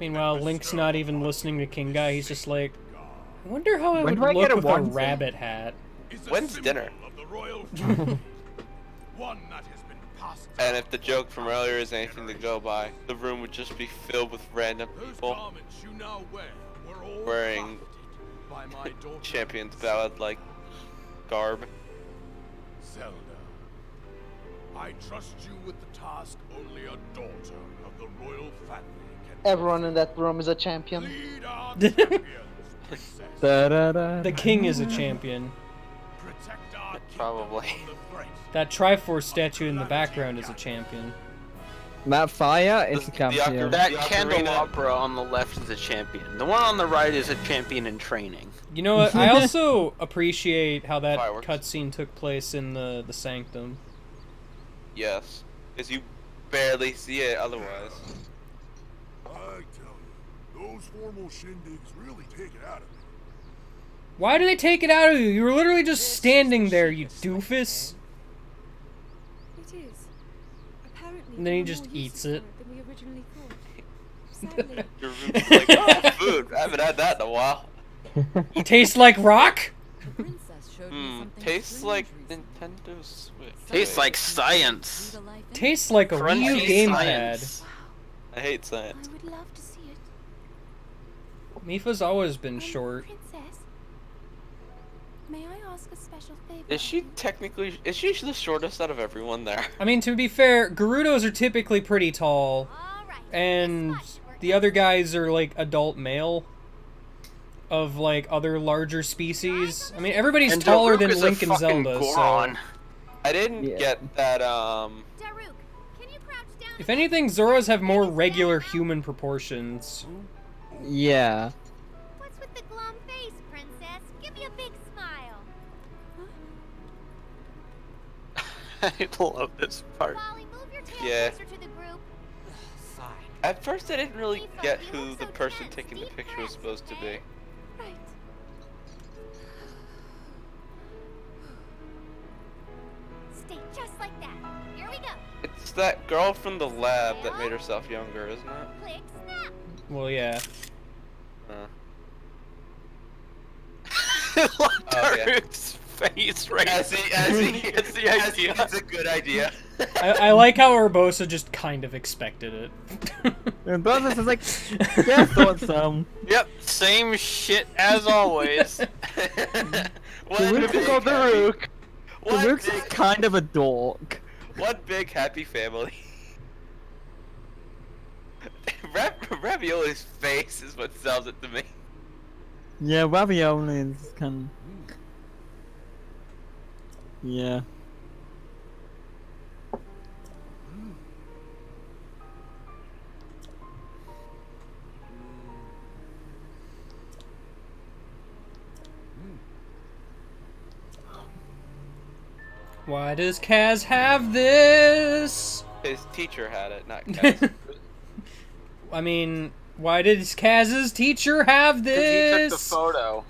A: Meanwhile,
H: and
A: Link's
H: bestow
A: not even
H: upon
A: listening to King Guy, he's just like,
H: God
A: I wonder how I
E: When
A: would
E: do I
A: look
E: get a
A: with a
E: one thing?
A: rabbit hat.
H: is a
C: When's
H: symbol
C: dinner?
H: of the royal family. One that has been passed
C: And
H: down
C: if the joke from earlier is anything to go by, the room would just be filled with random
H: Those
C: people
H: garments you now wear were all
C: wearing
H: crafted by my daughter
C: Champions Ballad like garb.
H: Zelda. I trust you with the task only a daughter of the royal family can
D: Everyone in that room is a champion.
H: lead our champions, princess.
E: Da-da-da.
A: The king is a champion.
H: Protect our kingdom
C: Probably.
H: from the threat.
A: That Triforce statue in the background is a champion.
E: That fire is a
C: The
E: champion.
B: That
C: The ocarina-
B: candelabra on the left is a champion. The one on the right is a champion in training.
A: You know what? I also appreciate how that
C: Fireworks.
A: cutscene took place in the Sanctum.
C: Yes. Because you barely see it otherwise.
H: I tell you, those formal shindigs really take it out of me.
A: Why do they take it out of you? You were literally just standing there, you doofus.
I: It is. Apparently,
A: And then he
I: there are
A: just
I: more
A: eats
I: uses
A: it.
I: for than we originally thought. Sadly,
C: Your room's like, oh, food. I haven't had that in a while.
A: Tastes like rock?
I: the princess showed me something
C: Tastes
I: strange
C: like
I: recently.
C: Nintendo Switch.
B: Tastes like science.
I: Breathe a life in.
A: Tastes like a Wii U
B: Crunchy
A: gamepad.
B: science.
C: I hate science.
I: I would love to see it.
A: Mifa's always been short.
I: Princess, may I ask a special favor?
C: Is she technically... Is she the shortest out of everyone there?
A: I mean, to be fair, Gerudos are typically pretty tall, and the other guys are like adult male of like other larger species. I mean, everybody's
B: And
A: taller
B: Daruk
A: than
B: is a
A: Link and
B: fucking
A: Zelda,
B: Goron.
C: I didn't
E: Yeah.
C: get that,
I: Daruk, can you crouch down?
A: if anything, Zoras have more regular human proportions.
E: Yeah.
J: What's with the glum face, princess? Give me a big smile.
B: I love this part.
J: Wally, move your tail
C: Yeah.
J: closer to the group.
C: At first I didn't really get who the person taking the picture was supposed to be.
I: Right.
J: Stay just like that. Here we go.
C: It's that girl from the lab that made herself younger, isn't it?
J: Click, snap.
A: Well, yeah.
C: Oh, yeah.
B: Daruk's face right
C: As he
B: gets the idea.
C: It's a good idea.
A: I like how Urbosa just kind of expected it.
E: And Brothers is like, yeah, thought so.
B: Yep, same shit as always.
E: Typical Daruk.
C: One
E: Daruk's
C: big,
E: kind of a dork.
C: one big happy family. Ravioli's face is what sells it to me.
E: Yeah, ravioli is kind of... Yeah.
A: Why does Kaz have this?
C: His teacher had it, not Kaz.
A: I mean, why did Kaz's teacher have
B: Because he
A: this?
B: took the photo.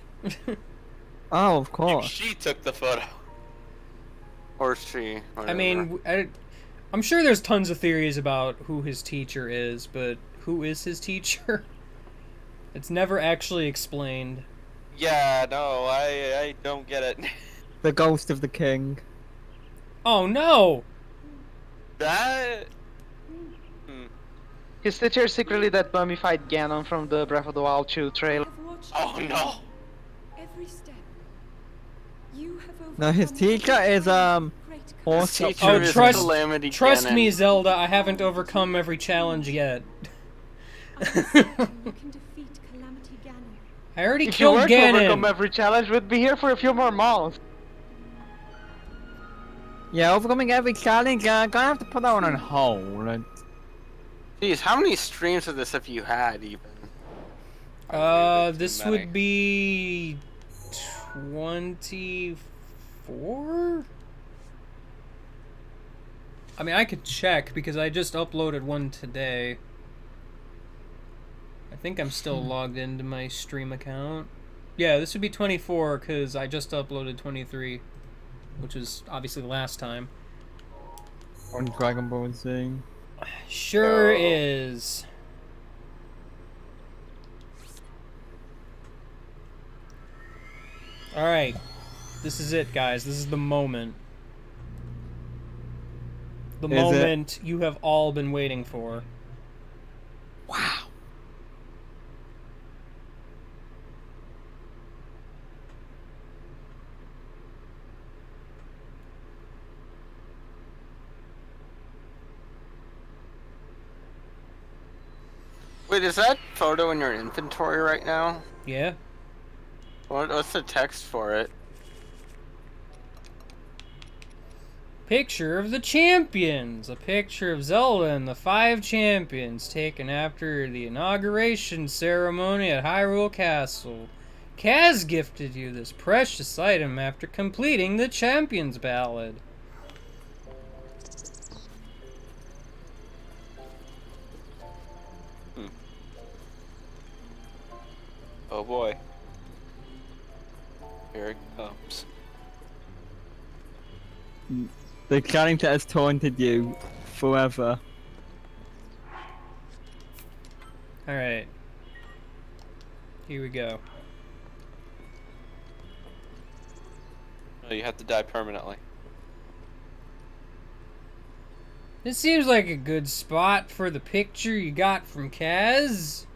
E: Oh, of course.
C: She took the photo.
B: Or she.
A: I
B: whatever.
A: mean, I'm sure there's tons of theories about who his teacher is, but who is his teacher? It's never actually explained.
C: Yeah, no, I don't get it.
E: The ghost of the king.
A: Oh no!
C: That...
D: His teacher is secretly that mummified Ganon from the Breath of the Wild 2 trailer.
C: Oh no!
I: Every step. You have
E: No, his teacher is
B: His teacher
A: Oh,
B: is
A: trust-
B: Calamity
A: Trust
B: Ganon.
A: me, Zelda, I haven't overcome every challenge yet.
I: You can defeat Calamity Ganon.
A: I already
D: If you
A: killed
D: were to overcome
A: Ganon!
D: every challenge, we'd be here for a few more months.
E: Yeah, overcoming every challenge, gonna have to put that one on hold.
B: Jeez, how many streams of this have you had, even?
A: This
C: many.
A: would be 24? I mean, I could check because I just uploaded one today. I think I'm still logged into my stream account. Yeah, this would be 24 because I just uploaded 23, which was obviously the last time.
E: On Dragon Ball Z.
A: Sure is. Alright. This is it, guys. This is the moment. The
E: Is it?
A: moment you have all been waiting for.
E: Wow.
B: Wait, is that photo in your inventory right now?
A: Yeah?
B: What's the text for it?
A: Picture of the champions! A picture of Zelda and the 5 champions taken after the inauguration ceremony at Hyrule Castle. Kaz gifted you this precious item after completing the Champions Ballad.
C: Oh boy. Here it comes.
E: The challenge that has taunted you forever.
A: Alright. Here we go.
C: Oh, you have to die permanently.
A: This seems like a good spot for the picture you got from Kaz.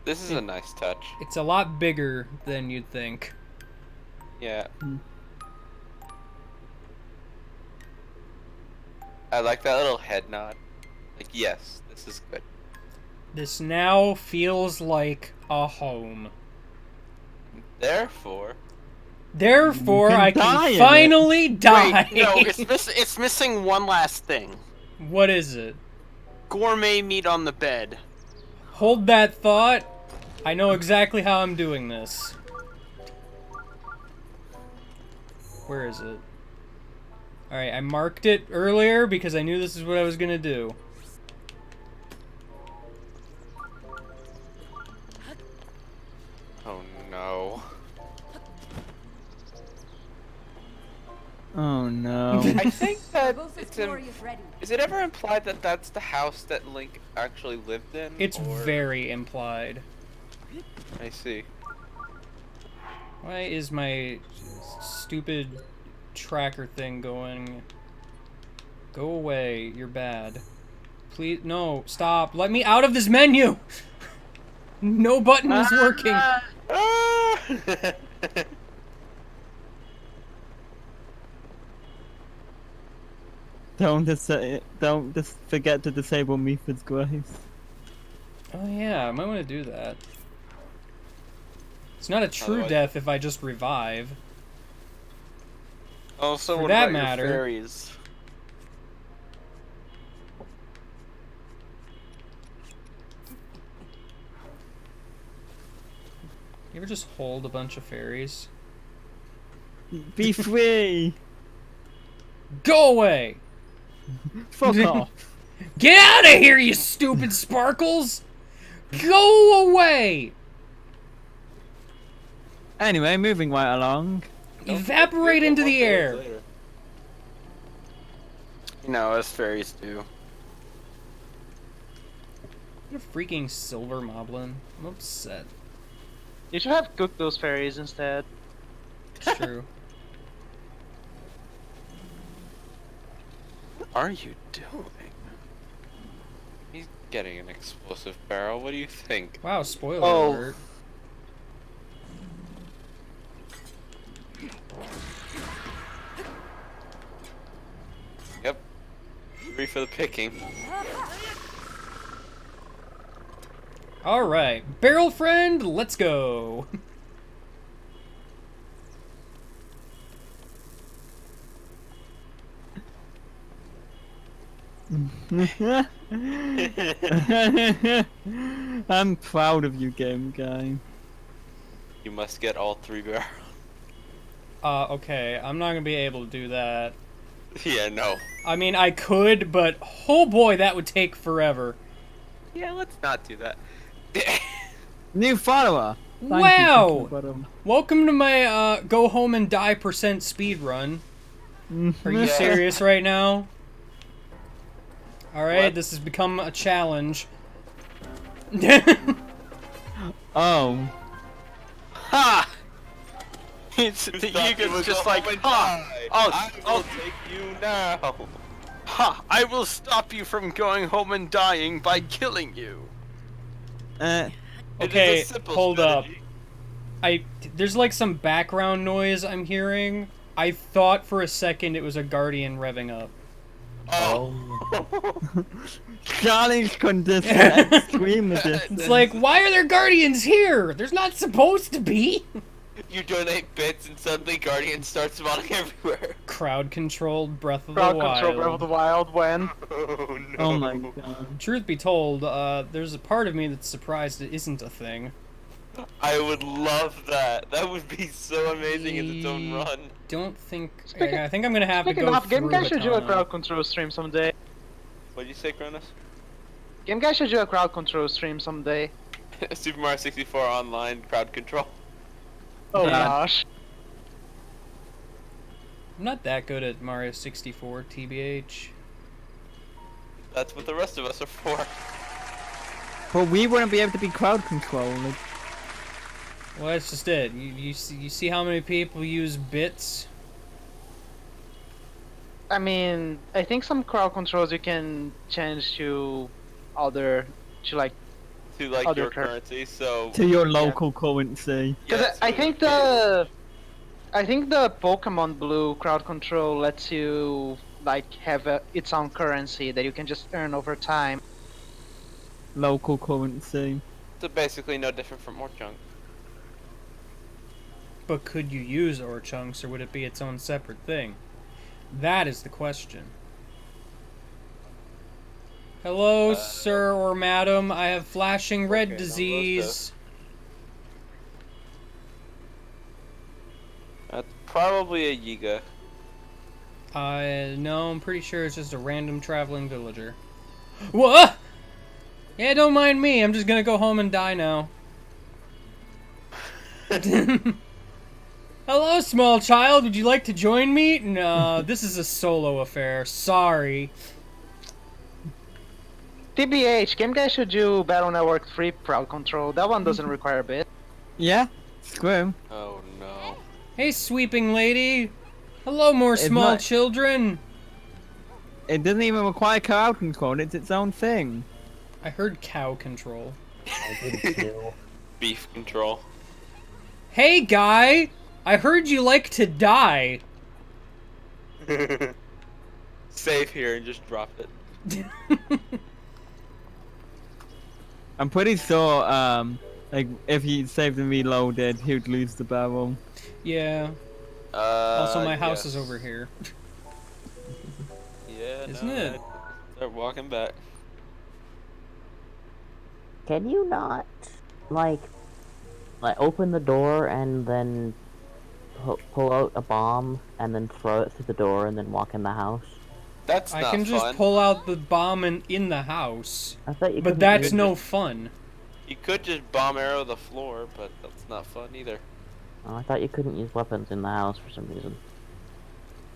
C: This is a nice touch.
A: It's a lot bigger than you'd think.
C: Yeah. I like that little head nod. Like, yes, this is good.
A: This now feels like a home.
C: Therefore,
A: I
E: die
A: can
E: in
A: finally die.
B: Wait, no, it's missing one last thing.
A: What is it?
B: Gourmet meat on the bed.
A: Hold that thought. I know exactly how I'm doing this. Where is it? Alright, I marked it earlier because I knew this is what I was gonna do.
C: oh no.
E: Oh no.
C: I think that
I: Both
C: it's
I: glory is ready.
C: is it ever implied that that's the house that Link actually lived in?
A: It's
C: or-
A: very implied.
C: I see.
A: Why is my stupid tracker thing going? Go away, you're bad. Please, no, stop. Let me out of this menu! No button is working.
C: Ah!
E: Don't just forget to disable Mephi's Grace.
A: Oh yeah, I might want to do that. It's not a true
C: Otherwise-
A: death if I just revive.
B: Also,
A: For
B: what
A: that
B: about
A: matter.
B: your fairies?
A: You ever just hold a bunch of fairies?
E: Be free!
A: Go away!
E: Fuck off!
A: Get out of here, you stupid sparkles! Go away!
E: Anyway, moving right along.
A: Evaporate into the air!
B: You know, as fairies do.
A: What a freaking silver moblin. I'm upset.
D: You should have cooked those fairies instead.
A: It's true.
B: What are you doing?
C: He's getting an explosive barrel. What do you think?
A: Wow, spoiler
D: Oh.
A: alert.
C: Yep. Free for the picking.
A: Alright, barrel friend, let's go!
E: I'm proud of you, game guy.
C: You must get all 3 barrels.
A: Okay, I'm not gonna be able to do that.
C: Yeah, no.
A: I mean, I could, but oh boy, that would take forever.
C: Yeah, let's not do that.
E: New follower! Thank you,
A: Wow!
E: Cookie Bottom.
A: Welcome to my, go home and die % speed run. Are you serious right now? Alright,
C: What?
A: this has become a challenge.
E: Oh.
B: Ha! It's
C: Who
B: the
C: thought you
B: Yiga's
C: would
B: just
C: go
B: like,
C: home and
B: ha!
C: die?
B: I'll
C: I will take you now.
B: Ha! I will stop you from going home and dying by killing you.
C: It is
A: Okay,
C: a simple
A: hold
C: strategy.
A: up. There's like some background noise I'm hearing. I thought for a second it was a Guardian revving up.
C: Oh.
E: Charlie's condition extremely distant.
A: It's like, why are there Guardians here? There's not supposed to be.
C: You donate bits and suddenly Guardian starts spawning everywhere.
A: Crowd controlled Breath of
D: Crowd
A: the Wild.
D: control Breath of the Wild when?
C: Oh no.
E: Oh my god.
A: Truth be told, there's a part of me that's surprised it isn't a thing.
C: I would love that. That would be so amazing in its own run.
A: Don't think.
D: Speaking-
A: I think I'm gonna have to
D: Speaking
A: go
D: of, Game
A: through
D: Guy should do a
A: Hatana.
D: crowd control stream someday.
C: What did you say, Cronus?
D: Game Guy should do a crowd control stream someday.
C: Super Mario 64 online crowd control.
D: Oh
A: Yeah.
D: gosh.
A: I'm not that good at Mario 64, TBH.
C: That's what the rest of us are for.
E: But we wouldn't be able to be crowd controlled.
A: Well, that's just it. You see how many people use bits?
D: I mean, I think some crowd controls you can change to other, to like,
C: To like
D: Other
C: your
D: cur-
C: currency, so
E: To your local currency.
D: because
C: yeah,
D: I
C: so
D: think the Pokemon Blue crowd control lets you like have its own currency that you can just earn over time.
E: Local currency.
C: it's basically no different from Orchunk.
A: But could you use Orchunks, or would it be its own separate thing? That is the question. Hello, sir or madam. I have flashing red
C: Okay, now
A: disease.
C: That's probably a Yiga.
A: No, I'm pretty sure it's just a random traveling villager. What? Yeah, don't mind me. I'm just gonna go home and die now. Hello, small child. Would you like to join me? No, this is a solo affair. Sorry.
D: TBH, Game Guy should do Battle Network 3 crowd control. That one doesn't require a bit.
E: Yeah? Screw him.
C: Oh no.
A: Hey, sweeping lady. Hello, more
E: It's
A: small
E: not-
A: children.
E: It doesn't even require crowd control, it's its own thing.
A: I heard cow control.
C: Beef control.
A: Hey, guy. I heard you like to die.
C: Save here and just drop it.
E: I'm pretty sure, like, if he saved and reloaded, he would lose the barrel.
A: Yeah. Also, my house
C: yes.
A: is over here.
C: Yeah,
A: Isn't
C: no,
A: it?
C: Start walking back.
G: Can you not, like, Like, open the door and then pull out a bomb and then throw it through the door and then walk in the house.
C: That's
A: I
C: not
A: can just
C: fun.
A: pull out the bomb in the house.
G: I thought you
A: But
G: couldn't
A: that's
G: use
A: no fun.
C: You could just bomb arrow the floor, but that's not fun either.
G: Oh, I thought you couldn't use weapons in the house for some reason.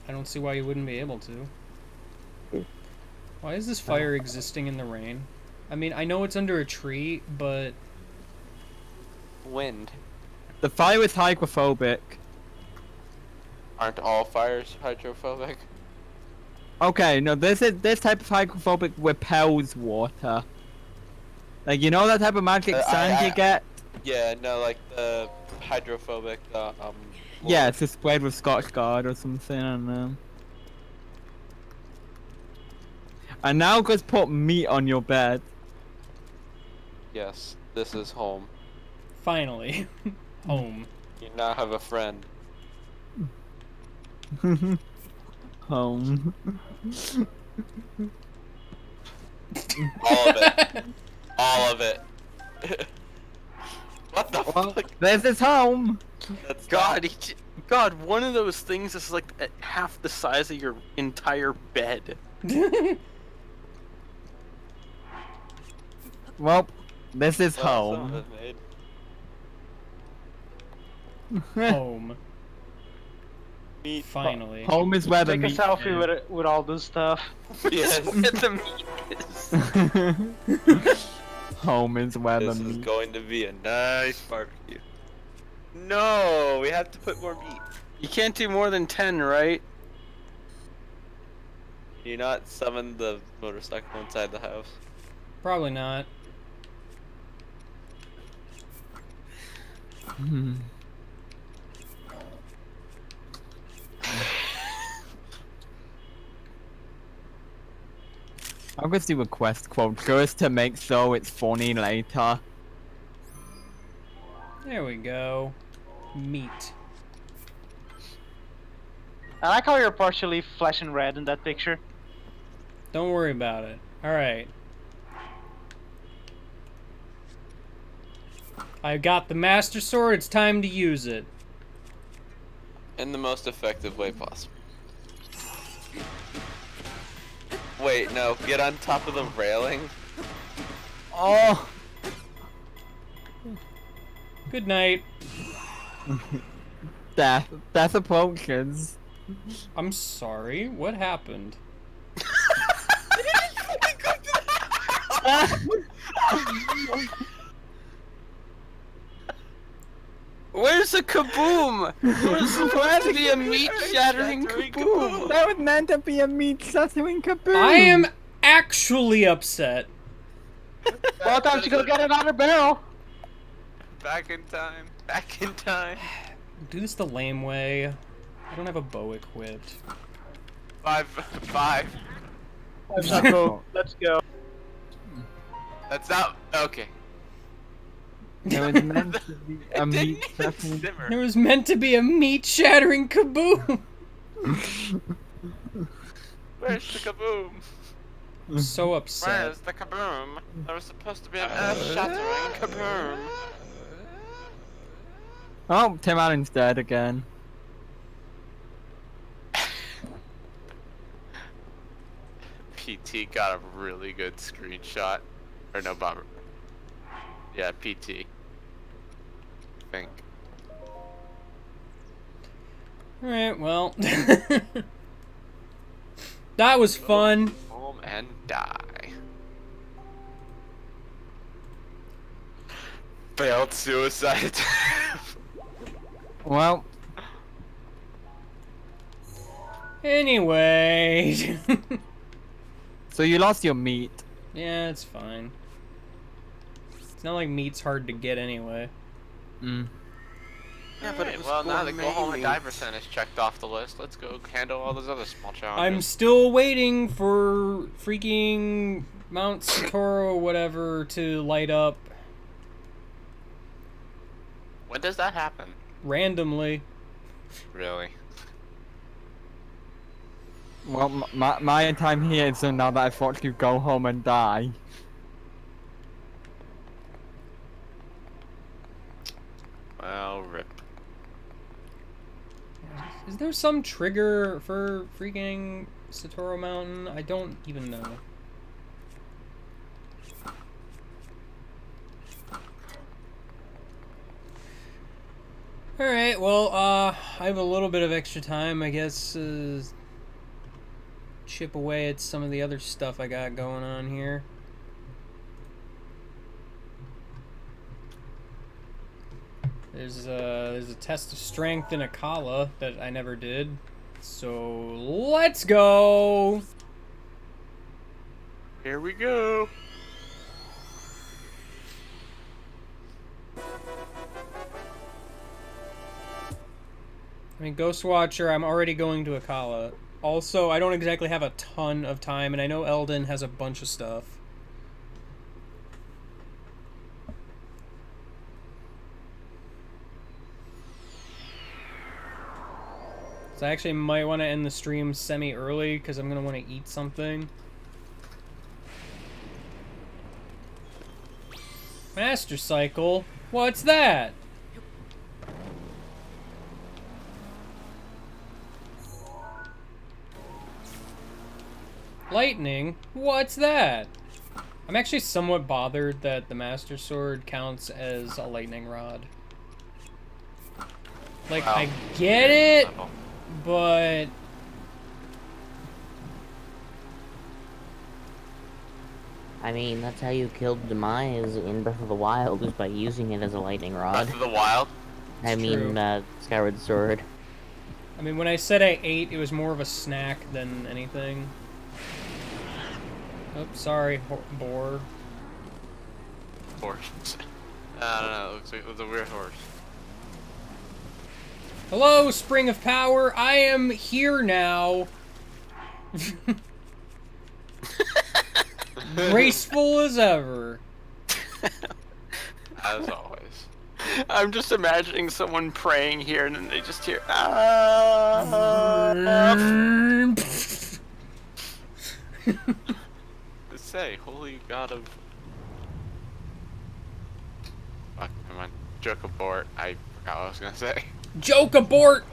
A: I don't see why you wouldn't be able to.
G: Hmm.
A: Why is this fire existing in the rain? I mean, I know it's under a tree, but...
C: Wind.
E: The fire is hydrophobic.
C: Aren't all fires hydrophobic?
E: Okay, no, this type of hydrophobic repels water. Like, you know that type of magic sand you get?
C: Yeah, no, like the hydrophobic,
E: Yeah, it's just sprayed with Scotch Guard or something, I don't know. And now just put meat on your bed.
C: Yes, this is home.
A: Finally. Home.
C: You now have a friend.
E: Home.
C: All of it. All of it. What the
E: Well,
C: fuck?
E: there's his home!
C: That's
B: God, God, one of those things is like half the size of your entire bed.
E: Well, this is
C: Well, some of
E: home.
C: it made.
A: Home.
C: Meat.
A: Finally.
E: Home is where the
D: Take a
E: meat
D: selfie with all this stuff.
C: Yes.
B: Where the meat is.
E: is. Home is where the
C: This is
E: meat.
C: going to be a nice barbecue. No, we have to put more meat.
B: You can't do more than 10, right?
C: Can you not summon the motorcycle inside the house?
A: Probably not.
E: Hmm. I'm gonna do a quest quote just to make sure it's funny later.
A: There we go. Meat.
D: I like how you're partially flashing red in that picture.
A: Don't worry about it. Alright. I got the Master Sword, it's time to use it.
C: In the most effective way possible. Wait, no, get on top of the railing.
E: Oh!
A: Good night.
E: Death approaches.
A: I'm sorry, what happened?
B: Where's the kaboom? There's supposed to be a meat-shattering kaboom.
E: That was meant to be a meat shattering kaboom.
A: I am actually upset.
D: Well, time to go get another barrel.
C: Back in time. Back in time.
A: Do this the lame way. I don't have a bow equipped.
C: Five.
D: Let's go. Let's go.
C: That's not okay.
E: It was meant to be a meat shattering.
A: It was meant to be a meat shattering kaboom.
C: Where's the kaboom?
A: I'm so upset.
C: Where's the kaboom? There was supposed to be an earth-shattering kaboom.
E: Oh, Tim Allen's dead again.
C: PT got a really good screenshot. Or no, Bomber. Yeah, PT. I think.
A: Alright, well. That was fun.
C: Home and die. Failed suicide attempt.
E: Well,
A: Anyway.
E: so you lost your meat.
A: Yeah, it's fine. It's not like meat's hard to get anyway.
E: Mm.
B: Yeah, but it was
C: well, now the go home and die
B: gourmet.
C: percent is checked off the list. Let's go handle all those other small
A: I'm
C: challenges.
A: still waiting for freaking Mount Santoro or whatever to light up
C: When does that happen?
A: randomly.
C: Really?
E: Well, my time here is now that I thought you go home and die.
C: Well, rip.
A: Is there some trigger for freaking Satoru Mountain? I don't even know. Alright, well, I have a little bit of extra time, I guess, chip away at some of the other stuff I got going on here. There's a test of strength in Akala that I never did. So, let's go!
B: Here we go.
A: I mean, Ghost Watcher, I'm already going to Akala. Also, I don't exactly have a ton of time, and I know Eldon has a bunch of stuff. So I actually might want to end the stream semi-early, because I'm going to want to eat something. Master Cycle? What's that? Lightning? What's that? I'm actually somewhat bothered that the Master Sword counts as a lightning rod. Like,
C: Wow.
A: I get it, but...
G: I mean, that's how you killed Demise in Breath of the Wild, is by using it as a lightning rod.
C: Breath of the Wild?
G: I mean, Skyward Sword.
A: I mean, when I said I ate, it was more of a snack than anything. Oops, sorry, boar.
C: Horse. I don't know, it looks like it was a weird horse.
A: Hello, Spring of Power, I am here now. Graceful as ever.
C: As always.
B: I'm just imagining someone praying here and then they just hear,
C: To say, holy god of... Fuck, never mind. Joke abort. I forgot what I was gonna say.
A: Joke abort!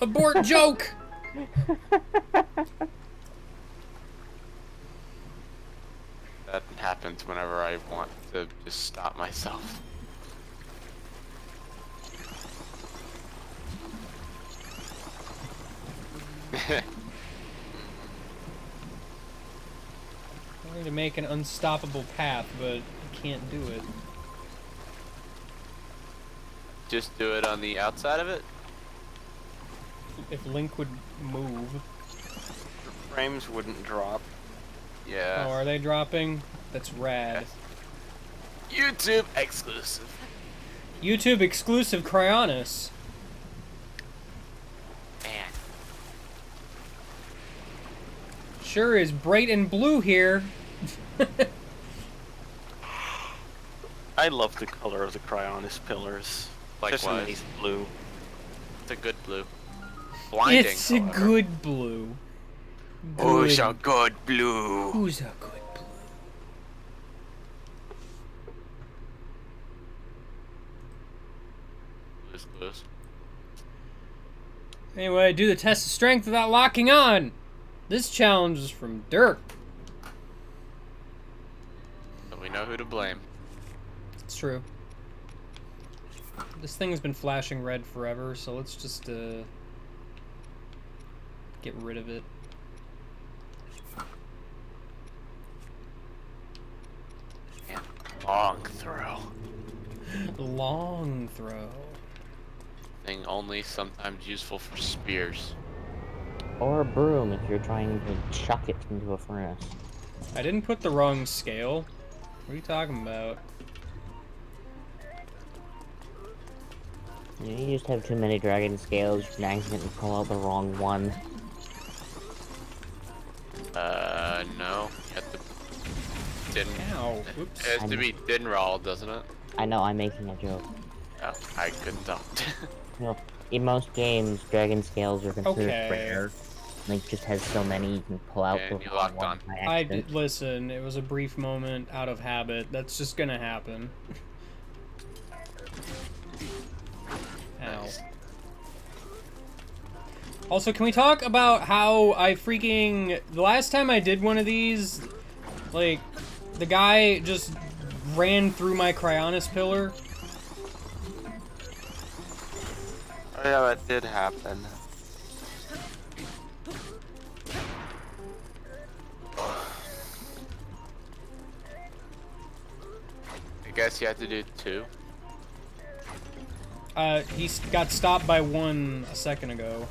A: Abort joke!
C: That happens whenever I want to just stop myself.
A: Trying to make an unstoppable path, but you can't do it.
C: Just do it on the outside of it?
A: If Link would move.
B: the frames wouldn't drop.
C: Yeah.
A: Oh, are they dropping? That's rad.
C: YouTube exclusive.
A: YouTube exclusive Cryonis.
C: Man.
A: Sure is bright and blue here.
B: I love the color of the Cryonis pillars. Just a
C: Likewise.
B: nice blue.
C: It's a good blue. Blinding.
A: It's a
C: however.
A: good blue.
B: Who's
A: Good.
B: a good blue?
A: Who's a good blue?
C: Blue's clues.
A: Anyway, do the test of strength without locking on. This challenge is from Dirk.
C: So we know who to blame.
A: It's true. This thing has been flashing red forever, so let's just get rid of it.
B: Man, long throw.
A: Long throw.
C: Thing only sometimes useful for spears.
G: Or a broom if you're trying to chuck it into a furnace.
A: I didn't put the wrong scale. What are you talking about?
G: You just have too many dragon scales, you can accidentally pull out the wrong one.
C: No. You have to...
A: Ow. Oops.
C: It has to be Dinral, doesn't it?
G: I know, I'm making a joke.
C: Oh, I couldn't tell.
G: You know, in most games, dragon scales are considered
A: Okay.
G: rare. Link just has so many you can pull out
C: And
G: the
C: you
G: wrong
C: locked
G: one
C: on.
G: by
A: I
G: accident.
A: did listen. It was a brief moment out of habit. That's just gonna happen. Also, can we talk about how I freaking... The last time I did one of these, like, the guy just ran through my Cryonis pillar.
C: Oh yeah, that did happen.
K: I guess you had to do 2.
A: He got stopped by one a second ago.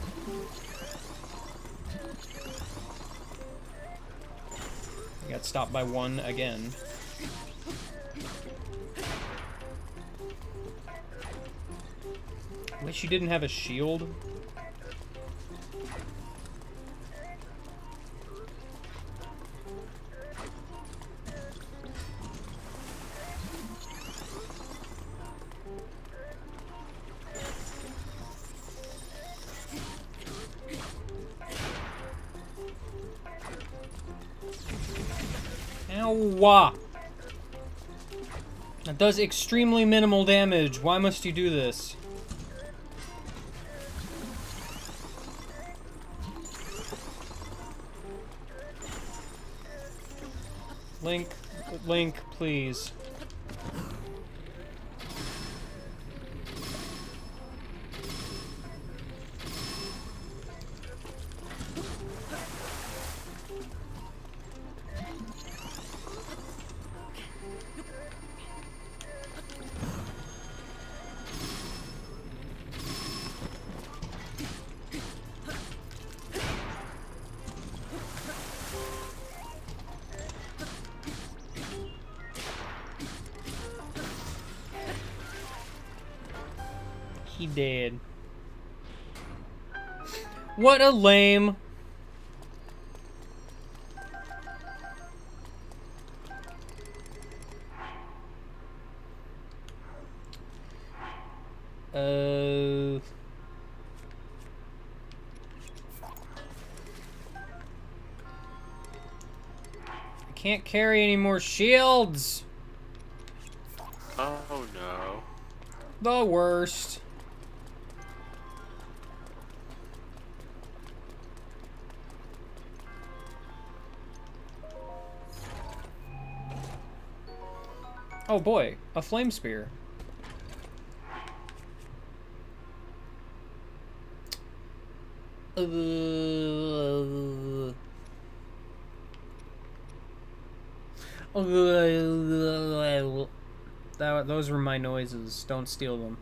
A: He got stopped by one again. Wish you didn't have a shield. Ow! That does extremely minimal damage. Why must you do this? Link, please. He dead. What a lame. I can't carry any more shields.
K: Oh no.
A: The worst. Oh boy, a flame spear. Those were my noises. Don't steal them.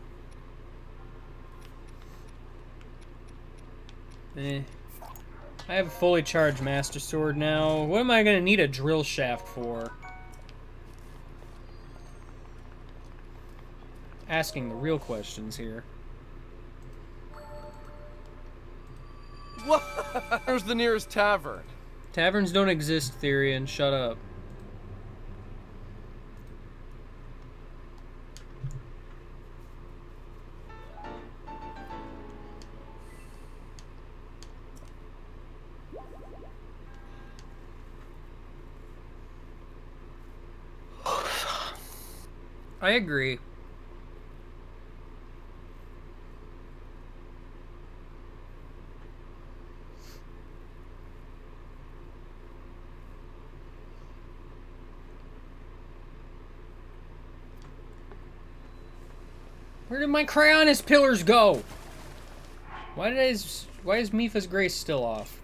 A: I have a fully charged Master Sword now. What am I gonna need a drill shaft for? Asking the real questions here.
L: Where's the nearest tavern?
A: Taverns don't exist, Therian. Shut up. I agree. Where did my Cryonis pillars go? Why is Mipha's Grace still off?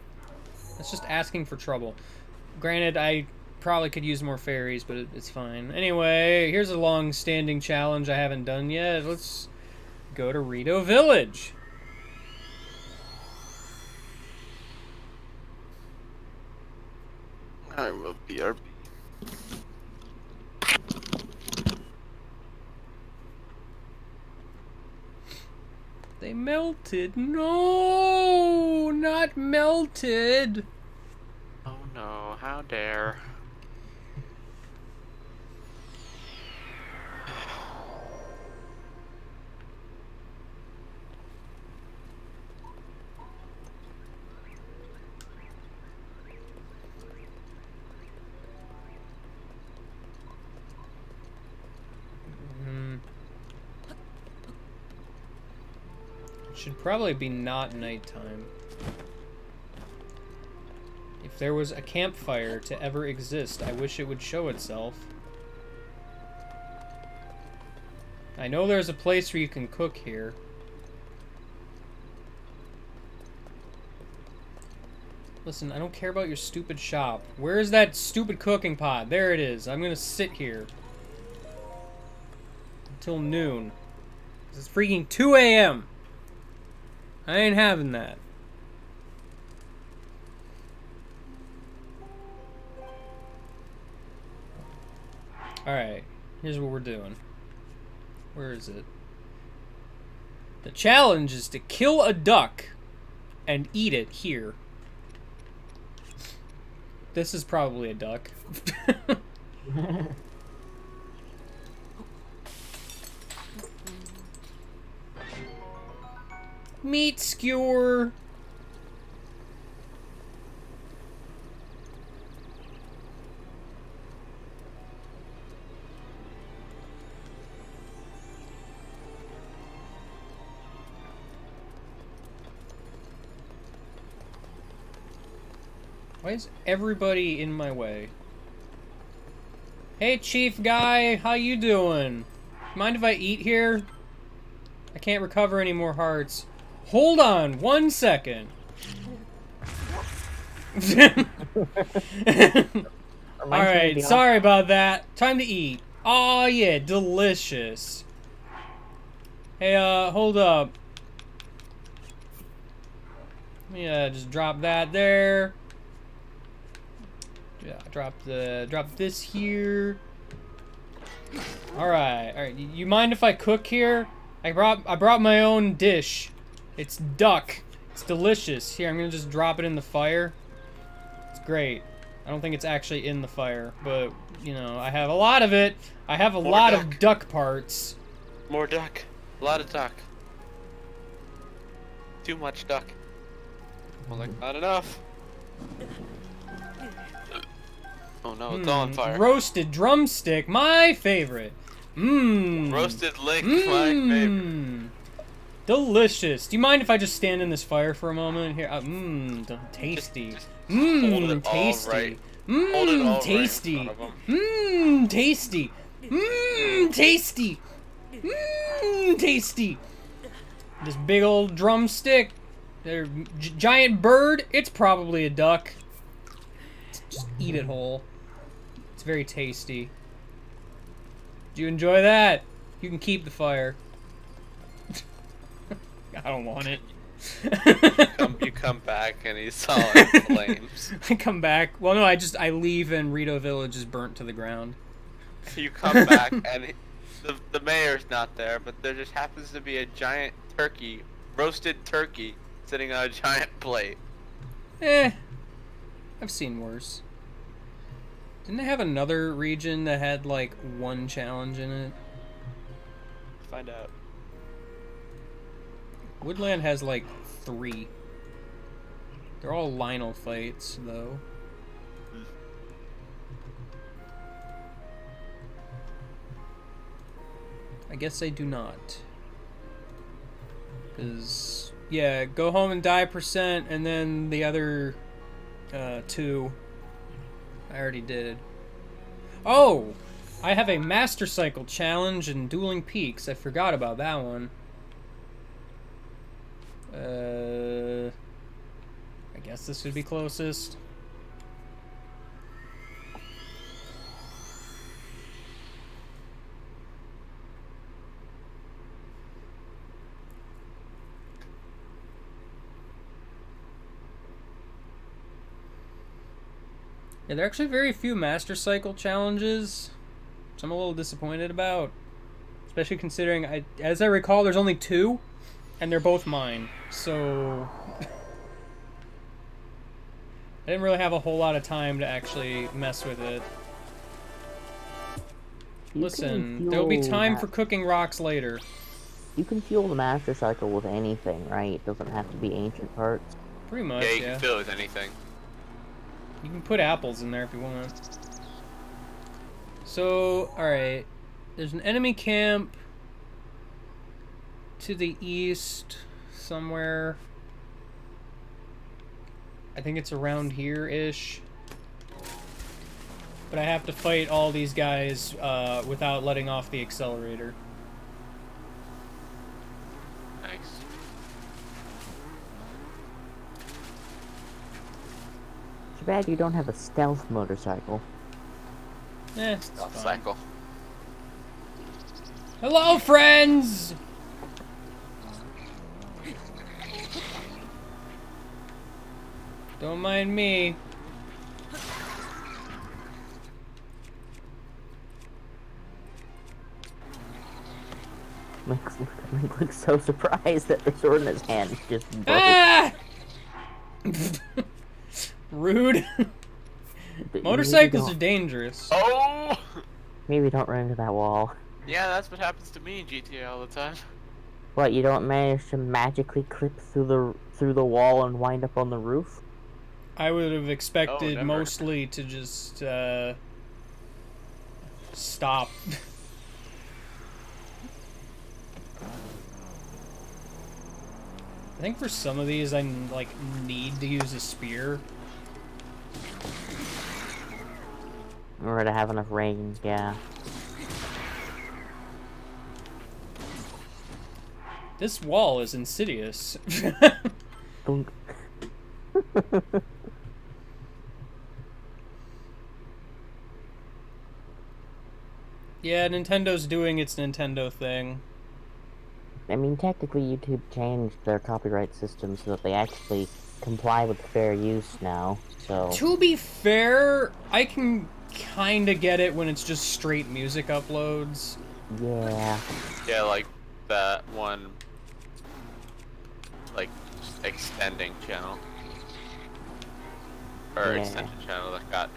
A: That's just asking for trouble. Granted, I probably could use more fairies, but it's fine. Anyway, here's a long-standing challenge I haven't done yet. Let's go to Rito Village.
C: I will BRB.
A: They melted. No, not melted.
K: Oh no, how dare.
A: should probably be not nighttime. If there was a campfire to ever exist, I wish it would show itself. I know there's a place where you can cook here. Listen, I don't care about your stupid shop. Where is that stupid cooking pot? There it is. I'm gonna sit here. Until noon. It's freaking 2 a.m. I ain't having that. Alright, here's what we're doing. Where is it? The challenge is to kill a duck and eat it here. This is probably a duck. Meat skewer. Why is everybody in my way? Hey, chief guy, how you doing? Mind if I eat here? I can't recover any more hearts. Hold on 1 second. Alright, sorry about that. Time to eat. Oh yeah, delicious. Hey, hold up. Yeah, just drop that there. Yeah, drop this here. Alright. You mind if I cook here? I brought my own dish. It's duck. It's delicious. Here, I'm gonna just drop it in the fire. It's great. I don't think it's actually in the fire, but you know, I have a lot of it. I have a lot of duck parts.
C: More duck. A lot of duck. Too much duck. Well, like, not enough. Oh no, it's all on fire.
A: Roasted drumstick, my favorite. Mmm.
C: Roasted link, my favorite.
A: Delicious. Do you mind if I just stand in this fire for a moment here? Tasty. Mmm, tasty. Mmm, tasty. Mmm, tasty. Mmm, tasty. Mmm, tasty. This big old drumstick. Giant bird. It's probably a duck. Just eat it whole. It's very tasty. Did you enjoy that? You can keep the fire. I don't want it.
C: You come back and he's all in flames.
A: I come back. Well, no, I leave and Rito Village is burnt to the ground.
C: You come back and the mayor's not there, but there just happens to be a giant turkey, roasted turkey, sitting on a giant plate.
A: I've seen worse. Didn't they have another region that had like one challenge in it?
C: Find out.
A: Woodland has like 3. They're all Lionel fights, though. I guess I do not. Because, yeah, go home and die %, and then the other 2 I already did. Oh! I have a Master Cycle challenge in Dueling Peaks. I forgot about that one. I guess this would be closest. Yeah, there are actually very few Master Cycle challenges, which I'm a little disappointed about. Especially considering, as I recall, there's only 2, and they're both mine. So I didn't really have a whole lot of time to actually mess with it. Listen, there'll be time for cooking rocks later.
G: You can fuel the Master Cycle with anything, right? It doesn't have to be ancient parts.
A: Pretty much,
C: yeah. You can fill it with anything.
A: You can put apples in there if you want. So, alright. There's an enemy camp to the east, somewhere. I think it's around here-ish. But I have to fight all these guys without letting off the accelerator.
K: Nice.
G: Too bad you don't have a stealth motorcycle.
A: It's
K: Stealth
A: fine.
K: cycle.
A: Hello, friends! Don't mind me.
G: Link looks so surprised that the sword in his hand just broke.
A: Ah! Rude. Motorcycles are dangerous.
K: Oh!
G: Maybe don't run into that wall.
K: Yeah, that's what happens to me in GTA all the time.
G: What, you don't manage to magically clip through the wall and wind up on the roof?
A: I would have expected
K: never.
A: mostly to just stop. I think for some of these I like need to use a spear.
G: Or to have enough range, yeah.
A: This wall is insidious.
G: Boink.
A: Yeah, Nintendo's doing its Nintendo thing.
G: I mean, technically YouTube changed their copyright system so that they actually comply with fair use now, so...
A: To be fair, I can kinda get it when it's just straight music uploads.
G: Yeah.
K: Yeah, like that one, like, extending channel. Or
G: Yeah.
K: extension channel that got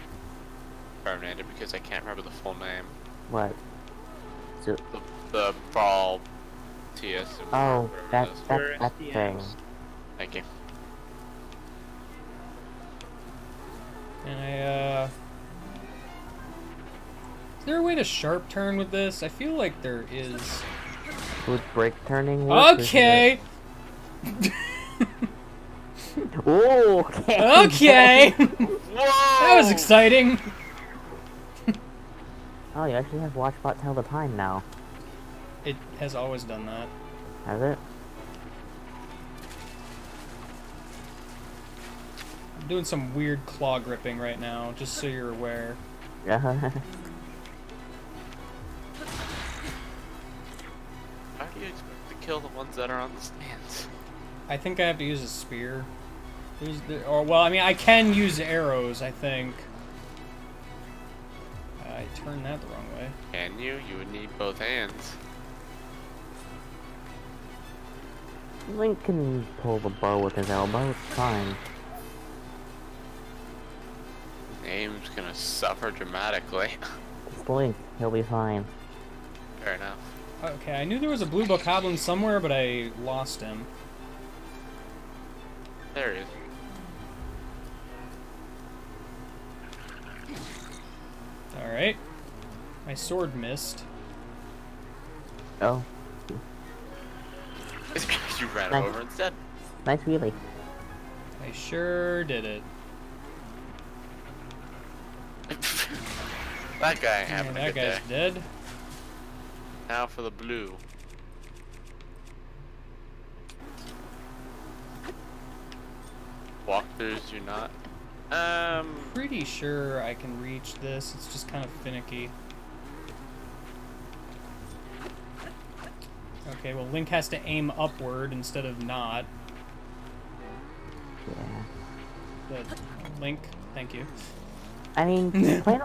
K: terminated because I can't remember the full name.
G: What? So...
K: The Brawl TS.
G: Oh, that
D: Square
G: thing.
K: Thank you.
A: And is there a way to sharp turn with this? I feel like there is.
G: Would brake turning work?
A: Okay!
G: Ooh, okay!
A: Okay!
K: Whoa!
A: That was exciting!
G: Oh, you actually have WatchBot tell the time now.
A: It has always done that.
G: Has it?
A: I'm doing some weird claw gripping right now, just so you're aware.
K: How do you expect to kill the ones that are on the stands?
A: I think I have to use a spear. Or, well, I mean, I can use arrows, I think. I turned that the wrong way.
K: Can you? You would need both hands.
G: Link can pull the bow with his elbow, it's fine.
K: Aim's gonna suffer dramatically.
G: It's Link, he'll be fine.
K: Fair enough.
A: Okay, I knew there was a blue bokoblin somewhere, but I lost him.
K: There he is.
A: Alright. My sword missed.
G: Oh,
K: It's because you ran
G: Nice.
K: him over instead.
G: nice wheelie.
A: I sure did it.
K: That guy
A: And
K: having a
A: that
K: good
A: guy's
K: day.
A: dead.
K: Now for the blue. Walkthroughs do not.
A: Pretty sure I can reach this. It's just kind of finicky. Okay, well, Link has to aim upward instead of not.
G: Yeah.
A: But Link, thank you.
G: I mean, plain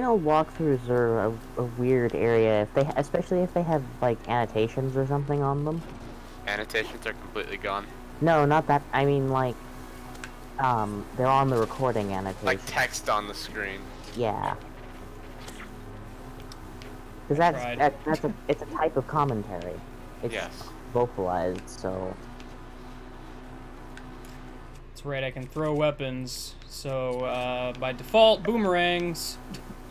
G: old walkthroughs are a weird area, if they, especially if they have, like, annotations or something on them.
K: Annotations are completely gone.
G: No, not that, I mean, like, they're on the recording annotation.
K: Like text on the screen.
G: Yeah. Because it's a type of commentary. It's
K: Yes.
G: vocalized, so...
A: That's right, I can throw weapons. So, by default, boomerangs.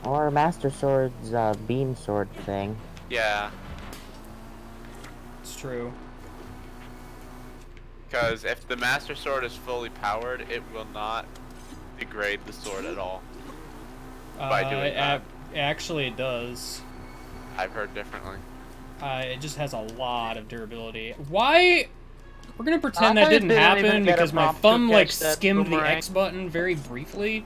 G: Or Master Sword's, beam sword thing.
K: Yeah.
A: It's true.
C: Because if the Master Sword is fully powered, it will not degrade the sword at all. By doing that.
A: Actually, it does.
C: I've heard differently.
A: It just has a lot of durability. Why? We're gonna pretend
D: I
A: that didn't
D: didn't even
A: happen
D: get a
A: because my
D: prompt to
A: thumb like
D: catch that
A: skimmed the
D: boomerang.
A: X button very briefly.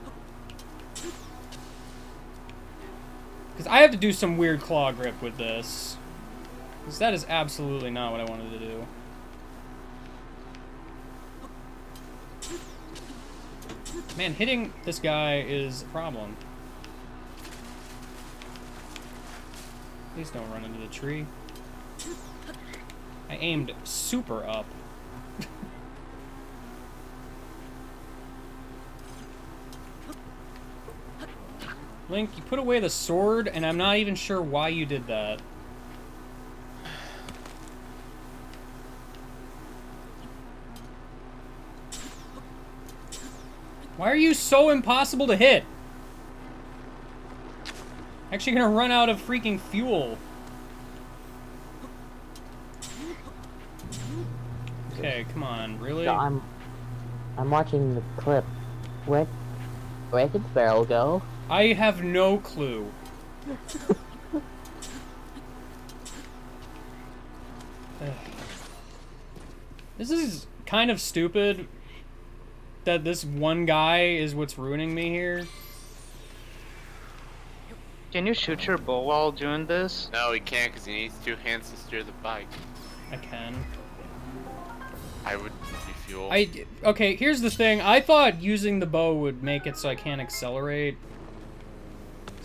A: Because I have to do some weird claw grip with this. Because that is absolutely not what I wanted to do. Man, hitting this guy is a problem. Please don't run into the tree. I aimed super up. Link, you put away the sword, and I'm not even sure why you did that. Why are you so impossible to hit? Actually gonna run out of freaking fuel. Okay, come on, really?
G: No, I'm watching the clip. Where did the barrel go?
A: I have no clue. This is kind of stupid that this one guy is what's ruining me here.
D: Can you shoot your bow while doing this?
C: No, he can't because he needs 2 hands to steer the bike.
A: I can.
C: I would refuel.
A: Okay, here's the thing. I thought using the bow would make it so I can't accelerate.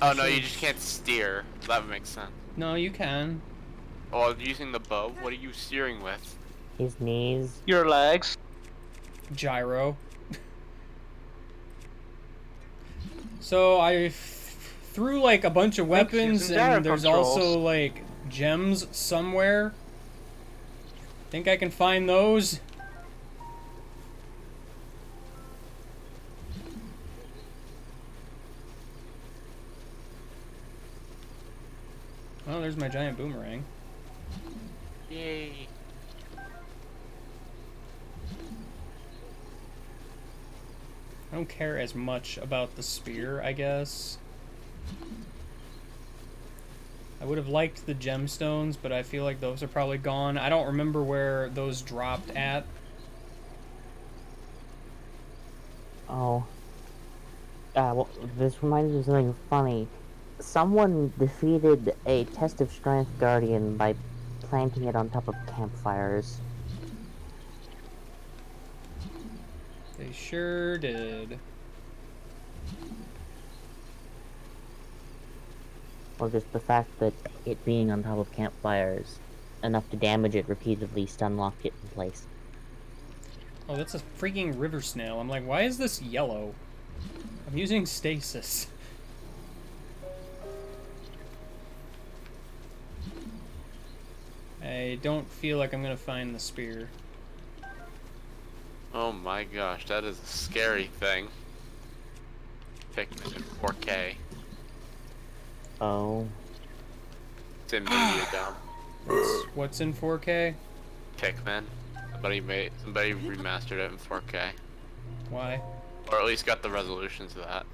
C: Oh no, you just can't steer. That would make sense.
A: No, you can.
C: Oh, using the bow? What are you steering with?
G: His knees.
D: Your legs.
A: Gyro. So I threw like a bunch of weapons,
D: using gyro
A: and there's
D: controls.
A: also like gems somewhere. Think I can find those? Oh, there's my giant boomerang.
C: Yay.
A: I don't care as much about the spear, I guess. I would have liked the gemstones, but I feel like those are probably gone. I don't remember where those dropped at.
G: Oh. Well, this reminds me of something funny. Someone defeated a test of strength guardian by planting it on top of campfires.
A: They sure did.
G: Or just the fact that it being on top of campfires, enough to damage it repeatedly stun locked it in place.
A: Oh, that's a freaking river snail. I'm like, why is this yellow? I'm using stasis. I don't feel like I'm gonna find the spear.
C: Oh my gosh, that is a scary thing. Pikmin in 4K.
G: Oh.
C: It's in media dump.
A: What's in 4K?
C: Pikmin. Somebody remastered it in 4K.
A: Why?
C: Or at least got the resolutions of that.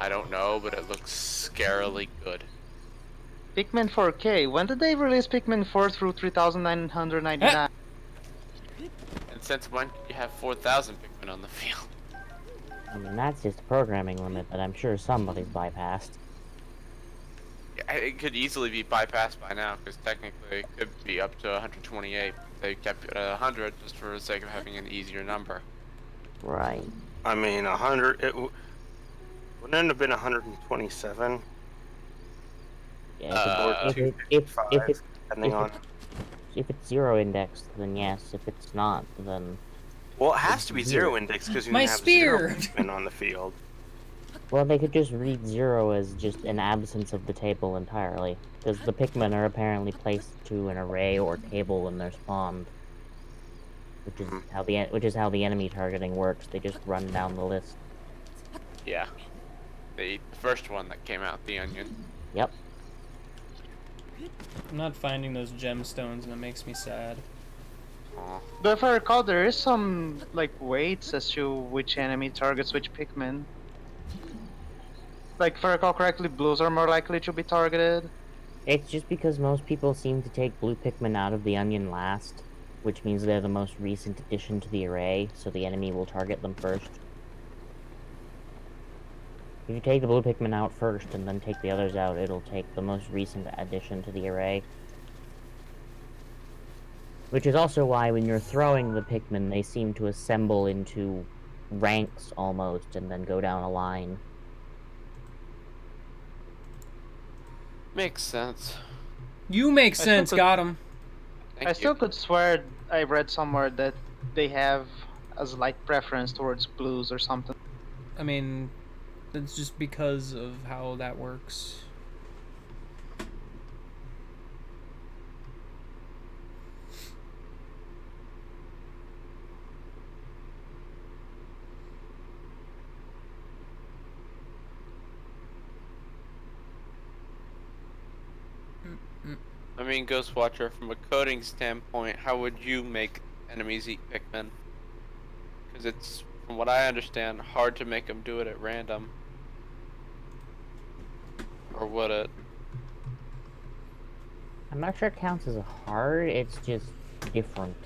C: I don't know, but it looks scarily good.
D: Pikmin 4K. When did they release Pikmin 4 through 3,999?
C: And since when you have 4,000 Pikmin on the field?
G: I mean, that's just a programming limit that I'm sure somebody's bypassed.
C: It could easily be bypassed by now, because technically it could be up to 128. They kept it at 100 just for the sake of having an easier number.
G: Right.
B: I mean, 100. Wouldn't it have been 127?
G: Yeah, if it's zero indexed, then yes. If it's not, then...
B: Well, it has to be zero index because you
A: My
B: have
A: spear!
B: 0 Pikmin on the field.
G: Well, they could just read zero as just an absence of the table entirely, because the Pikmin are apparently placed to an array or table when they're spawned, which is how the enemy targeting works. They just run down the list.
C: Yeah. The first one that came out, the onion.
G: Yep.
A: I'm not finding those gemstones, and it makes me sad.
C: Aw.
D: But if I recall, there is some like weights as to which enemy targets which Pikmin. Like if I recall correctly, blues are more likely to be targeted.
G: It's just because most people seem to take blue Pikmin out of the onion last, which means they're the most recent addition to the array, so the enemy will target them first. If you take the blue Pikmin out first and then take the others out, it'll take the most recent addition to the array. Which is also why when you're throwing the Pikmin, they seem to assemble into ranks almost, and then go down a line.
C: Makes sense.
A: You make
D: I
A: sense,
D: still
A: got him.
C: Thank
D: I
C: you.
D: still could swear I read somewhere that they have a slight preference towards blues or something.
A: I mean, that's just because of how that works.
C: I mean, Ghostwatcher, from a coding standpoint, how would you make enemies eat Pikmin? Because it's, from what I understand, hard to make them do it at random. Or would it?
G: I'm not sure it counts as hard, it's just different.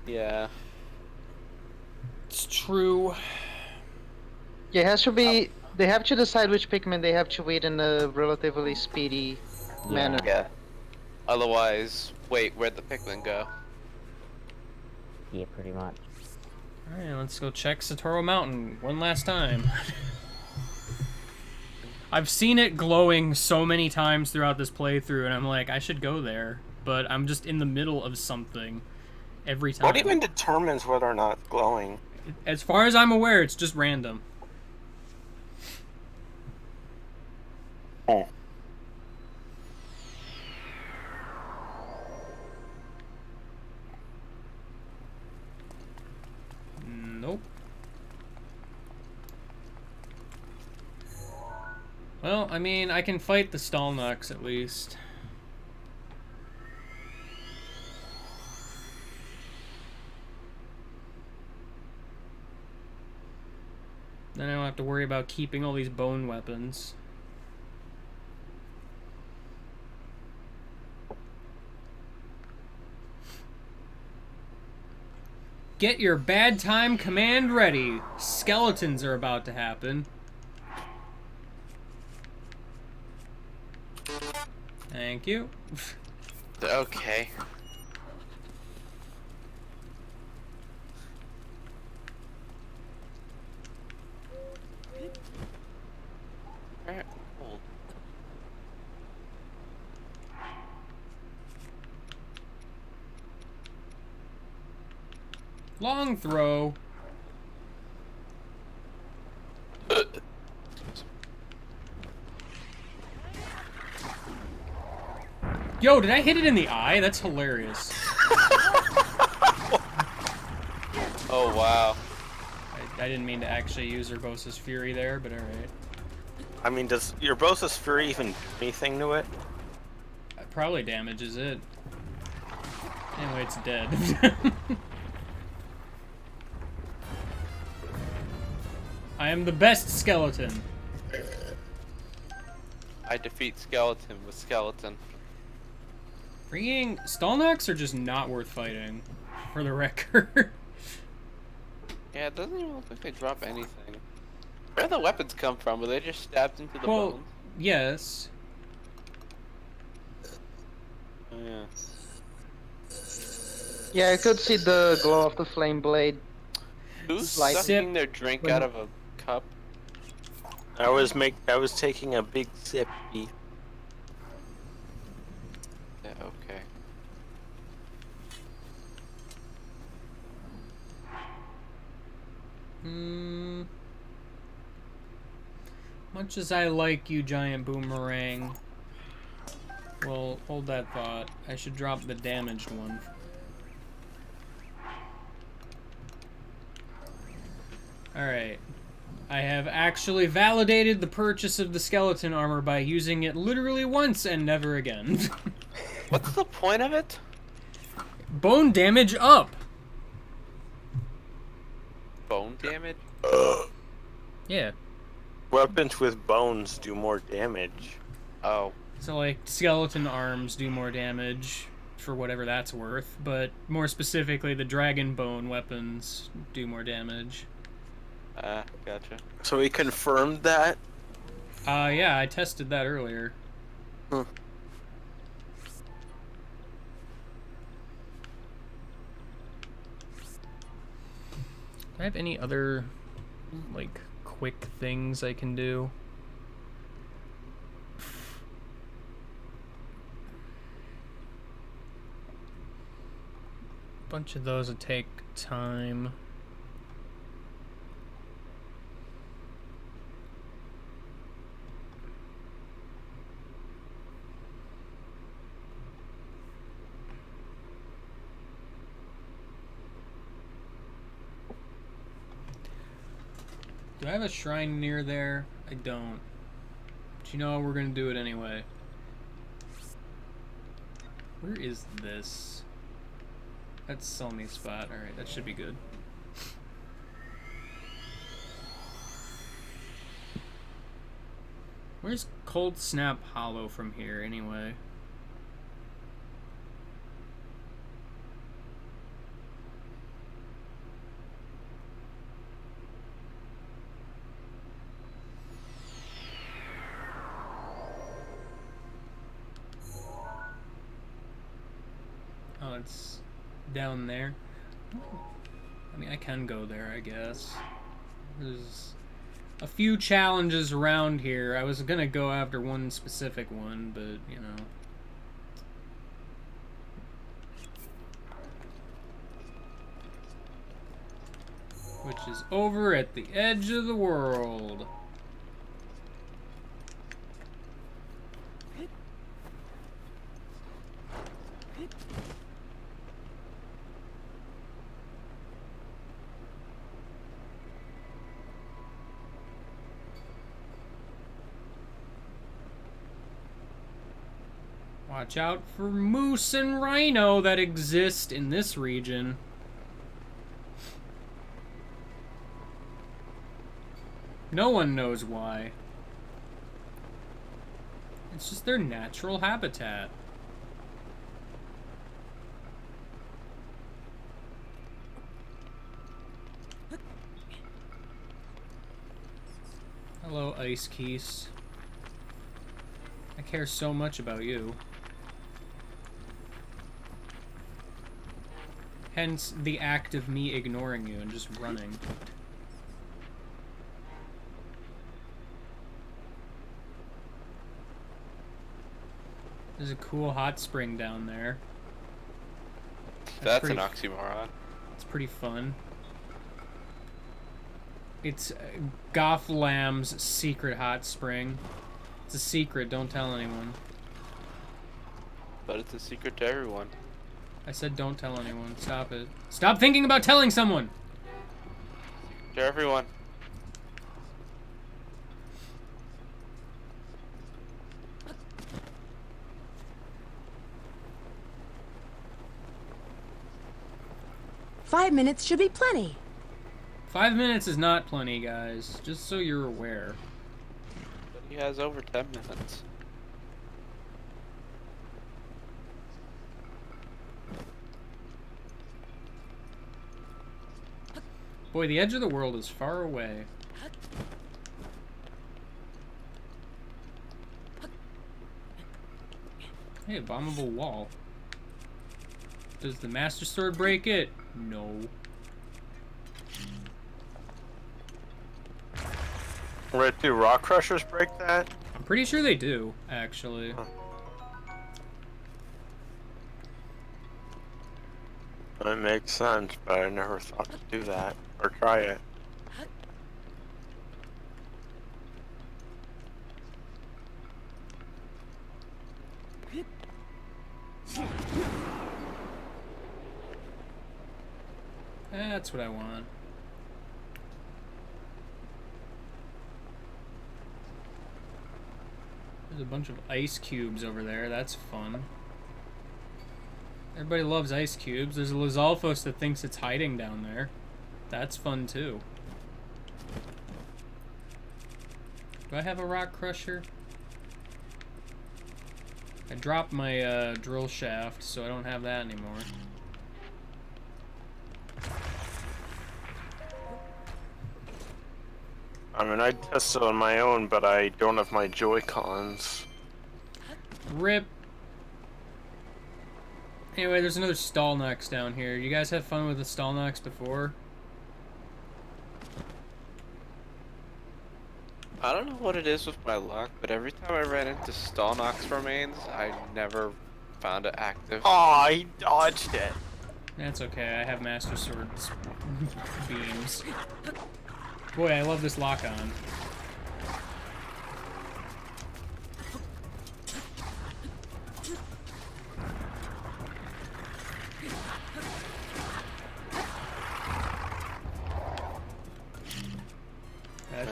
C: Yeah.
A: It's true.
D: Yeah, it has to be. They have to decide which Pikmin they have to eat in a relatively speedy manner.
B: Yeah.
C: Otherwise, wait, where'd the Pikmin go?
G: Yeah, pretty much.
A: Alright, let's go check Satoru Mountain one last time. I've seen it glowing so many times throughout this playthrough, and I'm like, I should go there, but I'm just in the middle of something every time.
B: What even determines whether or not it's glowing?
A: As far as I'm aware, it's just random.
B: Oh.
A: Nope. Well, I mean, I can fight the Stalnox at least. Then I don't have to worry about keeping all these bone weapons. Get your bad time command ready. Skeletons are about to happen. Thank you.
C: Okay. Alright, hold.
A: Long throw. Yo, did I hit it in the eye? That's hilarious.
C: Oh, wow.
A: I didn't mean to actually use Urbosa's Fury there, but alright.
B: I mean, does Urbosa's Fury even do anything to it?
A: It probably damages it. Anyway, it's dead. I am the best skeleton.
C: I defeat skeleton with skeleton.
A: Freaking Stalnox are just not worth fighting, for the record.
C: Yeah, it doesn't even look like they drop anything. Where do the weapons come from? Were they just stabbed into the
A: Well,
C: bones?
A: yes.
C: Oh, yeah.
D: Yeah, I could see the glow of the flame blade.
C: Who's
D: Slice
C: sucking
A: it.
C: their drink
D: When-
C: out of a cup?
B: I was taking a big sip.
C: Yeah, okay.
A: Much as I like you, Giant Boomerang. Well, hold that thought. I should drop the damaged one. Alright. I have actually validated the purchase of the skeleton armor by using it literally once and never again.
C: What's the point of it?
A: Bone damage up.
C: Bone damage?
A: Yeah.
B: Weapons with bones do more damage.
C: Oh.
A: So like skeleton arms do more damage for whatever that's worth, but more specifically the dragon bone weapons do more damage.
C: Gotcha.
B: So we confirmed that?
A: Yeah, I tested that earlier.
B: Huh.
A: Do I have any other, like, quick things I can do? A bunch of those would take time. Do I have a shrine near there? I don't. But you know, we're gonna do it anyway. Where is this? That's Selmy spot. Alright, that should be good. Where's Cold Snap Hollow from here, anyway? Oh, it's down there. I mean, I can go there, I guess. There's a few challenges around here. I was gonna go after one specific one, but, you know. Which is over at the edge of the world. Watch out for moose and rhino that exist in this region. No one knows why. It's just their natural habitat. Hello, Ice Keys. I care so much about you. Hence the act of me ignoring you and just running. There's a cool hot spring down there.
C: That's an oxymoron.
A: It's pretty fun. It's Goth Lamb's secret hot spring. It's a secret, don't tell anyone.
C: But it's a secret to everyone.
A: I said don't tell anyone. Stop it. Stop thinking about telling someone!
C: To everyone.
M: Five minutes should be plenty.
A: 5 minutes is not plenty, guys. Just so you're aware.
C: But he has over 10 minutes.
A: Boy, the edge of the world is far away. Hey, abominable wall. Does the Master Sword break it? No.
B: Wait, do rock crushers break that?
A: I'm pretty sure they do, actually.
B: Huh. That makes sense, but I never thought to do that or try it.
A: That's what I want. There's a bunch of ice cubes over there. That's fun. Everybody loves ice cubes. There's a Lizalfos that thinks it's hiding down there. That's fun too. Do I have a rock crusher? I dropped my drill shaft, so I don't have that anymore.
B: I mean, I'd test it on my own, but I don't have my Joy-Cons.
A: RIP. Anyway, there's another Stalnox down here. You guys have fun with the Stalnox before?
C: I don't know what it is with my luck, but every time I ran into Stalnox remains, I never found it active.
B: Oh, he dodged it.
A: That's okay, I have Master Sword's beams. Boy, I love this lock-on.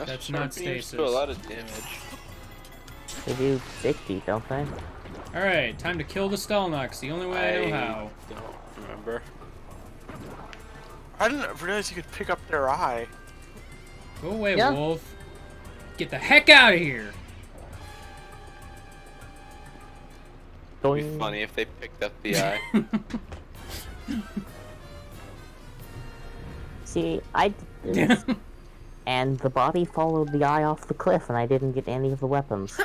A: That's not stasis.
C: Do a lot of damage.
G: They do 60, don't they?
A: Alright, time to kill the Stalnox, the only way I know how.
C: Don't remember.
B: I didn't realize you could pick up their eye.
A: Go away, Wolf. Get the heck out of here!
C: It'd be funny if they picked up the eye.
G: See, I did this, and the body followed the eye off the cliff, and I didn't get any of the weapons.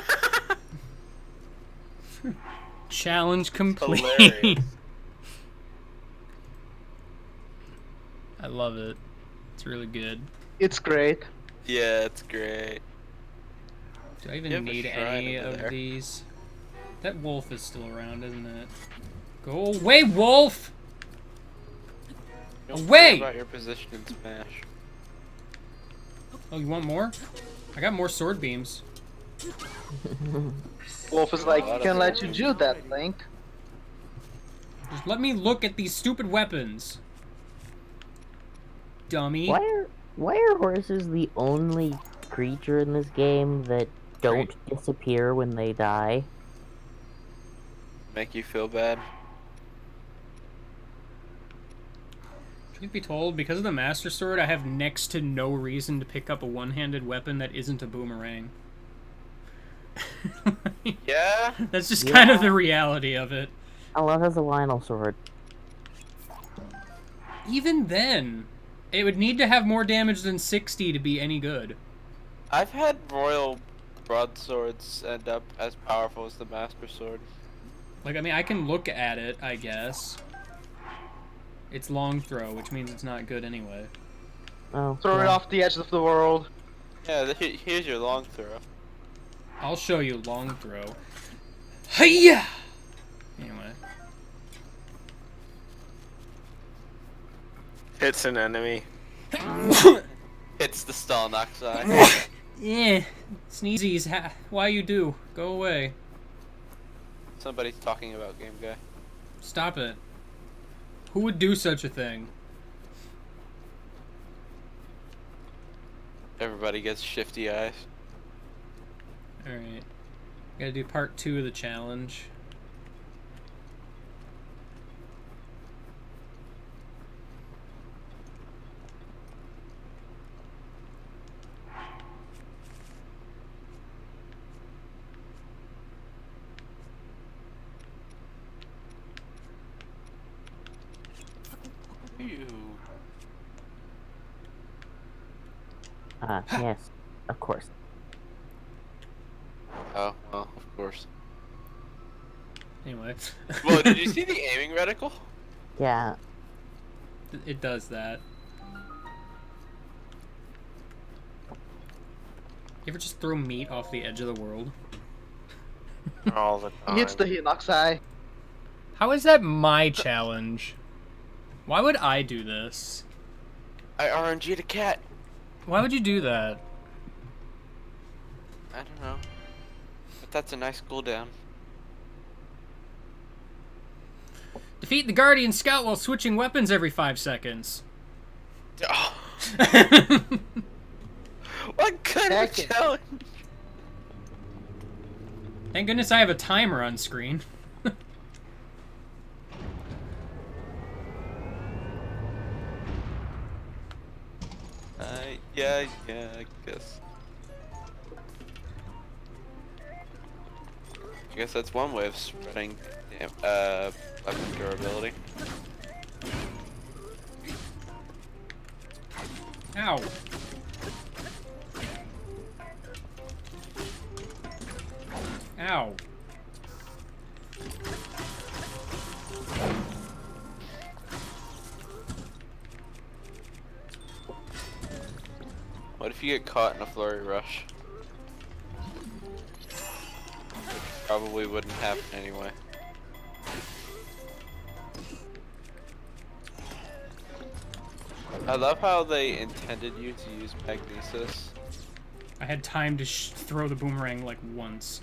A: Challenge complete.
C: Hilarious.
A: I love it. It's really good.
D: It's great.
C: Yeah, it's great.
A: Do I even need any of these? That wolf is still around, isn't it? Go away, wolf!
C: Don't
A: Away!
C: care about your position in Smash.
A: Oh, you want more? I got more sword beams.
D: Wolf is like, can't let you do that, Link.
A: Just let me look at these stupid weapons. Dummy.
G: Why are horses the only creature in this game that don't disappear when they die?
C: Make you feel bad?
A: Truth be told, because of the Master Sword, I have next to no reason to pick up a one-handed weapon that isn't a boomerang.
C: Yeah?
A: That's just kind of the reality of it.
G: I love as a Lionel sword.
A: Even then, it would need to have more damage than 60 to be any good.
C: I've had royal broadswords end up as powerful as the Master Sword.
A: Like, I mean, I can look at it, I guess. It's long throw, which means it's not good anyway.
G: Oh.
D: Throw it off the edge of the world.
C: Yeah, here's your long throw.
A: I'll show you long throw. Hiya! Anyway.
B: Hits an enemy.
C: It's the Stalnox eye.
A: Yeah. Sneezies, why you do? Go away.
C: Somebody's talking about Game Guy.
A: Stop it. Who would do such a thing?
C: Everybody gets shifty eyes.
A: Alright. Gotta do part 2 of the challenge.
G: Yes, of course.
C: Oh, well, of course.
A: Anyway.
C: Whoa, did you see the aiming reticle?
G: Yeah.
A: It does that. You ever just throw meat off the edge of the world?
B: All the time.
D: He hits the Hinox eye.
A: How is that my challenge? Why would I do this?
C: I RNG'd a cat.
A: Why would you do that?
C: I don't know. But that's a nice cooldown.
A: Defeat the Guardian Scout while switching weapons every 5 seconds.
C: Oh. What kind of challenge?
A: Thank goodness I have a timer on screen.
C: Yeah, I guess. I guess that's one way of spreading weapon durability.
A: Ow. Ow.
C: What if you get caught in a flurry rush? Which probably wouldn't happen anyway. I love how they intended you to use Magnesis.
A: I had time to throw the boomerang like once.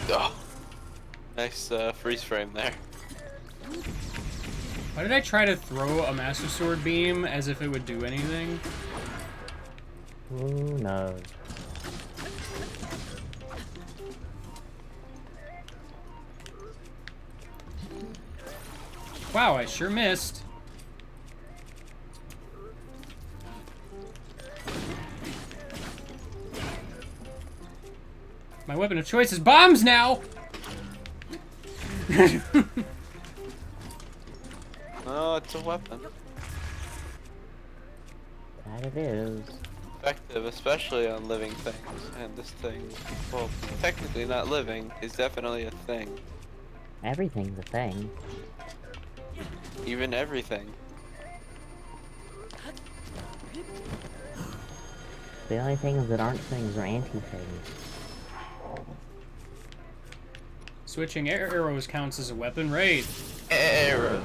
C: Oh, nice freeze frame there.
A: Why did I try to throw a Master Sword beam as if it would do anything?
G: Who knows?
A: Wow, I sure missed. My weapon of choice is bombs now!
C: Oh, it's a weapon.
G: That it is.
C: Effective, especially on living things. And this thing, well, technically not living, is definitely a thing.
G: Everything's a thing.
C: Even everything.
G: The only things that aren't things are anti-things.
A: Switching arrows counts as a weapon, right?
C: Arrows.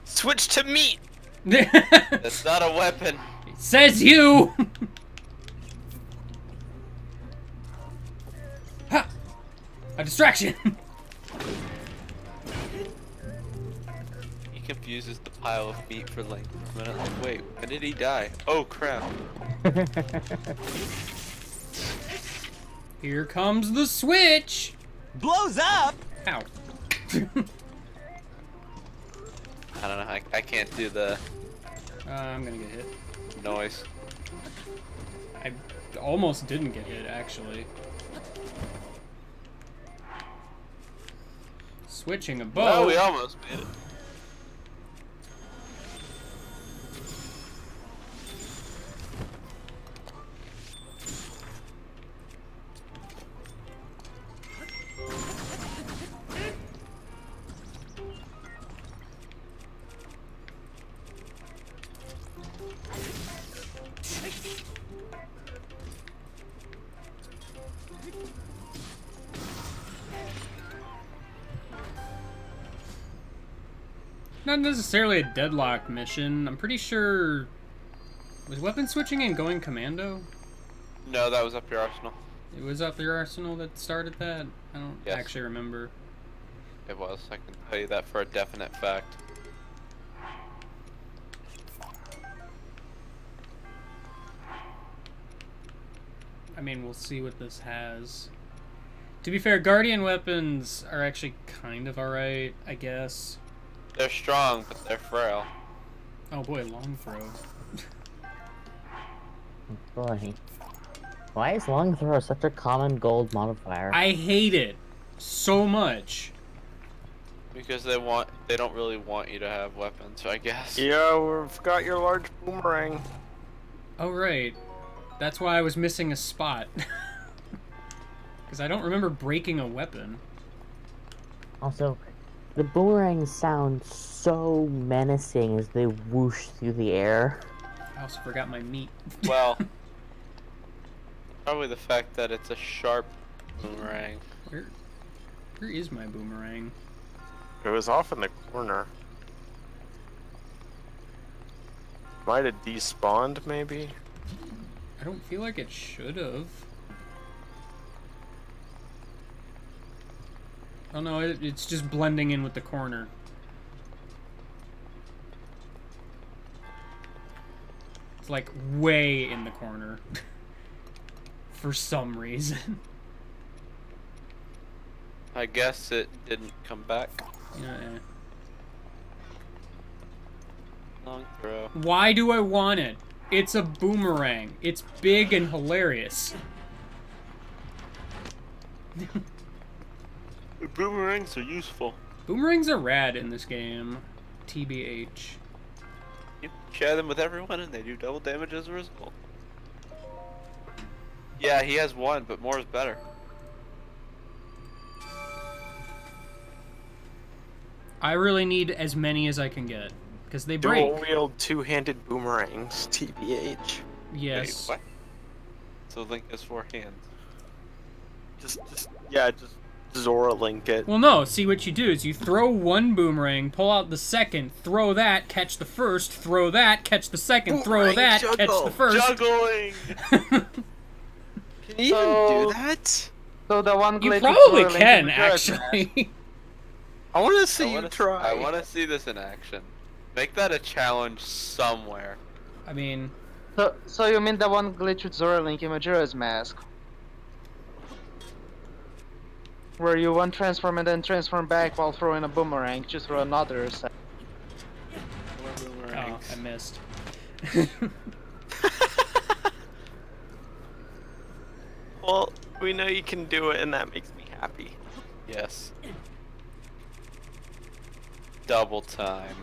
B: Switch to meat!
C: That's not a weapon.
A: Says you! Ha! A distraction!
C: He confuses the pile of meat for like a minute. Like, wait, when did he die? Oh crap.
A: Here comes the switch!
F: Blows up!
A: Ow.
C: I don't know, I can't do the
A: I'm gonna get hit.
C: noise.
A: I almost didn't get hit, actually. Switching a bow.
C: Well, we almost made it.
A: Not necessarily a deadlock mission. I'm pretty sure... Was weapon switching and going commando?
C: No, that was up your arsenal.
A: It was up your arsenal that started that? I don't
C: Yes.
A: actually remember.
C: It was. I can tell you that for a definite fact.
A: I mean, we'll see what this has. To be fair, Guardian weapons are actually kind of alright, I guess.
C: They're strong, but they're frail.
A: Oh boy, long throw.
G: Boy. Why is long throw such a common gold modifier?
A: I hate it so much.
C: Because they don't really want you to have weapons, I guess.
B: Yeah, we forgot your large boomerang.
A: Oh right. That's why I was missing a spot. Because I don't remember breaking a weapon.
G: Also, the boomerangs sound so menacing as they whoosh through the air.
A: I also forgot my meat.
C: Well, probably the fact that it's a sharp boomerang.
A: Where is my boomerang?
B: It was off in the corner. Might have despawned, maybe?
A: I don't feel like it should have. Oh no, it's just blending in with the corner. It's like way in the corner. For some reason.
C: I guess it didn't come back.
A: Yeah.
C: Long throw.
A: Why do I want it? It's a boomerang. It's big and hilarious.
B: Boomerangs are useful.
A: Boomerangs are rad in this game. TBH.
C: You share them with everyone and they do double damage as a result. Yeah, he has one, but more is better.
A: I really need as many as I can get. Because they break.
M: Dual wield two-handed boomerangs, TBH.
A: Yes.
C: Wait, what? So Link has 4 hands.
M: Just Zora Link it.
A: Well, no. See, what you do is you throw one boomerang, pull out the second, throw that, catch the first, throw that, catch the second, throw that, catch the first.
B: Juggling!
M: Can you even do that?
D: So the one
A: You
D: glitch
A: probably
D: with Zora Link
A: can,
D: in Majora's Mask.
A: actually.
M: I want to see you try.
C: I want to see this in action. Make that a challenge somewhere.
A: I mean...
D: So you mean the one glitch with Zora Link in Majora's Mask? Where you one transform and then transform back while throwing a boomerang, just throw another set.
A: Oh, I missed.
M: Well, we know you can do it, and that makes me happy.
C: Yes. Double time.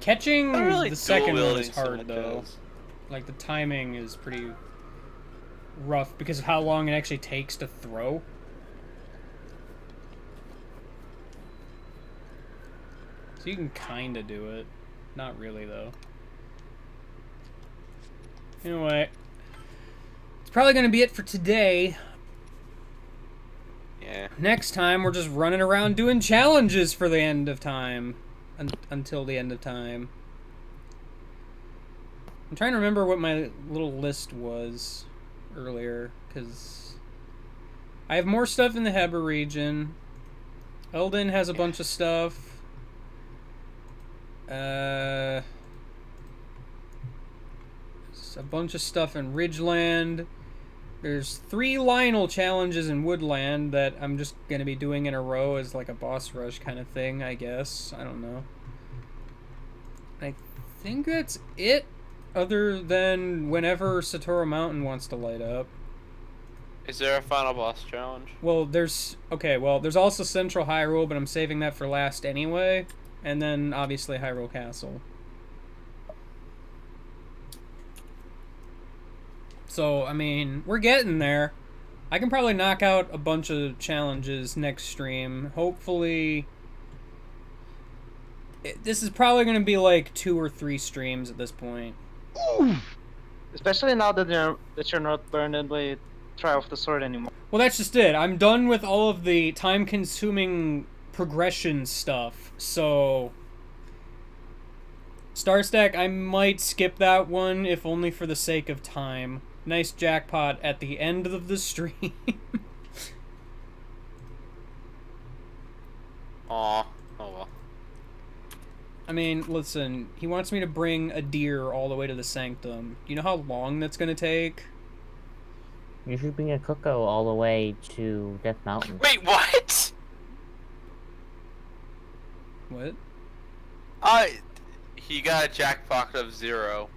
A: Catching
C: Not really
A: the second one
C: dual-wielding
A: is
C: so
A: hard,
C: much
A: though.
C: as-
A: Like, the timing is pretty rough because of how long it actually takes to throw. So you can kinda do it. Not really, though. Anyway. It's probably gonna be it for today.
C: Yeah.
A: Next time, we're just running around doing challenges for the end of time. Until the end of time. I'm trying to remember what my little list was earlier, because I have more stuff in the Heber region. Eldin has a bunch of stuff. There's a bunch of stuff in Ridgeland. There's 3 Lionel challenges in Woodland that I'm just going to be doing in a row as like a boss rush kind of thing, I guess. I don't know. I think that's it, other than whenever Satoru Mountain wants to light up.
C: Is there a final boss challenge?
A: Well, there's also Central Hyrule, but I'm saving that for last anyway. And then, obviously, Hyrule Castle. So, I mean, we're getting there. I can probably knock out a bunch of challenges next stream. Hopefully... This is probably going to be like 2 or 3 streams at this point.
D: Especially now that you're not burdened with Trial of the Sword anymore.
A: Well, that's just it. I'm done with all of the time-consuming progression stuff, so... Star Stack, I might skip that one, if only for the sake of time. Nice jackpot at the end of the stream.
C: Aw. Oh well.
A: I mean, listen, he wants me to bring a deer all the way to the Sanctum. You know how long that's gonna take?
G: You should bring a Coco all the way to Death Mountain.
M: Wait, what?
A: What?
C: He got a jackpot of 0.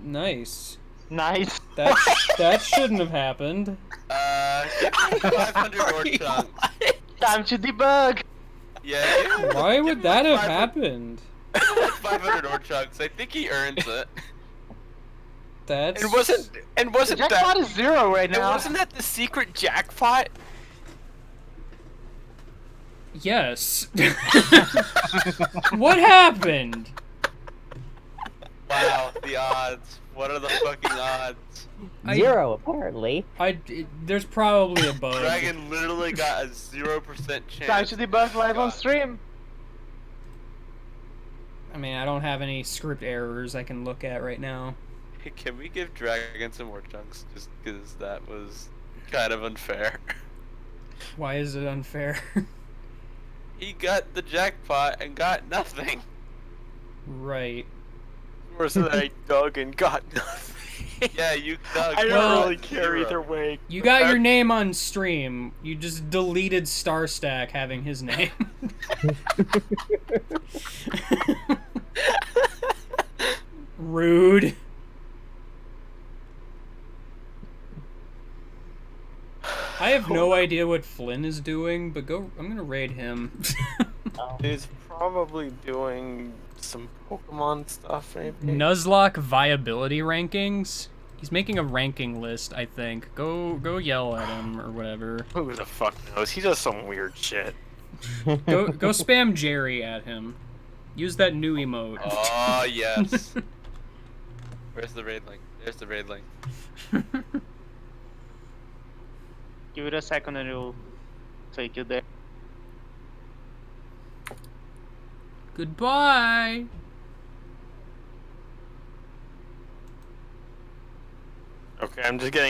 A: Nice.
D: Nice.
A: That shouldn't have happened.
C: 500 ore chunks.
D: Time to debug!
C: Yeah.
A: Why would that have happened?
C: 500 ore chunks. I think he earns it.
A: That's...
M: And wasn't
D: The jackpot is 0 right
M: And
D: now.
M: wasn't that the secret jackpot?
A: Yes. What happened?
C: Wow, the odds. What are the fucking odds?
G: 0, apparently.
A: There's probably a bug.
C: Dragon literally got a 0%
D: Time
C: chance.
D: to debug live on stream.
A: I mean, I don't have any script errors I can look at right now.
C: Can we give Dragon some more chunks? Just because that was kind of unfair.
A: Why is it unfair?
C: He got the jackpot and got nothing.
A: Right.
M: Or so that I dug and got nothing.
C: Yeah, you Doug.
B: I don't
A: Well,
B: really care either way.
A: You got your name on stream. You just deleted Starstack having his name. Rude. I have no idea what Flynn is doing, but I'm gonna raid him.
M: He's probably doing some Pokemon stuff, maybe.
A: Nuzlocke viability rankings. He's making a ranking list, I think. Go yell at him or whatever.
B: Who the fuck knows? He does some weird shit.
A: Go spam Jerry at him. Use that new emote.
C: Oh yes. Where's the raid link? There's the raid link.
D: Give it a second and it'll take you there.
A: Goodbye.
B: Okay, I'm just getting